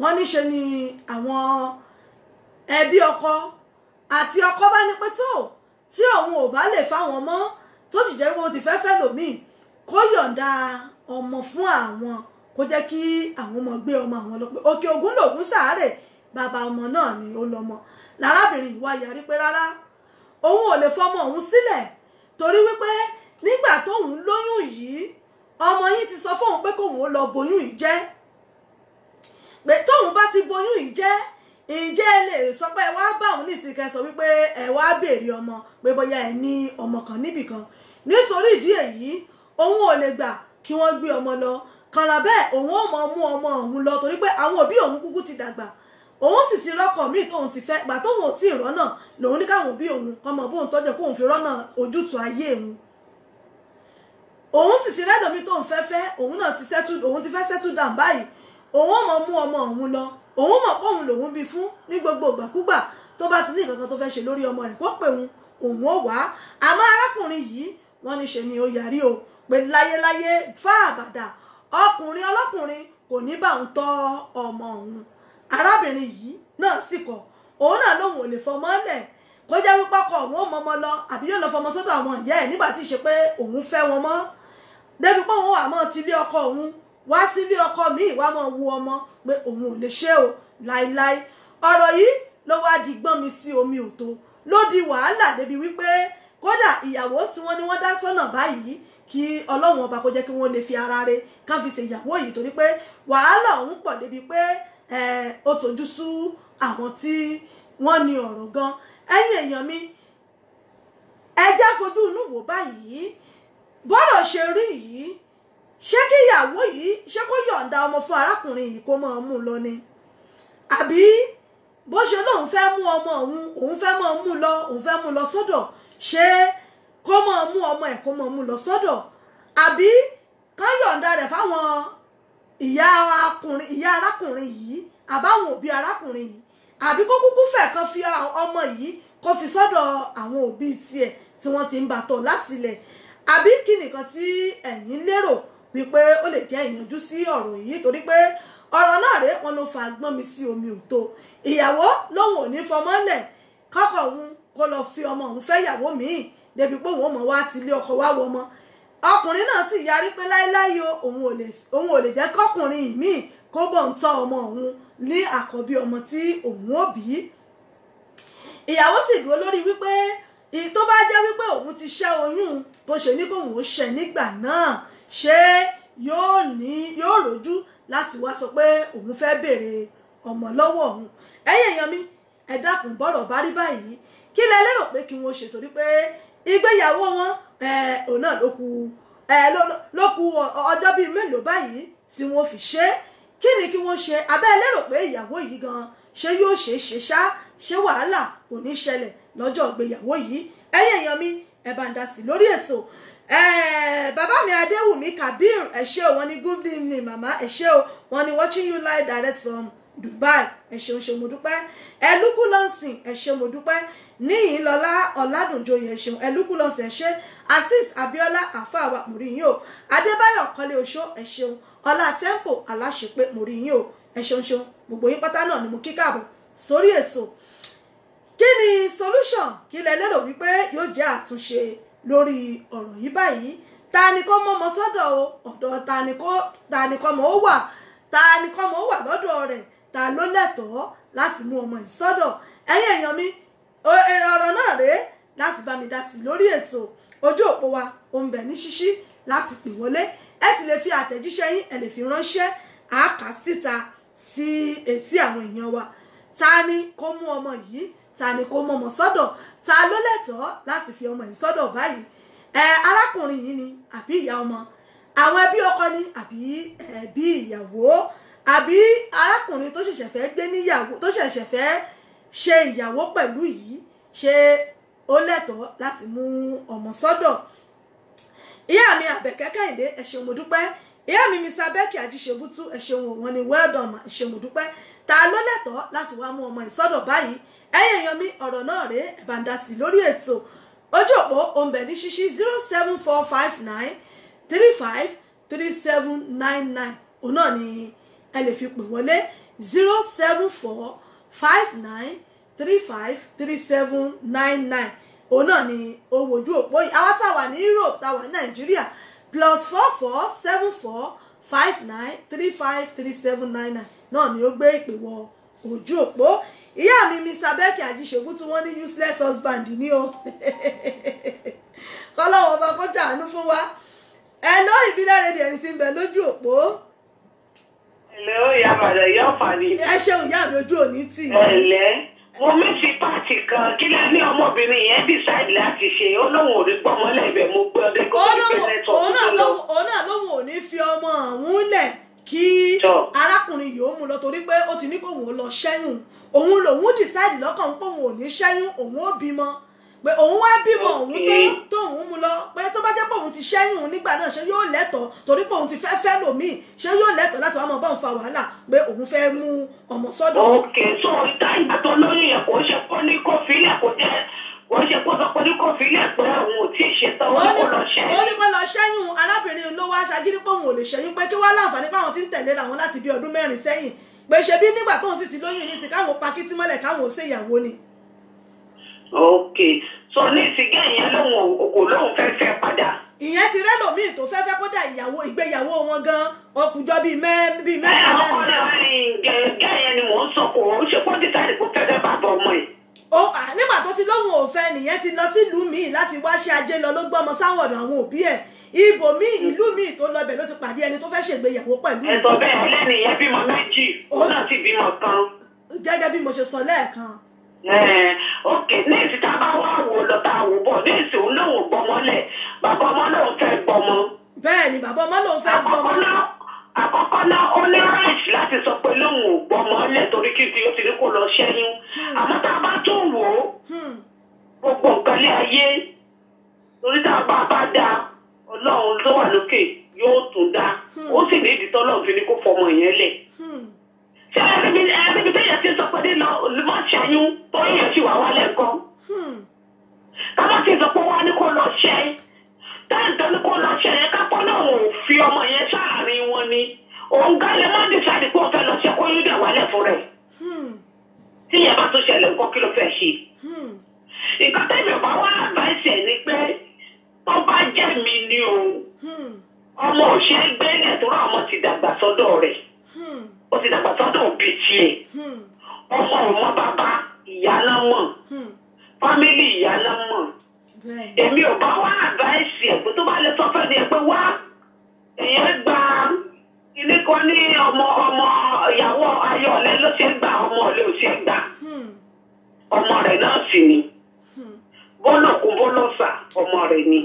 wọ́n ní ṣe ni àwọn ẹbí ọkọ àti ọkọ bá ní pé tó tí òun ò bá lè fáwọn mọ́ tó sì jẹ́ pé wọ́n ti fẹ́ lòmíì kó yọ̀ǹda ọmọ fún àwọn kó jẹ́ kí àwọn ọmọ gbé ọmọ àwọn lọ pé òkè ògún lògún sàárè bàbá ọmọ náà ni ó lọ́mọ lárábìnrin ìwà yarí pé rárá òun ò lè fọmọ òun sílẹ̀ torí wípé nígbà tóun lóyún yìí ọmọ yìí ti sọ fóun pé kóun ó lọ boyún yìí jẹ́ pé tóun bá ti boyún yìí jẹ́ ǹjẹ́ ẹ lè sọ pé ẹ wá bá òun nísìnyí kẹ́ sọ wípé ẹ wá béèrè ọmọ pé bóyá ẹ ní ọmọ kan níbì kan nítorí ìdí èyí òun ò lè gbà kí wọ́n gbé ọmọ lọ kànrà bẹ́ẹ̀ òun ò mọ̀ mú ọmọ òun lọ torí pé àwọn òbí òun kúkú ti dàgbà òun sì ti rọ́kọ̀ míì tóun ti fẹ́ gbà tóun ò tí ì rọ́nà lòun ní káwọn òbí òun kọmọ bóun tọ́jú kóun fi rọ́nà ojútùú ayé òun sì ti rẹ́dọ̀ mi tóun fẹ́ òun náà ti fẹ́ settle down báyìí òun ò mọ̀ mú ọmọ òun lọ òun mọ̀ pé òun lòun bí fún ní gbogbo ìgbàkúgbà tó bá ti ní nǹkan kan tó fẹ́ ṣe lórí ọmọ rẹ̀ kó pè òun ò wá àmọ́ arákùnrin yìí wọ́n ní ṣe ni ó yarí o pé láyéláyé fá àbàdà ọkùnrin ọlọ́kùnrin kò ní bá òun tọ́ ọmọ òun arábìnrin yìí náà sì kọ̀ òun náà lòun ò lè fọmọ lẹ̀ kó jẹ́ wípé ọkọ òun ò mọmọ lọ àbí yóò lọ fọmọ sọ́dọ̀ àwọn ìyá ẹ̀ nígbà tí ì ṣe pé òun fẹ́ wọn mọ́ débi pé òun wà mọ́ ti lé ọkọ òun wá sílé ọkọ míì wá mọ́ wu ọmọ pé òun ò lè ṣe o láíláí ọ̀rọ̀ yìí ló wá di gbọ́n mi sí omi òtó ló di wàhálà débi wípé kódà ìyàwó tí wọ́n ní wọ́n dá sọ́nà báyìí kí ọlọ́run ọba kó jẹ́ kí wọ́n lè fi ara rẹ̀ kán fi ṣe ìyàwó yìí torí pé wàhálà òun pọ̀ débi pé ó tójú sú àwọn tí wọ́n ní ọ̀rọ̀ gan ẹ̀yin èèyàn mi ẹ jẹ́ fojú inú wò báyìí bọ́rọ̀ ṣe rí yìí ṣé kí ìyàwó yìí ṣé kó yọ̀ǹda ọmọ fún arákùnrin yìí kó máa mú lọ ni àbí bó ṣe lóun fẹ́ mú ọmọ òun fẹ́ máa mú lọ òun fẹ́ mú lọ sọ́dọ̀ ṣé kó máa mú ọmọ ẹ̀ kó máa mú lọ sọ́dọ̀ àbí ká yọ̀ǹda rẹ̀ fáwọn ìyá arákùnrin yìí àbáwọn òbí arákùnrin yìí àbí kó kúkú fẹ́ kan fi ọmọ yìí kó fi sọ́dọ̀ àwọn òbí tiẹ̀ tí wọ́n ti ń bàtọ̀ láti ilẹ̀ àbí kí nìkan tí ẹ̀yin lérò wípé ó lè jẹ́ ìyanjú sí ọ̀rọ̀ yìí torí pé ọ̀rọ̀ náà rèé wọn ló fa gbọ́n mi sí omi òtó ìyàwó lòun ò ní fọmọ́lẹ̀ kọ́kọ́ òun kó lọ fi ọmọ òun fẹ́ ìyàwó míì débi pé òun ò mọ̀ wá tilé ọkọ wá wọ ọmọ ọkùnrin náà sì yarí pé láéláé òun ò lè jẹ́ kọ́kùnrin míì kó bọ̀ ń tọ́ ọmọ òun ní àkọ́bí ọmọ tí òun ò bí ìyàwó sì dúró lórí wípé tó bá jẹ́ wípé òun ti ṣẹ́ oyún bó ṣe ní kóun ó ṣẹ́ nígbà náà ṣé yóò rojú láti wá sọ pé òun fẹ́ béèrè ọmọ lọ́wọ́ òun ẹ̀yin èèyàn mi ẹ dákun bọ́rọ̀ bá rí báyìí kí lẹ lérò pé kí wọ́n ṣe torí pé ìgbéyàwó wọn òun náà ló kù ọjọ́ bíi mélòó báyìí tí wọ́n fi ṣe kí ni kí wọ́n ṣe abẹ́ lérò pé ìyàwó yìí gan ṣé yóò ṣe ṣá ṣé wàhálà kò ní ṣẹlẹ̀ lọ́jọ́ ìgbéyàwó yìí ẹ̀yin èèyàn mi ẹ bá ń dá sí lórí ètò bàbá mi Adéwùmí Kabir ẹ ṣé o wọ́n ní good evening mama ẹ ṣé o wọ́n ní watching you live direct from Dubai ẹ ṣeun ṣe mo dúpẹ́ ẹlúkú lọ́nsìn ẹ ṣé mo dúpẹ́ níyìn lọ́lá ọ̀làdùnjoyè ẹ ṣeun ẹlúkú lọ́nsìn ẹ ṣé Azeez Abiola àfàwà mo rí yín o Adébáyọ̀ Kọ́lé Oṣó ẹ ṣeun Ọlá Tempo aláṣepé mo rí yín o ẹ ṣeun ṣeun gbogbo yín pátá náà ni mo kí káàbọ̀ sórí ètò kí ni solution kí lẹ lérò wípé yóò jẹ́ àtúnṣe lórí ọ̀rọ̀ yìí báyìí ta ni kó mọ́ ọmọ sọ́dọ̀ o ọ̀dọ̀ ta ni kó mọ́ ó wà ta ni kó mọ́ ó wà lọ́dọ̀ rẹ̀ ta ló lẹ́tọ̀ọ́ láti mú ọmọ yìí sọ́dọ̀ ẹ̀yin èèyàn mi ọ̀rọ̀ náà rèé láti bá mi dá sí lórí ètò ojú òpó wa ó ń bẹ ní ṣíṣí láti pè wọlé ẹ sì lè fi àtẹ̀jíṣẹ́ yín ẹ lè fi ránṣẹ́ àáká síta sí etí àwọn èèyàn wa ta ni kó mú ọmọ yìí ta ni kó mú ọmọ sọ́dọ̀ ta ló lẹ́tọ̀ọ́ láti fi ọmọ yìí sọ́dọ̀ báyìí arákùnrin yìí ni àbí ìyá ọmọ àwọn ẹbí ọkọ ni àbí ẹbí ìyàwó àbí arákùnrin tó ṣẹ̀ṣẹ̀ fẹ́ gbé níyàwó tó ṣẹ̀ṣẹ̀ fẹ́ ṣe ìyàwó pẹ̀lú yìí ṣe ó lẹ́tọ̀ọ́ láti mú ọmọ sọ́dọ̀. Ìyá mi Àbẹ̀kẹ́ Kẹ́hìndé ẹ ṣeun mo dúpẹ́ ìyá mi Mr. Becky Ajíṣebútú ẹ ṣeun wọn ni well done ẹ ṣeun mo dúpẹ́ ta ló lẹ́tọ̀ọ́ láti wá mú ọmọ ìsọ́dọ̀ báyìí ẹ̀yin èèyàn mi ọ̀rọ̀ náà rèé ẹ bá ń dá sí lórí ètò ojú òpó òǹbẹ̀ ní ṣíṣí 07459353799 òun náà ni ẹ lè fi pè wọlé 07459353799 òun náà ni owó ojú òpó yìí àwa tá a wà ní Europe tá a wà ní Nàìjíríà +447459353799 náà ni ó gbé ìpè wọ ojú òpó ìyá mi Mr. Becky Ajíṣebútú wọ́n ní useless husband ní o kọ́lọ́wọ́ ọba kó ṣàánú fún wa ẹ lọ ìbílẹ̀ rédíò ẹni tí ń bẹ lójú òpó. ẹ̀lẹ́ ó yá bàdà yá fàní. ẹ ṣeun ìyá mi ojú òní tì. ẹ̀lẹ́ mo mẹ́sì pàtì kan kí lẹ́ ní ọmọbìnrin yẹn decide láti ṣe ó lóun ò ní gbọ́mọlẹ̀ ibẹ̀ mo gbé ọdẹ kó ní bẹ́ẹ̀ tó òun náà lóun ò ní fi ọmọ ọ̀hún lẹ̀ kí arákùnrin yìí ó mú lọ torí pé ó ti ní kóun ó lọ ṣẹ́yún òun lòun decide lọ́kàn pé òun ò ní ṣẹ́yún òun ó bímọ pé òun wá bímọ òun tóun mú lọ pé tó bá jẹ́ pé òun ti ṣẹ́yún nígbà náà ṣé yóò lẹ́tọ̀ọ́ torí pé òun ti fẹ́ lòmíì ṣé yóò lẹ́tọ̀ọ́ láti wá máa bá òun fa wàhálà pé òun fẹ́ mú ọmọ sọ́dọ̀. òkè tó ìta ìgbà tó lóyún yẹn kò ṣe kó ní kó filẹ̀ kó jẹ́ wọ́n ṣe kó sọ pé ní kó filẹ̀ pé òun ò tí ì ṣetán ó ní kó lọ ṣẹ́yún. ó ní kó lọ ṣẹ́yún arábìnrin ló wá ṣagídí pé òun ò lè ṣẹ́yún pé kí wá láǹfààní pé àwọn ti ń tẹ̀léra wọn láti bí ọdún 4 sẹ́yìn pé ṣe bí nígbà tóun sì ti lóyún ní sí káwọn pa kítí mọ́lẹ̀ káwọn ò ṣèyàwó ni. òkè so ní ìsìnkẹ́ ìyẹn lóhun òkò lóhun fẹ́ padà. ìyẹn ti rẹ́lòmíì tó fẹ́ kódà ìgbéyàwó wọn gan ọkùnjọ́ bíi mẹ́ta mẹ́rin. gẹ́gẹ́ yẹn ni mò ń sọ kò ó ṣe kó dísáìdì kó fẹ́ bàbá ọmọ ẹ̀. nígbà tó ti lóhun òfẹ́ nìyẹn ti lọ sílùú míì láti wá ṣe ajé lọ ló gbọ́mọ sáwọn ọ̀dọ̀ àwọn òbí ẹ̀ ibò míì ìlú míì tó lọ bẹ̀ ló ti pàdé ẹni tó fẹ́ ṣègbéyàwó pẹ̀lú. ẹ̀sọ́ bẹ́ẹ̀ lẹ́nu ìyẹn bímọ 2 òun náà ti bímọ kan. gẹ́gẹ́ bí mo ṣe sọ lẹ́ẹ̀kan. ok ní ìsìta bá wà wò lọ́ta wò bọ̀ ní ìsìn òun lòun gbọmọlẹ̀ bàbá ọmọ lòun fẹ́ gbọmọ. bẹ́ẹ̀ ni bàbá ọmọ lòun fẹ́ gbọmọ. àkọ́kọ́ náà ó ní right láti sọ pé lòun ò gbọmọlẹ̀ torí kí ó ti ní kó lọ ṣẹ́yún àmọ́ tá a bá tún wò ó gbogbo nǹkan lé ayé torí tá a bá dá ọlọ́run tó wà lókè yóò tún dá ó sì ní ìdí tọ́lọ́run fi ní kó fọmọ yẹn lẹ̀. ṣé ẹbí tẹ́yẹ̀ ti sọ pé nínú olùmọ̀ ṣẹ́yún tó yẹ sí wà wálẹ̀ kan. kábà ti sọ pé wọ́n ní kó lọ ṣẹ́ táǹtọ́ ní kó lọ ṣẹ́ yẹn kápọ́ náà ò fi ọmọ yẹn sáàárín wọn ni òun gálẹ̀ má dìsáàdì pé ó fẹ́ lọ ṣẹ́ kó yóò dẹ̀ wálẹ̀ fún rẹ̀. tí yẹn bá tó ṣẹlẹ̀ nǹkan kí ló fẹ́ ṣe. nǹkan tẹ́mi ò bá wá àbáṣẹ ni pé tó bá jẹ́ mi ni o ọmọ òṣèré gbẹ́lẹ̀ tó rà ọmọ ti dàgbà sọ́dọ̀ rẹ̀ ó ti dàgbà sọ́dọ̀ òbí tiẹ̀ ọmọ ọmọ bàbá ìyá náà mọ̀ fámílì ìyá náà mọ̀ èmi ò bá wá àdváìsì ẹ̀ pé tó bá lè sọ fẹ́ ni ẹ pé wá èèyàn gba ilé kan ní ọmọ ìyàwó ayọ̀lẹ́ ló ṣe gbà ọmọ ọ̀lẹ́ ò ṣe gbà ọmọ rẹ̀ náà sì ni bọ́nà kún bọ́nà sà ọmọ rẹ̀ ni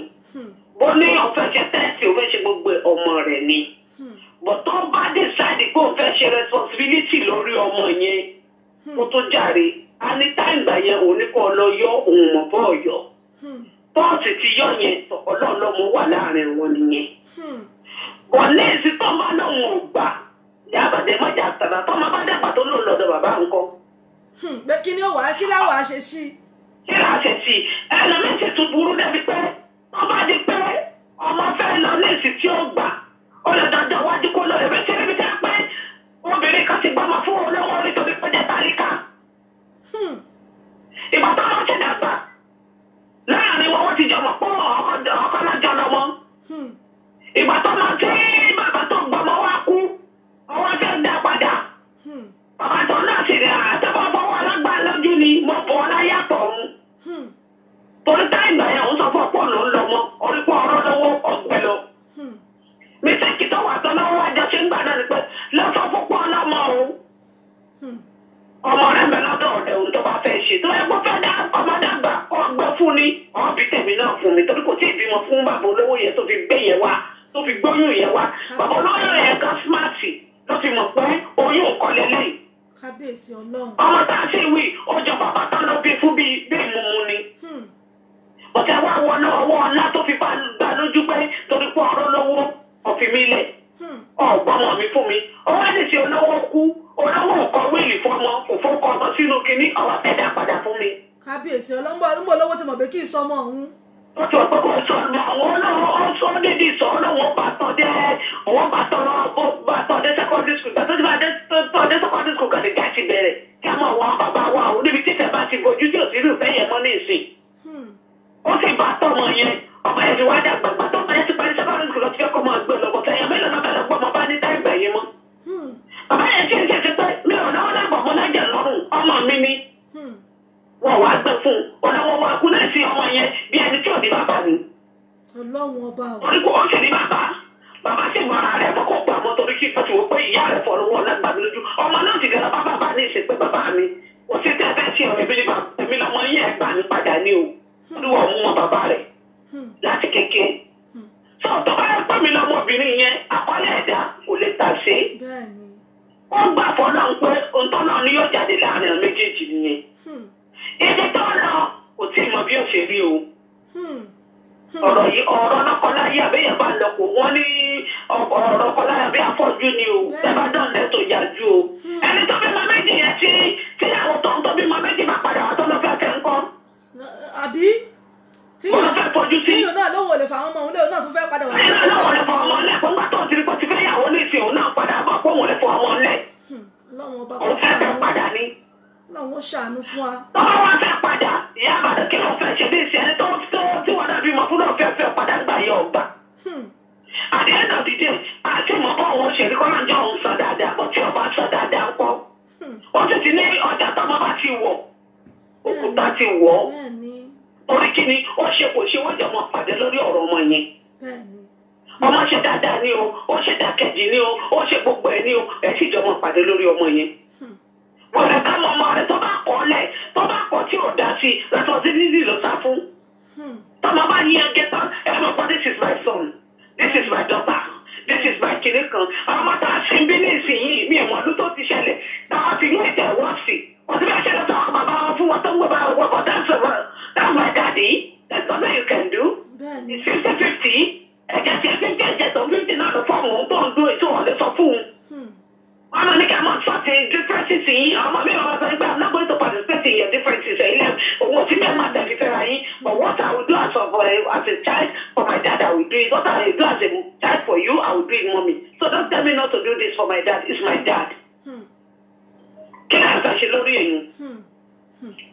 bó ní ọ̀fẹ́ ṣe tẹ́sì òfẹ́ ṣe gbogbo ọmọ rẹ̀ ni but tó bá decide pé òun fẹ́ ṣe responsibility lórí ọmọ yẹn kó tó jàre anytime gbà yẹn òun ní kó lọ yọ òun mọ̀ bọ́ ọ̀yọ́ pọ́ọ̀sì ti yọ yẹn ọlọ́ọ̀lọ́mọ wà láàrin wọn nìyẹn but ní èsì tó bá náà wọn ò gbà ní àbàdé mọ́jà tàbí tó máa bá dàgbà tó lò lọ́dọ̀ bàbá nǹkan. pé kí ni ó wà á kí láwàá ṣe sí. kí láwàá ṣe sí ẹlòmíì tún burú débi pé wọ́n bá di pé ọmọ fẹ́ lọ ní èsì tí ó gbà ó lè dandan wájú kó lọ ẹ̀rẹ́ tí ẹ̀rẹ́ tí a pẹ́ obìnrin kan ti gbọ́mọ fún olówó nítorí pé jẹ́ tàríkà. ìgbà tó wọ́n ti dàgbà láàrin wọn wọ́n ti jọmọ pọ̀ ọkọ náà jọ lọ́mọ. ìgbà tó máa tí bàbá tó gbọ́mọ wá kú ọwọ́ fẹ́ dá padà. bàbá tó náà sì rẹ̀ àtẹ́wọ́ fọwọ́ alágbá lójú ni mo bọ̀ ọ́ láyàtọ̀ ọ̀hún. torí táìgbà yẹn òun sọ fún ọ̀pọ̀ ló ń lọ mọ́ orí pọ̀ ọ̀rọ̀ lọ́wọ́ ọ̀gbẹ́ lọ. mísèkì tó wà tán lọ́wọ́ àjọ ṣe ń gbà náà ni pé lọ́sọ̀ púpọ̀ ọlọ́mọ òun. ọmọ rẹ̀ mẹ́ lọ́dọ̀ ọ̀dẹ̀ òun tó bá fẹ́ ṣe tó yẹ kó fẹ́ dá ọmọdé àgbà ọgbẹ́ fún ni ọ̀bí tèmi náà fún mi torí kò tí ì bímọ fún bàbá olówó yẹn tó fi gbé yẹn wá tó fi gbóyún yẹn wá bàbá olówó yẹn kan smarti ló fi mọ̀ pé oyún kọ́ lélẹ́yìn. kábíyèsí ọlọ́run. ọmọ tá a ṣe wí ọjọ́ bàbá tán ló bí fún bí ìmúmu ni. ọ̀tẹ̀ wá wọnú ọwọ́ ọ̀la tó fi gbà lójú pé torí pé ọ̀rọ̀ lówó ọ̀fìn mi lẹ̀ ọ̀gbọ́mọ mi fún mi ọwọ́ ní ti olówó kú olówó nǹkan wíìlì fọmọ òfókọ ọmọ sínú kinní ọwọ́ tẹ̀dá padà fún mi. kábíyèsí ọlọ́run ń bọ̀ lọ́wọ́ tí mo bẹ kí n sọmọ ọ̀hún. wọ́n ti ọ̀pọ̀ kan sọ àwọn olówó sọ dídì sọ olówó bàtọ̀ dé òun bàtọ̀ dé secondary school gbàtọ́ dé secondary school kàdé ká ti bẹ̀rẹ̀ kí a máa wọ bàbá wa ò níbi títẹ̀ bá ti bojú tí ò sí rúfẹ́ yẹn mọ́ ní ìsìn. ó sì bá tọmọ yẹn ọmọ yẹn ti wá dàgbà gbàtọ́ ọmọ yẹn ti parí secondary school lọ sí ọkọ̀ máa gbé lọ́wọ́ sẹ́yìn mélòó náà bẹ̀rẹ̀ gbọ́ ọmọ bá ní táìgbà yẹn mọ́. bàbá yẹn ti ń ṣe pé mi ò náwó lágbà ọmọ lájà lọ́rùn ọmọ mi ni. wọ́n wá gbẹ fún ọlọ́wọ́ wa kú náà sí ọmọ yẹn bí ẹni tí ò ní bàbá ni. ọlọ́run ọba o. orí kò ó sì ní bàbá bàbá sì mọ ara rẹ̀ kọ́kọ́ gbà mọ́ torí kí ìfọ̀tí wọ́n pé ìyá rẹ̀ fọ́ lọ́wọ́ lágbàmí lójú ọmọ náà ti dẹ̀rọ bàbá ní ìṣe pé bàbá mi kò sí tẹ́ fẹ́ sí ọ̀rẹ́ bí èmi lọ́mọ yẹn gbà ní padà ní o olúwa mú mọ bàbá rẹ̀ láti kékeré. sọ tó bá yẹ pé mi lọ́mọbìnrin yẹn àkọlé ẹ̀dá kò lè tà sí. wọ́n gbà fọ́ náà pé òǹtọ́ náà ni yóò jáde láàrin àwọn méjèèjì nìyẹn. ìdí tó náà kò tí ì mọ bí ó ṣe rí o. ọ̀rọ̀ yìí ọ̀rọ̀ lọ́kọláya àbẹ́yẹn bá lọ kó wọ́n ní ọ̀rọ̀ lọ́kọláya bí afọ́jú ni o bẹ́ẹ̀ dán lẹ́tọ̀ yájú o. ẹni tó bí mọ méjì yẹn tí àwọn tó ń tó bí mọ méjì bá padà wá tó lọ fẹ́ fẹ́ ń kọ́. àbí tí yóò náà lóun ò lè fa àwọn ọmọ òun lóun náà tún fẹ́ padà wá. ẹni náà wọ́n lè fọ ọmọ lẹ̀ fún gbàtọ́ ti rí pé ti fẹ́ yàwó ní ìsìn òun náà padà bọ̀ pé òun lè fọ ọmọ lẹ̀. ọlọ́run ọba kò òun fẹ́ fẹ́ padà ní. ọlọ́run ó ṣàánú fún wa. tọ́wọ́ wá fẹ́ padà ìyá àbàdàn kí ló fẹ́ ṣe bí ìsìn ẹni tó tí wọ́n dàbí mọ̀ fún náà fẹ́ padà gbà yọ ọgbà. àdéhùn náà dìde àti mọ̀ bọ́ òun ṣèlérí kọ́ máa ń jọ òun sọ dáadáa bọ́ tí ọba sọ dáadáa pọ̀. ó sì ti ní ọjà tọ́mọ bá ti wọ̀ òkúta ti wọ̀ orí kíni ó ṣe kò ṣe wọ́n jọ mọ́ pàdé lórí ọ̀rọ̀ ọmọ yẹn. ọmọ ṣe dáadáa ni o ó ṣe dákẹ́jì ni o ó ṣe gbogbo ẹ̀ ni o ẹ̀ sì jọ mọ́ pàdé lórí ọmọ yẹn. wọ́n lè ká mọ ọmọ rẹ̀ tó bá kọ́ lẹ̀ tó bá kọ́ tí ò dá sí lọ́tọ̀ sí nídìí ló sá fún. tọ́mọ bá yí ẹgẹ́ tán ẹ mọ̀ pé this is my son this is my daughter this is my kiri kan àwọn ọmọ tá a ṣe ń bí ní ìsinyìí mi ìmọ̀ ọdún tó ti ṣẹlẹ̀ táwọn ti ní ìtẹ̀ wọ́n sí wọ́n ti bá ṣẹlẹ̀ sọ àwọn bàbá wọn fún wọn tó ń gbọ́ bá wọn wọ́pọ̀ that's my daddy that's something you can do it's 50-50 ẹ̀jẹ̀ tí ẹ 50 ẹ̀jẹ̀ tó 50 náà ló fọ́ọ̀mù tó ń dún ètò ọ̀lẹ́ sọ fún un. wọ́n máa ní ká máa sọ́ọ̀tì differences yìí àwọn ọmọ mi máa sọ pé I'm not going to participate in your differences ẹ̀yin lẹ́nu owó tí mi máa tẹ̀lé fẹ́ra yín but what I will do as a child for my dad I will do it what I will do as a child for you I will do it mommy so don't tell me not to do this for my dad it's my dad. kí ni àgbà ṣe lórí èyí?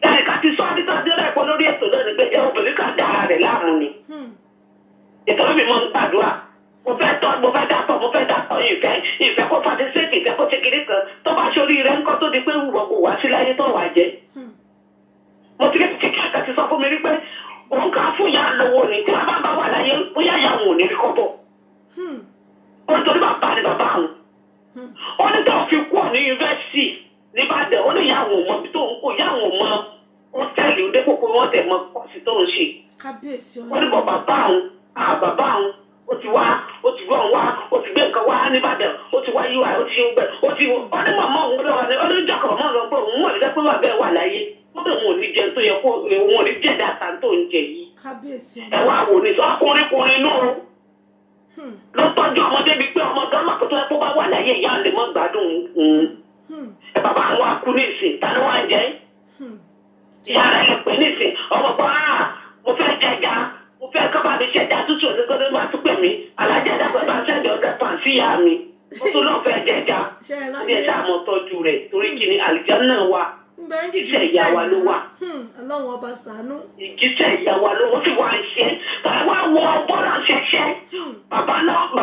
ẹnìkan ti sọ àdìsọ àdìsọ ẹ̀kọ́ lórí ètò lónìí pé obìnrin kan dá ara rẹ̀ láàmú ni. ìtọ́jú mi mọ̀ ń gbàdúrà mo fẹ́ dàtọ̀ ìfẹ́ kó fàdé séèkì ìfẹ́ kó ṣe kiri kan tó bá ṣorí rẹ̀ ńkọ́ tó di pé wùwọ́ kò wá sí láyé tó wà jẹ́. mo ti kí kíkà ti sọ fún mi rí pé òun kà á fún ìyá lówó ni tí a bá wà láyé bóyá ìyá òun ò ní rí kọ́bọ̀. ó ní torí bàbá ni bàbá òun. ó ní tó fi kú ní yunifásitì níbàdàn ó ní ìyá àwọn ọmọ tó ń kó ìyá àwọn ọmọ wọn tẹ̀lé òde kókó wọn tẹ̀ mọ kọ́sì tó ń ṣe. wọ́n ní bọ̀ bàbá àwọn ó ti wá ó ti gbọ́ wá ó ti gbé nǹkan wá níbàdàn ó ti wá yíwá ó ti ṣe gbẹ ó ti wọ́n ní màmá òun lọ́wọ́ ní ọdún ìjọkọ̀ mọ́ lọ pé òun wọ̀ ní dẹ́pẹ́ wà bẹ́ẹ̀ wà láyé wọ́n bẹ̀ wọn ò ní jẹ tó yẹ kó òun ò ní jẹ dáta tó ń jẹ yìí. ẹ wá wò ní sọ ọkùnrin náà ló tọ́jú ọmọdé bíi pé ọmọ gánmà tó yẹ kó bá wà láyé ìyá lè mọ́ gbádùn ẹ bàbá àwọn akú ní ìsìn ta ló wá ń jẹ ìyá rẹ lè pè ní ìsìn ọmọ pa mo fẹ́ jẹja mo fẹ́ kọ́ bá mi ṣẹja tútù onígbọ́dọ̀ máa tún pè mí alájà dàgbà bá ṣẹ́jọ ọ̀dà pàn sí ìyá mi mo tún lọ́ọ́ fẹ́ jẹja ní ẹ̀dá àmọ́ tọ́jú rẹ̀ torí kí ni àlùjánnà wà ìjíṣẹ́ ìyá wa ló wà ọlọ́run ọba ṣàánú ìjíṣẹ́ ìyá wa ló wọ́n sì wá ń ṣe wá wọ bọ́lá ṣẹṣẹ́ bàbá náà tó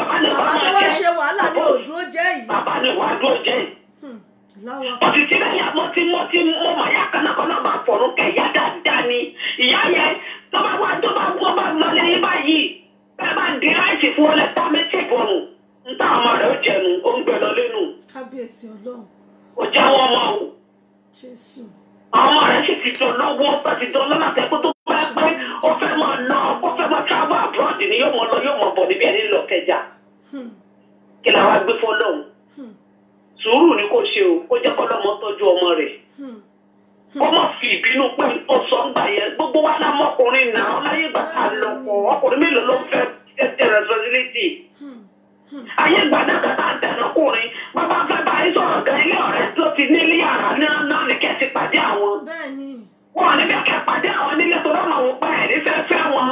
wá ṣe wàhálà ní òdúró jẹ́ yìí bàbá ní wàá dúró jẹ́ yìí. Ọtí tí bẹ́ẹ̀ yà mo ti mọ̀ yá kánákáná máa fọ̀rọ̀ kẹ̀ yá dáadáa ni ìyá yẹn tó bá sì fún ọ lẹ́tà méjì bọ̀nù ń tá ọmọ rẹ̀ ó jẹnu ó ń gbẹ lọ lẹ́nu. kábíyèsí ọlọ́run. ó jáwọ́ ọmọ o. jésù. àwọn ọmọ rẹ̀ sì ti dán lọ́wọ́ bá ti dán lọ́nà tẹ́kọ́ tó bá pé ó fẹ́ máa lọ ó fẹ́ máa travel abroad ni yóò mọ lọ yóò mọ bọ̀ níbi ẹni lọ kẹjà. kí la wá gbé fọlọ́hún. sùúrù ni kò ṣe o kó jẹ́ kọ́lọ́mọ tọ́jú ọmọ rẹ̀. kó má fi ìbínú pé ó sọ ń gbà yẹn gbogbo wa náà mọ́kùnrin náà láyé ìgbà tá a lọ pọ̀ ọkùnrin mélòó ló ń fẹ́ tẹ́tẹ́ responsibility. ayé ìgbà náà kàtà ń tẹ̀lé ọkùnrin bàbá fẹ́ bá yín sọ̀rọ̀ gan ilé ọ̀rẹ́ tó ti nílé yàrá náà ní kẹ́ ti pàdé àwọn. wọ́n ní kẹ́ pàdé àwọn nílé tó lọ́nà òun pa ẹ̀ ní fẹ́fẹ́ wọn.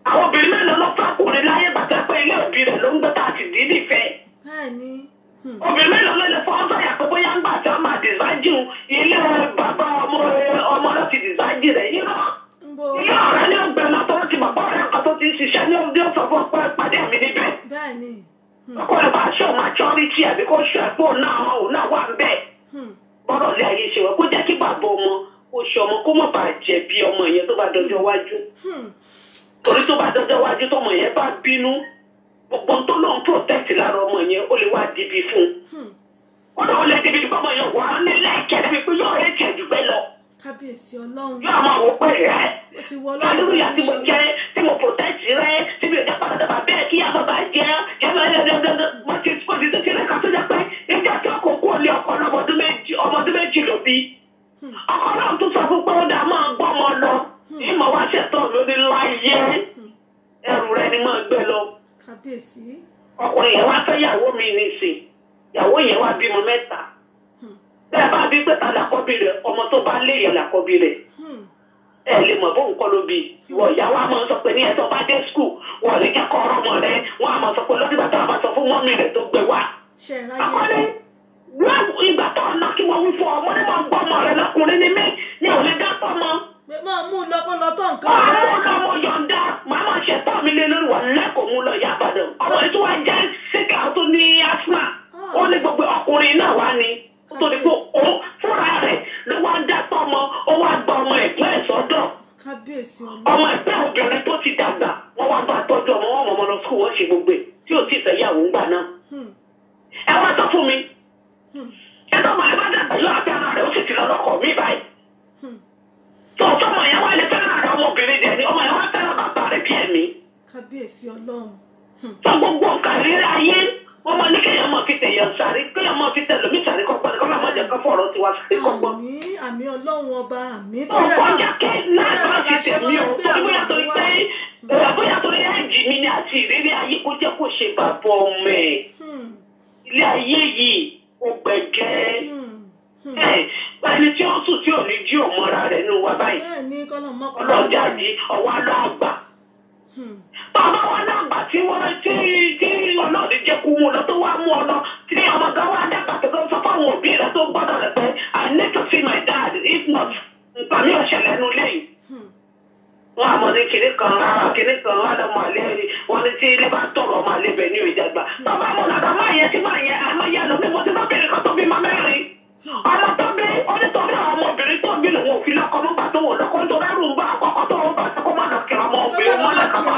àwọn obìnrin mélòó ló fẹ́ ọkùnrin láyé bàtà pé ilé òbí rẹ̀ ló ń gbé tá a ti dín nífẹ̀ẹ́. obìnrin mélòó ló lè fọ́ ọ́n sọ̀yà pé bóyá ń gbà tí wọ́n máa dìsájú ilé bàbá ọmọ ló ti dìsájú rẹ̀ yín náà. ilé ọ̀rẹ́ ní ọgbẹ́ náà tó ti mọ̀ bọ́ọ̀rẹ́ kan tó ti ṣiṣẹ́ ní ọdún ọ̀sán fún ọpẹ́ pàdé mi níbẹ̀. ọkọ ẹ̀ bá ṣọ́ maturity àbí kó ṣọ́ ẹ̀pọ̀ náà wà ń bẹ̀. bọ́dọ̀ lé ayé ṣe wọ́n kó jẹ́ kí bàbá ọmọ kó ṣe ọmọ kó mọ̀ bá jẹ̀bi ọmọ yẹn tó bá dọjọ́ wájú. torí tó bá dọjọ́ wájú tọmọ yẹn bá bínú gbogbo tó lóun protect lára ọmọ yẹn ó lè wá dibi fún un. ó lóun lè dibi fún ọmọ yẹn wà á ní lẹ́ẹ̀kẹ́ níbi pé yóò rẹ̀ jẹ̀ jù bẹ́ẹ̀ lọ. kábíyèsí ọlọ́run. yóò máa wọ pé rẹ̀ lálùyà tí mo jẹ́ tí mo protect rẹ̀ tí mi ò jẹ́ padà dàbà bẹ́ẹ̀ kí àmọ́ bá jẹ́ mo ti ti rẹ̀ ká tó jẹ́ pé ìjà tí ọkọ̀ kú ọ̀lẹ́ ọkọ̀ náà ọmọdún méjì ló bí. ọkọ̀ náà tún sọ fún pé ó dà máa gbọ́ ọmọ lọ ìmọ̀ wá ṣètò lórí láyé ẹrù rẹ̀ ni máa gbé lọ. kábíyèsí. ọkùnrin yẹn wá fẹ́ yàwó mi nìsín yàwó yẹn wá bímọ 3. bẹ́ẹ̀ bá bí pẹ́ta làkọ́bí rẹ̀ ọmọ tó bá lé yẹn làkọ́bí rẹ̀. ẹ lè mọ̀ bóun kọ́ ló bí ìwọ ìyàwó àmọ́ sọ pé ní ẹ̀tọ́ bá dé skul wọ́n lè jẹ́ kọ́ ọ̀rọ̀ ọmọ rẹ̀ wọ́n àmọ́ sọ pé lọ́dún bàtà àmọ́ sọ fún mọ́mí rẹ̀ tó gbé wá. àkọ́lé ìgbà tó ọ̀nà kí wọ́n wí fún ọmọ ní máa ń gbọ́ ọmọ rẹ̀ lọkùnrin ní mí ní ò lè dápọ̀ mọ́. máa mú un lọ́pọ̀lọpọ̀ nǹkan rẹ̀. ọ̀rọ̀ ọmọ yọ̀ǹda màá máa ṣe tọ́ mi lé lórí wà lẹ́kọ̀ọ́ mú lọ yá Ìbàdàn ọmọ yìí tó wá jẹ́ síkà tó ní asma ó ní gbogbo ọkùnrin náà wá ní tó ní kó o fúnra rẹ̀ ló wá ń dàpọ̀ ọmọ ó wá gba ọmọ ẹ̀gbẹ́ ẹ̀ sọ́dọ̀ ọmọ ẹ̀gbẹ́ obìnrin tó ti dàgbà wọ́n wá bá tọ́jú ọmọ wọn mọ̀mọ́ lọ sùkúl wọ́n ṣe gbogbo ẹ̀ tí ò tí ì fẹ́yàwó ńgbà náà. ẹ wá sọ fún mi ẹ tó máa bá dàgbà yóò àbí ara rẹ̀ ó sì ti lọ lọ́kọ̀ mí báyìí. tó ọmọ yẹn wá lè fẹ́ràn rẹ̀ ọmọbìnrin jẹ ni ọmọ yẹn wá fẹ́ràn bàbá rẹ̀ bí ẹ̀mí. kábíyèsí ọlọ́run. tó gbogbo nǹkan rírí ayé wọ́n máa ní kéèyàn máa fi tẹ̀yàn sáré kéèyàn máa fi tẹ̀lómi sáré kọ́gbọ́n kọ́ máa jẹ́ kó fọ̀rọ̀ tiwa sáré kọ́gbọ́n. àmì ọlọ́run ọba àmì tó rẹ̀ náà. ọjà kẹ́ náà bá ti tẹ̀mí o bóyá torí pé bóyá torí ẹ̀jì mi ni àti ìrírí ayé kó jẹ́ kó ṣe bàbá ọmọ ẹ̀. ilé ayé yìí ó gbẹ̀gẹ́. ẹni tí ó sùn tí ò ní jí òmọ́ra rẹ̀ nínú wa báyìí. ọlọ́jà ní ọwọ́ alọ́ àgbà. bàbá wa náà gbà tí wọ́n tí ọlọ́ọ̀dẹ jẹ́ kú mu lọ tó wá mú ọ lọ tí ọmọ gan wá dàgbà tó sọ fáwọn òbí rẹ̀ tó gbọ́dọ̀ rẹ̀ pé I need to see my dad if not nǹkan mi ò ṣẹlẹ̀ nínú lẹ́yìn. wọ́n àmọ́ ní kinní kan wá lọ́mọ àlẹ́ wọn ní tí ilé bá tọrọ ọmọ àlẹ́ bẹ̀ ní ìjàgbá. bàbá mo nàdà máa yẹ tí máa yẹ àmọ́ yẹ lọ bí mo ti bá bẹ̀rẹ̀ kan tó bí máa mẹ́rin. ọmọ tó bí onítọ́jú àwọn ọmọbìnrin tó bí lòun ò fi lọ́kọ́ mọ́gbà tó wò lọ́kọ́ nítorí ẹrù ń bá àkọ́kọ́ tó wọ́n bá tó má lọ kí ọmọ obìnrin mọ́lẹ̀ kàkà.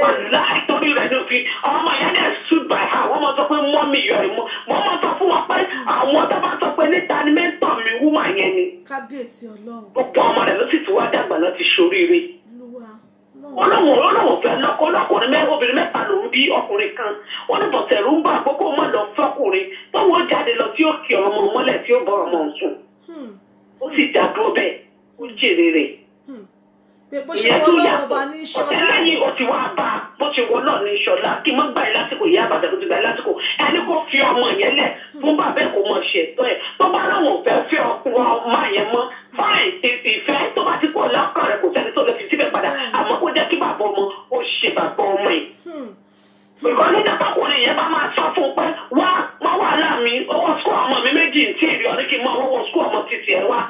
wàláì torí rẹ̀ ní òfin ọmọ yẹn náà stood by her wọ́n mọ̀ sọ pé mọ́mì yọ ẹ̀ mọ́ wọ́n mọ̀ sọ fún wọn pé àwọn tó bá sọ pé níta ni mẹ́tọ̀ mi wúmà yẹn ni. kábíyèsí ọlọ́run. gbogbo ọmọ rẹ̀ ló sì ti wá dàgbà náà ti ṣoríire. olóhùn fẹ́ lọ́kọ́ ọlọ́kùnrin obìnrin 3 ló ń bí ọkùnrin kan wọ́n ní bọ̀tẹ̀rù ń bọ̀ àkókò mọ̀ lọ fọ́kùnrin tó wọ́n jáde lọ tí ó kí ọmọ mọ́lẹ̀ tí ó bọ̀ ọmọ sùn ó sì dàdúró bẹ́ẹ̀ ó jèrè rẹ̀. ìyẹn tó yà ọ̀tẹ̀lẹ́yìn ó ti wá bá bó ti wọ náà ní Ṣọlá kí mọ́ gbà yín lásìkò ìyá àbàdàn tó ti gbà yín lásìkò ẹni kò fi ọmọ yẹn lẹ̀ fún bàbá ẹ̀ kò mọ̀ ṣètò ẹ̀ tó bá láwọn ò fẹ́ ọkùnrin ọmọ yẹn mọ́ fáìn ìfẹ́ tó bá ti kó lákàn rẹ̀ kò sẹ́ni tó lè fi síbẹ̀ padà àmọ́ kó jẹ́ kí bàbá ọmọ ó ṣe bàbá ọmọ ẹ̀. ìkọ́ nígbà tọkùnrin yẹn bá máa sọ fún un pé wá wà láàmì owó sukú ọmọ mi méjì ń tí ì rí ọ ní kí n mọ owó sukú ọmọ títì ẹ wá.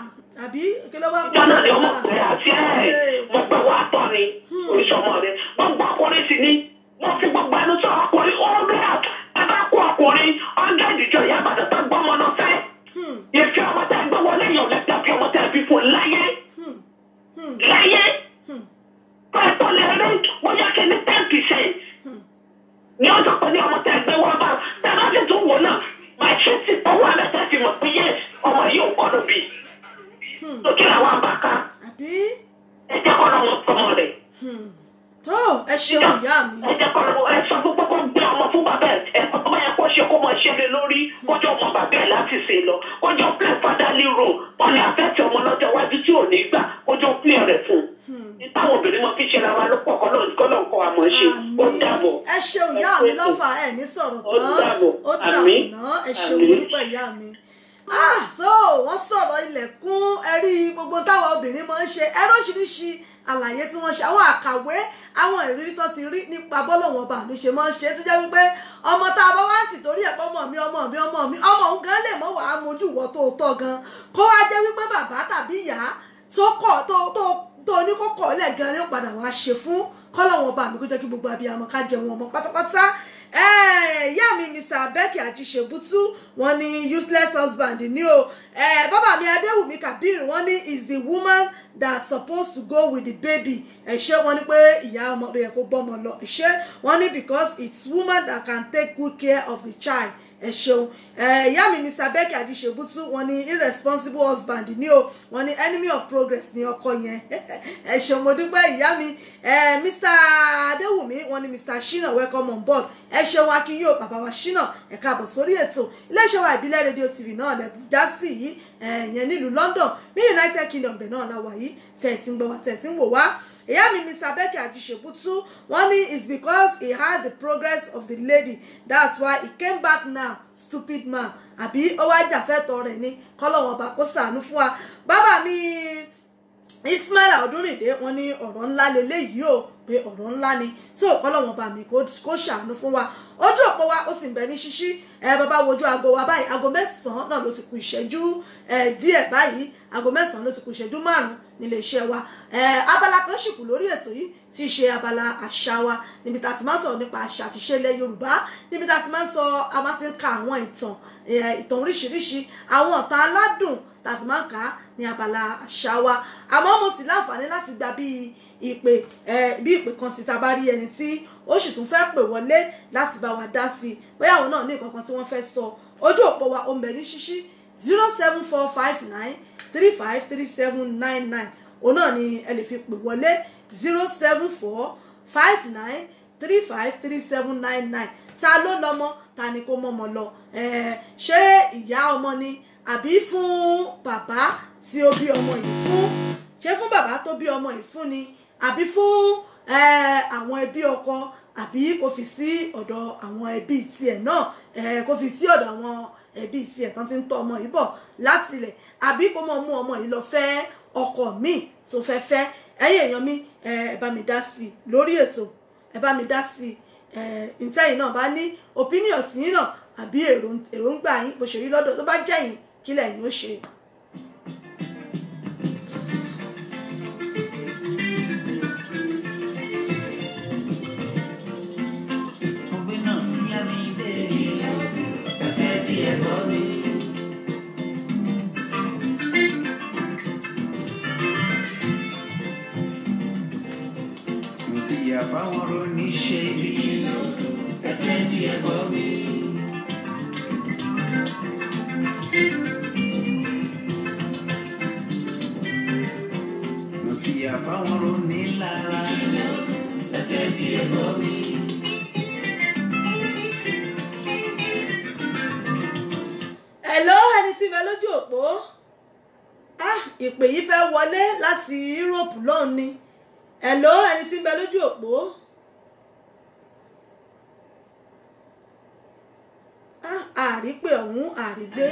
ìjọba ni ọmọ pé àti mo pẹ́ wá tọ́ ni oríṣọmọ rẹ gbogbo ọkùnrin sì ni wọ́n fi gbogbo ẹnu sọ ọkùnrin ọ̀rẹ́ àbákú ọkùnrin 100 ìjọ ìyá àbàdàn tó gbọ́mọ náà fẹ́. ìfẹ́ ọmọ tẹ́ gbọ́ wọlé yàn lẹ́tà bí ọmọ tẹ́ fi fò láyé. pẹ́ẹ́tọ́ lè rí wọ́n yá kí ni tẹ́ tọmọ rẹ̀. tó ẹ ṣeun ìyá mi. ẹ jẹ́ kọ́ ẹ sọ gbogbo kó gbé ọmọ fún bàbá ẹ̀ ẹ̀kọ́ tó bá yẹ kó ṣe kó mọ ṣe lé lórí kójọ́ ọmọ bàbá ẹ̀ láti ṣe lọ kójọ́ play fatherly role wọn ni àfẹ́tì ọmọ lọ́jọ́ iwájú tí ò ní gbà kójọ́ play rẹ̀ fún un. táwọn obìnrin mọ fi ṣe ra wa ló pọ̀ kọ́ lọ́n kọ́ àmọ́ ṣe ó dàbọ̀. ẹ ṣeun ìyá mi lọ́fà ẹ̀ ní sọ̀rọ̀ tán ó dàbọ̀ náà ẹ ṣeun dúpẹ́ ìyá mi. So wọ́n sọ̀rọ̀ ilẹ̀kùn ẹ̀rí gbogbo táwọn obìnrin máa ń ṣe ẹ̀rọ oríṣiríṣi àlàyé tí wọ́n ṣe àwọn àkàwé àwọn ìrírí tó ti rí nípa bọ́lọ̀wọ̀n bá mi ṣe máa ń ṣe tó jẹ́ wípé ọmọ tá a bá wá ń tì torí ẹ̀pọ̀ ọmọ òun gan lè mọ́ wàá mojú ìwọ tó tọ́ gan kó wá jẹ́ wípé bàbá tàbí ìyá tó kọ̀ tó ní kó kọ̀ lẹ̀ gan ni ó padà wá ṣe fún kọ́lọ̀wọ̀n bá mi kó jẹ́ kí gbogbo abiyamọ ká jẹun ọmọ pátápátá. Ìyá mi Mr. Becky Ajisebutu wọ́n ní useless husband ni o bàbá mi Adéwùmí Kabir wọ́n ní is the woman that's supposed to go with the baby ṣé wọ́n ní pé ìyá ọmọ rẹ̀ kó bọ́mọ lọ ṣé wọ́n ní because it's woman that can take good care of the child ẹ ṣeun ìyá mi Mr. Becky Ajisebutu wọ́n ní irresponsible husband ni o wọ́n ní enemy of progress ní ọkọ yẹn ẹ ṣeun mo dúpẹ́ ìyá mi Mr. Adéwùmí wọ́n ní Mr. Shina welcome on board ẹ ṣeun akínyó bàbá wa Shina ẹ káàbọ̀ sórí ètò iléeṣẹ́ wa ìbílẹ̀ rédíò TV náà lẹ já sí yìí yẹn nílùú London ní United Kingdom bẹ̀ náà la wà yìí tẹ̀ tí ń gbọ́ wa tẹ̀ tí ń wò wá. ìyá mi Mr. Becky Ajisebutu wọ́n ní it's because he had the progress of the lady that's why he came back now stupid man àbí ó wá jàfẹ́tọ̀ rẹ̀ ní kọ́lọ́wọ́n bá kó ṣàánú fún wa. bàbá mi Ismail Odúrìndé wọ́n ní ọ̀rọ̀ ńlá leléyìí o pé ọ̀rọ̀ ńlá ni tí ò kọ́lọ́wọ́n bá mi kó ṣàánú fún wa. ojú òpó wa ó sì ń bẹ ní ṣíṣí bàbá wojú aago wa báyìí aago 9 náà ló ti kù ìṣẹ́jú díẹ̀ báyìí aago 9 ló ti kù ìṣẹ́jú 5 nílé iṣẹ́ wa abala kan ṣìkù lórí ètò yìí tí í ṣe abala àṣà wa níbi tá a ti máa ń sọ̀rọ̀ nípa àṣà àti ìṣe ilẹ̀ Yorùbá níbi tá a ti máa ń sọ a máa ti ń ka àwọn ìtàn oríṣiríṣi àwọn ìtàn aládùn tá a ti máa ń kà á ní abala àṣà wa àmọ́ mo sì láǹfààní láti gba bí ìpè kan sí tá a bá rí ẹni tí ó sì tún fẹ́ pè wọlé láti bá wa dá sí i bóyá àwọn náà ní nǹkan kan tí wọ́n fẹ́ sọ ojú òpó wa ó ń bẹ ní ṣíṣí 07459 353799 òun náà ni ẹ lè fi pè wọlé 07459353799 ta ló lọ́mọ ta ni kó mọ́mọ lọ ṣé ìyá ọmọ ni àbí fún bàbá tí ó bí ọmọ yìí fún ṣé fún bàbá tó bí ọmọ yìí fún ni àbí fún àwọn ẹbí ọkọ àbí kò fi sí ọ̀dọ̀ àwọn ẹbí tiẹ̀ náà kò fi sí ọ̀dọ̀ àwọn ẹbí tiẹ̀ tán ti ń tọ́ ọmọ yìí bọ̀ láti ilẹ̀ àbí kó mọ̀ mú ọmọ yìí lọ fẹ́ ọkọ mi tó fẹ́ fẹ́ ẹ̀yin èèyàn mi ẹ bá mi dá sí i lórí ètò ẹ bá mi dá sí i ntẹ́yìn náà bá ní opinion tiyín náà àbí èròǹgbà yín bó ṣe rí lọ́dọ̀ tó bá jẹ́ yín kí lẹ̀yin ó ṣe. Fáwọn oníṣẹ́ ibi ẹ̀tẹ́ tí ẹ gbọ́ mi. Mo sì yà fáwọn onílára ẹ̀tẹ́ tí ẹ gbọ́ mi. Hello ẹni tí bẹ lójú òpó ìpè yìí fẹ́ wọlé láti Europe lọ́hùn ni. Hello ẹni tí ń bẹ lójú òpó àrípè ọ̀hún àrígbé.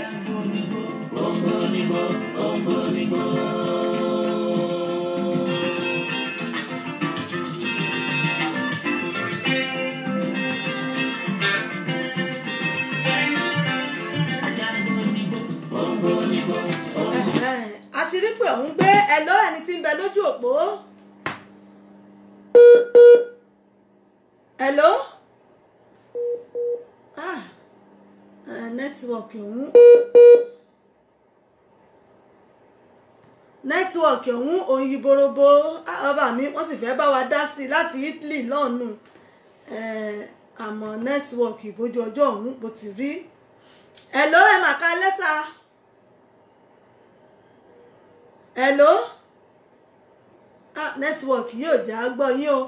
àti rípè ọ̀hún gbé. Hello ẹni tí ń bẹ lójú òpó. Hello nẹ́tíwọ̀kì ọ̀hún òyìnborobo bàbá mi wọ́n sì fẹ́ bá wa dá sí i láti Italy lọ́nù àmọ́ nẹ́tíwọ̀kì ìbójú ọjọ́ ọ̀hún bó ti rí. Hello ẹ̀ mà ká lẹ́sà. Hello network yóò já gbọ́ yín o.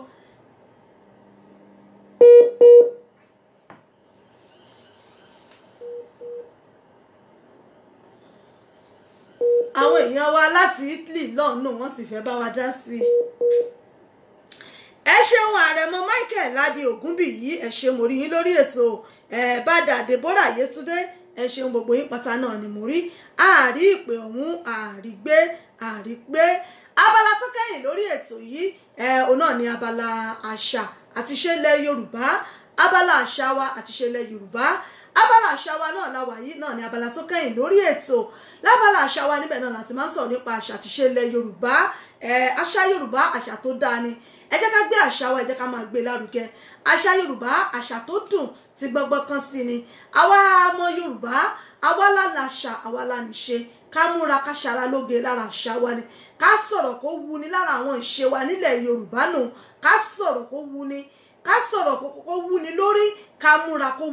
àwọn èèyàn wa láti Italy lọ́nà wọ́n sì fẹ́ bá wa dá sí i. ẹ ṣeun àrẹ̀mọ Michael Ládì Ògúnbíyí ẹ ṣe mo rí yín lórí ètò Bàdà Deborah Yétúndé ẹ ṣeun gbogbo yín pátá náà ni mo rí àárí ìpè ọ̀hún àrígbé abala tó kẹ́yìn lórí ètò yìí òun náà ni abala àṣà àti ìṣe ilẹ̀ Yorùbá abala àṣà wa àti ìṣe ilẹ̀ Yorùbá abala àṣà wa náà la wà yìí náà ni abala tó kẹ́yìn lórí ètò lábala àṣà wa níbẹ̀ náà láti máa ń sọ̀rọ̀ nípa àṣà àti ìṣe ilẹ̀ Yorùbá àṣà Yorùbá àṣà tó dáa ni ẹ jẹ́ ká gbé àṣà wa ẹ jẹ́ ká máa gbé lárugẹ àṣà Yorùbá àṣà tó dùn tí gbọ́ngbọ́n kan sí ni àwa ọmọ Yorùbá àwa làṣà àwa làníṣe ká múra ká ṣara lóge lára àṣà wa ni ká sọ̀rọ̀ kó wuni lára àwọn ìṣe wa nílẹ̀ Yorùbá nù ká sọ̀rọ̀ kó wuni ká sọ̀rọ̀ kó wuni lórí ká múra kó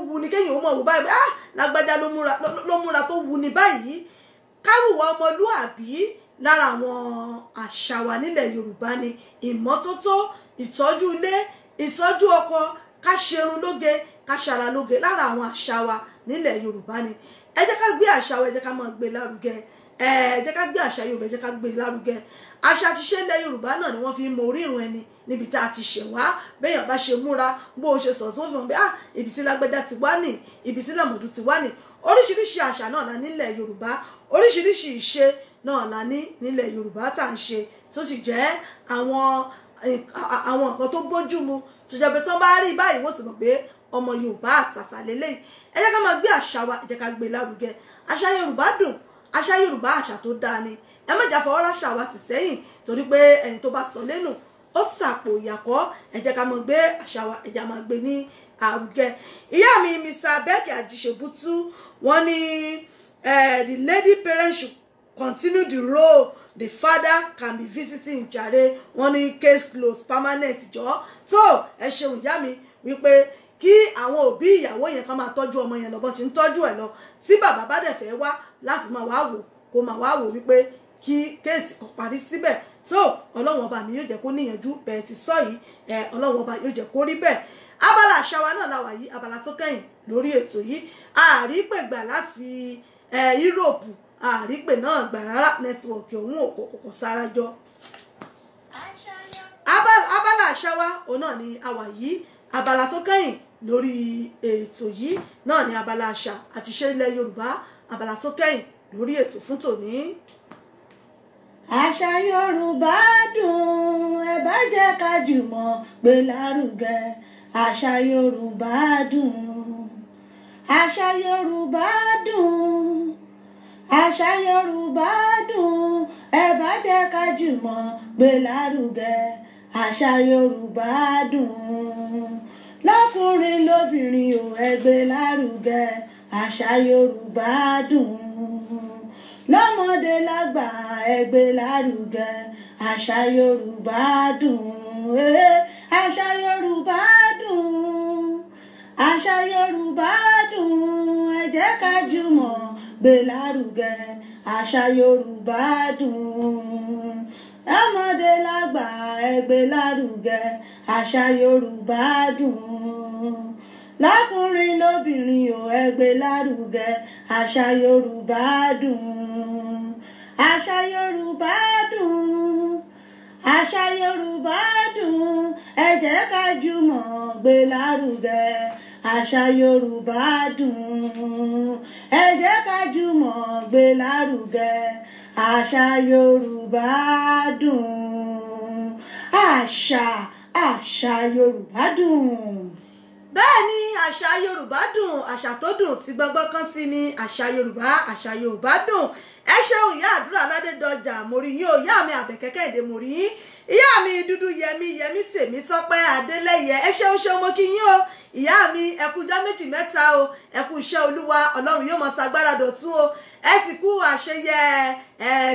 wuni kéèyàn ó mọ̀ wò báyìí lágbájá ló múra tó wuni báyìí ká hùwà ọmọlúàbí lára àwọn àṣà wa nílẹ̀ Yorùbá ni ìmọ́tótó ìtọ́jú ilé ìtọ́jú ọkọ ká ṣerun lóge ká ṣara lóge lára àwọn àṣà wa nílẹ̀ Yorùbá ni ẹ jẹ́ ká gbé àṣà wa ẹ jẹ́ ká máa gbé lárugẹ ẹ jẹ́ ká gbé àṣà Yorùbá ẹ jẹ́ ká gbé lárugẹ àṣà àti ìṣe ilẹ̀ Yorùbá náà ni wọ́n fi mọ orírun ẹni níbi tá a ti ṣẹ̀ wá béèyàn bá ṣe múra bó o ṣe sọ̀rọ̀ tó fi hàn pé ibi tí lágbẹ́já ti wá nì ibi tí làmọ̀dù ti wá nì oríṣiríṣi àṣà náà la nílẹ̀ Yorùbá oríṣiríṣi ìṣe náà la ní nílẹ̀ Yorùbá tá à ń ṣe tó sì jẹ́ àwọn nǹkan tó bójú mu tó jẹ́ pé tí wọ́n bá rí báyìí wọ́n ti mọ̀ pé ọmọ Yorùbá àtàtà lélẹ́yìí ẹ jẹ́ ká máa gbé àṣà wa ẹ jẹ́ ká gbé lárugẹ àṣà Yorùbá dùn àṣà Yorùbá àṣà tó dáa ni ẹ má jà fọwọ́ ráṣà wa tì sẹ́yìn torí pé ẹni tó bá sọ lẹ́nu ó sàpò ìyàkọ́ ẹ jẹ́ ká máa gbé àṣà wa ẹ jẹ́ máa gbé ní àrùgẹ ìyá mi Mr. Becky Ajíṣebútú wọ́n ní the lady parents should continue the role the father can be visiting jàre wọ́n ní case closed permanent jọ tó ẹ ṣeun ìyá mi wípé kí àwọn òbí ìyàwó yẹn kan máa tọ́jú ọmọ yẹn lọ́bọ́n ti ń tọ́jú ẹ̀ lọ tí bàbá bá dẹ̀ fẹ́ wá láti máa wá wò kó máa wá wò wípé kí kéèsì kan parí síbẹ̀ tó ọlọ́run ọba mi yóò jẹ́ kó níyànjú bẹ́ẹ̀ ti sọ yìí ọlọ́run ọba yóò jẹ́ kó rí bẹ́ẹ̀ abala àṣà wa náà la wà yìí abala tó kẹ́yìn lórí ètò yìí àrípè gbà láti Yúróòpù àrípè náà gbà rárá nẹ́tíwọ̀kì òun kò sarajọ abala àṣà wa òun náà ni a wà yìí abala tó kẹ́yìn lórí ètò yìí náà ni abala àṣà àti ìṣe ilẹ̀ Yorùbá abala tó kẹ́yìn lórí ètò fún tòní. àṣà Yorùbá dùn ẹ bá jẹ́ ká jùmọ̀ gbé lárugẹ àṣà Yorùbá dùn àṣà Yorùbá dùn àṣà Yorùbá dùn ẹ bá jẹ́ ká jùmọ̀ gbé lárugẹ àṣà Yorùbá dùn lọ́kùnrin lóbìnrin ò ẹ gbé lárugẹ àṣà Yorùbá dùn lọ́mọdé lágbà ẹ gbé lárugẹ àṣà Yorùbá dùn àṣà Yorùbá dùn àṣà Yorùbá dùn ẹ jẹ́ ká jùmọ̀ gbé lárugẹ àṣà Yorùbá dùn ọmọdé lágbà ẹ gbé lárugẹ àṣà Yorùbá dùn lákùnrin lóbìnrin ò ẹ gbé lárugẹ àṣà Yorùbá dùn àṣà Yorùbá dùn àṣà Yorùbá dùn ẹ jẹ́ ká jùmọ̀ gbé lárugẹ àṣà Yorùbá dùn ẹ jẹ́ ká jùmọ̀ gbé lárugẹ àṣà Yorùbá dùn àṣà Yorùbá dùn. bẹ́ẹ̀ ni àṣà Yorùbá dùn àṣà tó dùn tí gbọ́ngbọ́n kan sí ni àṣà Yorùbá dùn ẹ ṣeun ìyá àdúrà Ládédọjà mo rí yín o ìyá mi Àbẹ̀kẹ́kẹ́ Èdè mo rí yín ìyá mi dúdú yẹmí tèmi Tọ́pẹ́ Adélẹ́yẹ ẹ ṣeun mo kí yín o ìyá mi ẹ kú ọjọ́ méjì mẹ́ta o ẹ kú iṣẹ́ Olúwa Ọlọ́run yóò mọ ṣagbára dọ̀tún o ẹ sì kú àṣeyẹ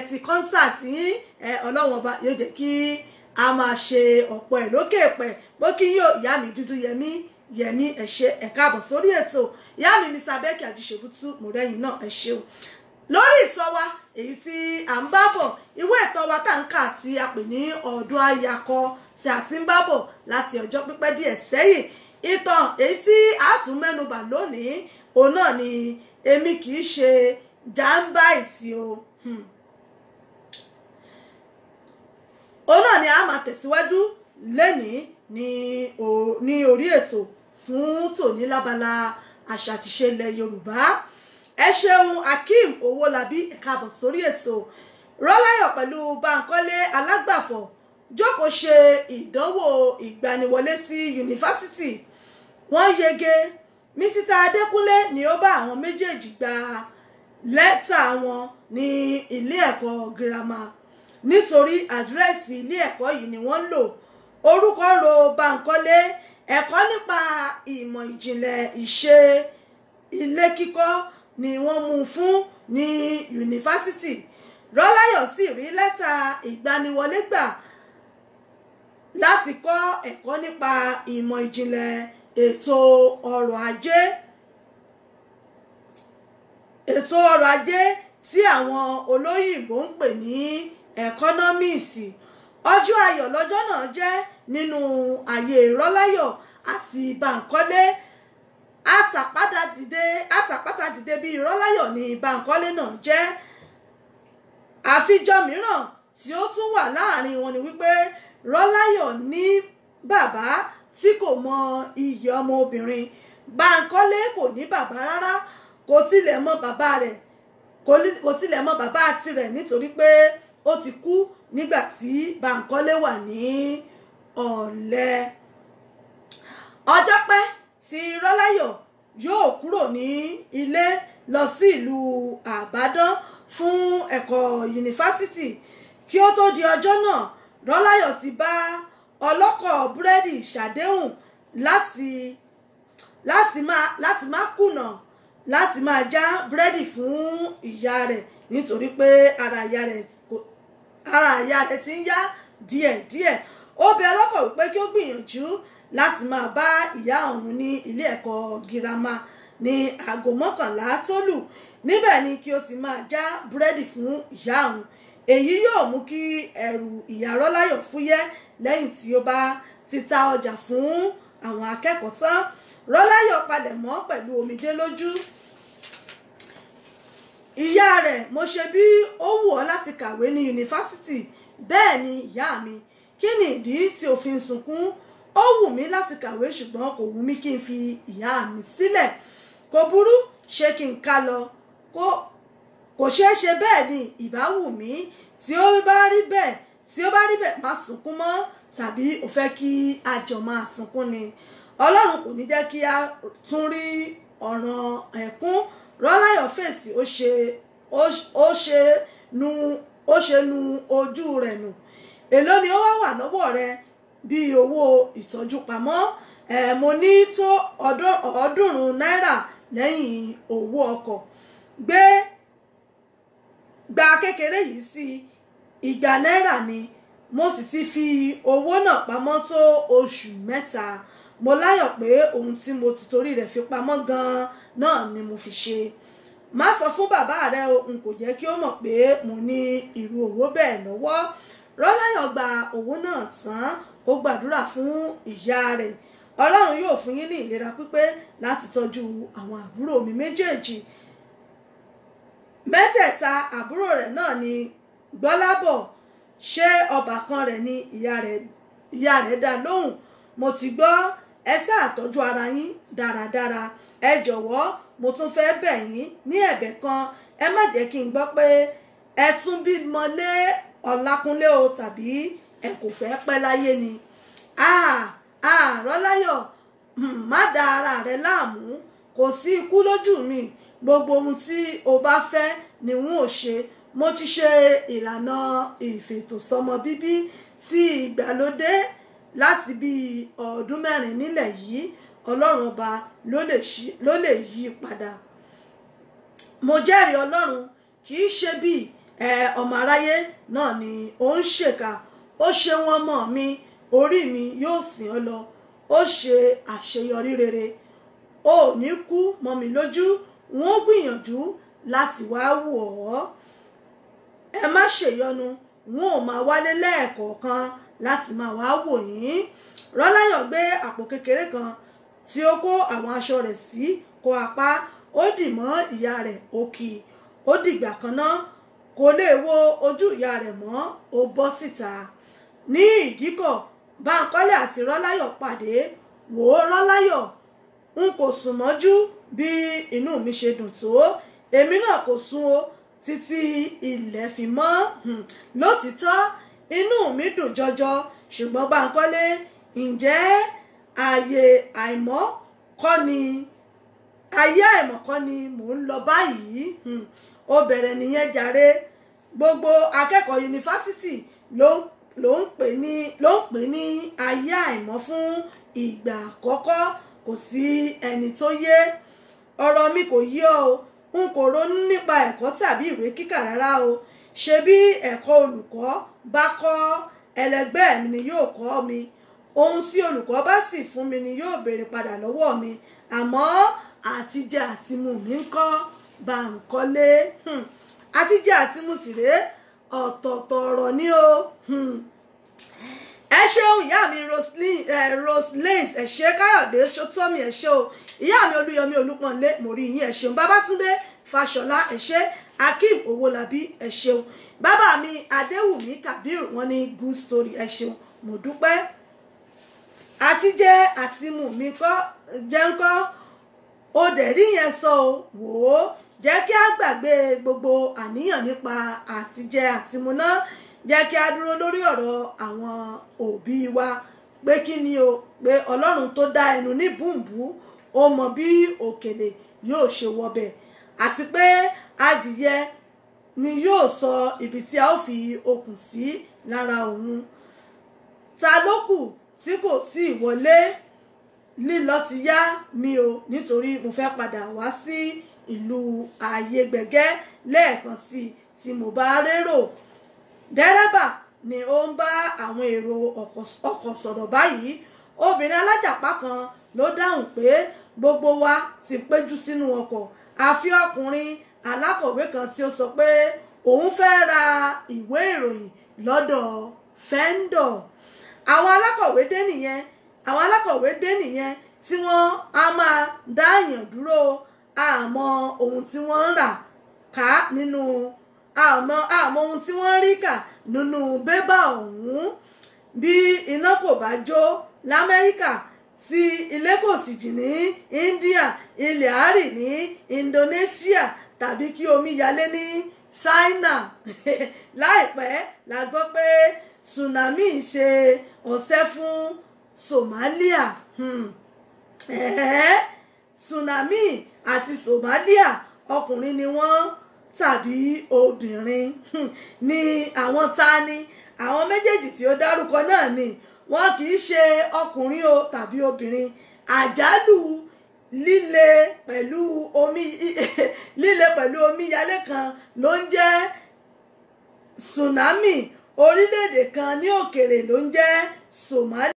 ti kọ́nsáàtì yín Ọlọ́run ọba yóò jẹ́ kí a máa ṣe ọ̀pọ̀ ẹ̀ lókè pẹ̀ mo kí yín o ìyá mi dúdú yẹmí ẹ ṣé ẹ káàbọ̀ sórí ètò ìyá mi Mr. Becky Ajíṣebútú mo rẹ́yìn náà ẹ ṣeun lórí ìtọ́ wa èyí tí à ń bá bọ̀ ìwé ìtọ́ wa tá ń kà tí a pè ní ọdún àyàkọ tí a ti ń bá bọ̀ láti ọjọ́ pípẹ́ díẹ̀ sẹ́yìn ìtàn èyí tí a tún mẹ́nubà lónìí òun náà ni èmi kì í ṣe jàǹbáìsì o òun náà ni a máa tẹ̀síwájú lẹ́nìí ní orí ètò fún tòní lábala àṣà àti ìṣe ilẹ̀ Yorùbá ẹ ṣeun Akeem Owólabí ẹ káàbọ̀ sórí ètò Rọ́láyọ̀ pẹ̀lú Bánkọ́lé Alágbàfọ̀ jókòó ṣe ìdánwò ìgbaniwọlé sí yunifásitì wọ́n yege Mísítà Adékúnlé ni ó bá àwọn méjèèjì gba lẹ́tà wọn ní ilé ẹ̀kọ́ girama nítorí àdírẹ́sì ilé ẹ̀kọ́ yìí ni wọ́n lò orúkọ ro Bánkọ́lé ẹ̀kọ́ nípa ìmọ̀ ìjìnlẹ̀ ìṣe ilé kíkọ́ ni wọ́n mú fún ní yunifásitì Rọ́láyọ̀ sì rí lẹ́tà ìgbaniwọlé gbà láti kọ́ ẹ̀kọ́ nípa ìmọ̀ ìjìnlẹ̀ ètò ọrọ̀ ajé tí àwọn olóyìnbó ń pè ní economics ọjọ́ ayọ̀ lọ́jọ́ náà jẹ́ nínú ayé Rọ́láyọ̀ àti Bánkọ́lé àtàpátá dìde bíi Rọ́láyọ̀ ní Bánkọ́lé náà jẹ́ àfijọ́ mìíràn tí ó tún wà láàrin wọn ni wípé Rọ́láyọ̀ ní bàbá tí kò mọ iyì ọmọ obìnrin Bánkọ́lé kò ní bàbá rárá kò tilẹ̀ mọ bàbá rẹ̀ kò tilẹ̀ mọ bàbá tirẹ̀ nítorí pé ó ti kú nígbà tí Bánkọ́lé wà ní ọ̀lẹ ọjọ́ pẹ́ tí Rọ́láyọ̀ yóò kúrò ní ilé lọ sí ìlú Àbádán fún ẹ̀kọ́ yunifásitì kí ó tó di ọjọ́ náà Rọ́láyọ̀ ti bá ọlọ́kọ̀ búrẹ́dì ṣàdéhùn láti má kùnà láti máa já búrẹ́dì fún ìyá rẹ̀ nítorí pé ara ìyá rẹ̀ ti ń yá díẹ̀díẹ̀ ó bẹ̀ ọlọ́kọ̀ wípé kí ó gbìyànjú láti máa bá ìyá òun ní ilé ẹ̀kọ́ girama ní aago 11 tó lù níbẹ̀ ni kí ó ti máa já búrẹ́dì fún ìyá òun èyí yóò mú kí ẹrù ìyá Rọ́láyọ̀ fúyẹ́ lẹ́yìn tí ó bá ti ta ọjà fún àwọn akẹ́kọ̀ọ́ tán Rọ́láyọ̀ palẹ̀mọ́ pẹ̀lú omijé lójú ìyá rẹ̀ mo ṣe bí ó wù ọ́ láti kàwé ní yunifásitì bẹ́ẹ̀ ni ìyá mi kí ni ìdí tí o fi ń sunkún ó wù mí láti kàwé ṣùgbọ́n kò wù mí kí n fi ìyá mi sílẹ̀ kò burú ṣé kí n ká lọ kò ṣeé ṣe bẹ́ẹ̀ ni ìbá wù mí tí ó bá rí bẹ́ẹ̀ má sunkún mọ́ tàbí ó fẹ́ kí a jọ máa sunkún ni Ọlọ́run kò ní jẹ́ kí a tún rí ọ̀ràn ẹ̀kún Rọ́láyọ̀ fèsì ó ṣe nu ojú rẹ̀ nù èló ni ó wà lọ́wọ́ rẹ bí owó ìtọ́jú pamọ́ mo ní tó 300 náírà lẹ́yìn owó ọkọ̀ gba kékeré yìí sí 200 náírà ni mo sì ti fi owó náà pamọ́ tó oṣù 3 mo láyọ̀ pé ohun tí mo ti torí rẹ̀ fi pamọ́ gan-an náà ni mo fi ṣe má sọ fún bàbá rẹ o n kò jẹ́ kí ó mọ̀ pé mo ní irú owó bẹ́ẹ̀ lọ́wọ́ Rọ́láyọ̀ gba owó náà tán ó gbàdúrà fún ìyá rẹ̀ Ọlọ́run yóò fún yín ní ìlera pípé láti tọ́jú àwọn àbúrò mi méjèèjì mẹ́tẹ̀ẹ̀ta àbúrò rẹ̀ náà ni Gbọ́lábọ̀ ṣé ọbàkan rẹ̀ ni ìyá rẹ̀ dá lóhùn mo ti gbọ́ ẹ ṣáà tọ́jú ara yín dáradára ẹ jọ̀wọ́ mo tún fẹ́ bẹ̀ yín ní ẹ̀bẹ̀ kan ẹ má jẹ́ kí n gbọ́ pé ẹ tún bímọ lé Ọlákúnlé o tàbí ẹ kò fẹ́ pẹ́ láyé ni Rọ́láyọ̀ má da ara rẹ láàmú kò sí ikú lójú mi gbogbo ohun tí o bá fẹ́ ni n ó ṣe mo ti ṣe ìlànà ìfètòsọ́mọ bíbí tí ìgbàlódé láti bí ọdún 4 nílẹ̀ yìí Ọlọ́run ọba ló lè yí padà mo jẹ́rìí Ọlọ́run kì í ṣe bí ọmọ aráyé náà ni ó ń ṣèkà ó ṣe wọn mọ̀ mi orí mi yóò sìn ọ́ lọ ó ṣe àṣeyọrí rere ó ní kú mọ́ mi lójú wọn ó gbìyànjú láti wá wò ọ́. Ẹ má ṣèyọnu, wọn ò máa wálé lẹ́ẹ̀kọ̀ọ̀kan láti máa wá wò yín. Rọ́láyọ̀ gbé àpò kékeré kan tí ó kó àwọn aṣọ rẹ̀ sí kó apá, ó dì mọ́ ìyá rẹ̀ ó kì í. Ó dìgbà kan náà kò lè wo ojú ìyá rẹ̀ mọ́, ó bọ́ síta. Ní ìdíkọ̀, Bánkọ́lé àti Rọ́láyọ̀ pàdé. Wò ó Rọ́láyọ̀, n kò sùn mọ́jú bí inú mi ṣe dùn tó. Èmi náà kò sùn o títí ilẹ̀ fi mọ́. Lótìítọ́ inú mi dùn jọjọ, ṣùgbọ́n Bánkọ́lé, ǹjẹ́ ayé àìmọ́ kọ́ ni mò ń lọ báyìí? Ó bẹ̀rẹ̀ nìyẹn jàre. Gbogbo akẹ́kọ̀ọ́ yunifásitì ló ń pè ní ayé àìmọ́ fún ìgbà àkọ́kọ́. Kò sí ẹni tó yé. Ọ̀rọ̀ mi kò yé ọ o. N kò ronú nípa ẹ̀kọ́ tàbí ìwé kíkà rárá o. Ṣé bí ẹ̀kọ́ olùkọ́ bá kọ́ ẹlẹgbẹ́ mi ni yóò kọ́ mi. Ohun tí olùkọ́ bá sì fún mi ni yóò béèrè padà lọ́wọ́ mi. Àmọ́ àtijẹ àtimu mi ń kọ́ Bánkọ́lé. Àtijẹ àtimu sì rèé ọ̀tọ̀ọ̀tọ̀ ọ̀rọ̀ ni o. Ẹ ṣeun ìyá mi Roselyn, ẹ ṣé Káyọ̀dé Ṣótọ́mì, ẹ ṣé o ìyá mi Olúyọmí Olúpọ̀nlé, mo rí yín, ẹ ṣeun Babátúndé Fáṣọlá, ẹ ṣé Akeem Owólabí, ẹ ṣeun bàbá mi Adéwùmí Kabir, wọ́n ní good story, ẹ ṣeun mo dúpẹ́. Àtijẹ àtimu mi kọ́ jẹ́ ń kọ́ ó dẹ̀ rí yẹn sọ o. Wò ó jẹ́ kí a gbàgbé gbogbo àníyàn nípa àtijẹ àtimu náà. Jẹ́ kí a dúró lórí ọ̀rọ̀ àwọn òbí wa pé kí ni o, pé Ọlọ́run tó dá ẹnu ní bùnbù ó mọ bí òkèlè yóò ṣe wọbẹ̀, àti pé adìyẹ ni yóò sọ ibi tí a ó fi okùn sí lára òun. Ta ló kù tí kò tí ì wọlé? Lílọ ti yá mi o, nítorí mo fẹ́ padà wá sí ìlú Ayégbẹ̀gẹ́ lẹ́ẹ̀kan sí tí mo bá rérò. Dẹ́rẹ́bà ni ó ń bá àwọn èrò ọkọ̀ sọ̀rọ̀ báyìí. Obìnrin alájàpá kan ló dáhùn pé gbogbo wa ti péjú sínú ọkọ̀, àfi ọkùnrin alákọ̀wé kan tí ó sọ pé òun fẹ́ ra ìwé ìròyìn lọ́dọ̀ fẹ́ńdọ̀. Àwọn alákọ̀wé dé nìyẹn tí wọ́n á máa dáyàn dúró. Àmọ́ ohun tí wọ́n ń rà ká nínú àmọ́ ohun tí wọ́n rí kà nínú bébà ọ̀hún. Bí iná kò bá jó l'Amẹ́ríkà, tí ilé kò sì jì ní India, ilẹ̀ àárì ní Indonesia, tàbí kí omi yalé ní China. Láìpẹ́ la gbọ́ pé tsunami ṣe ọṣẹ́ fún Somalia. Tsunami àti Somalia, ọkùnrin ni wọ́n tàbí obìnrin? Ni àwọn ta ni? Àwọn méjèèjì tí ó dárúkọ náà ni. Wọ́n kì í ṣe ọkùnrin o tàbí obìnrin. Àjálù líle pẹ̀lú omíyalé kan ló ń jẹ́ tsunami. Orílẹ̀-èdè kan ní òkèèrè ló ń jẹ́ Somalia.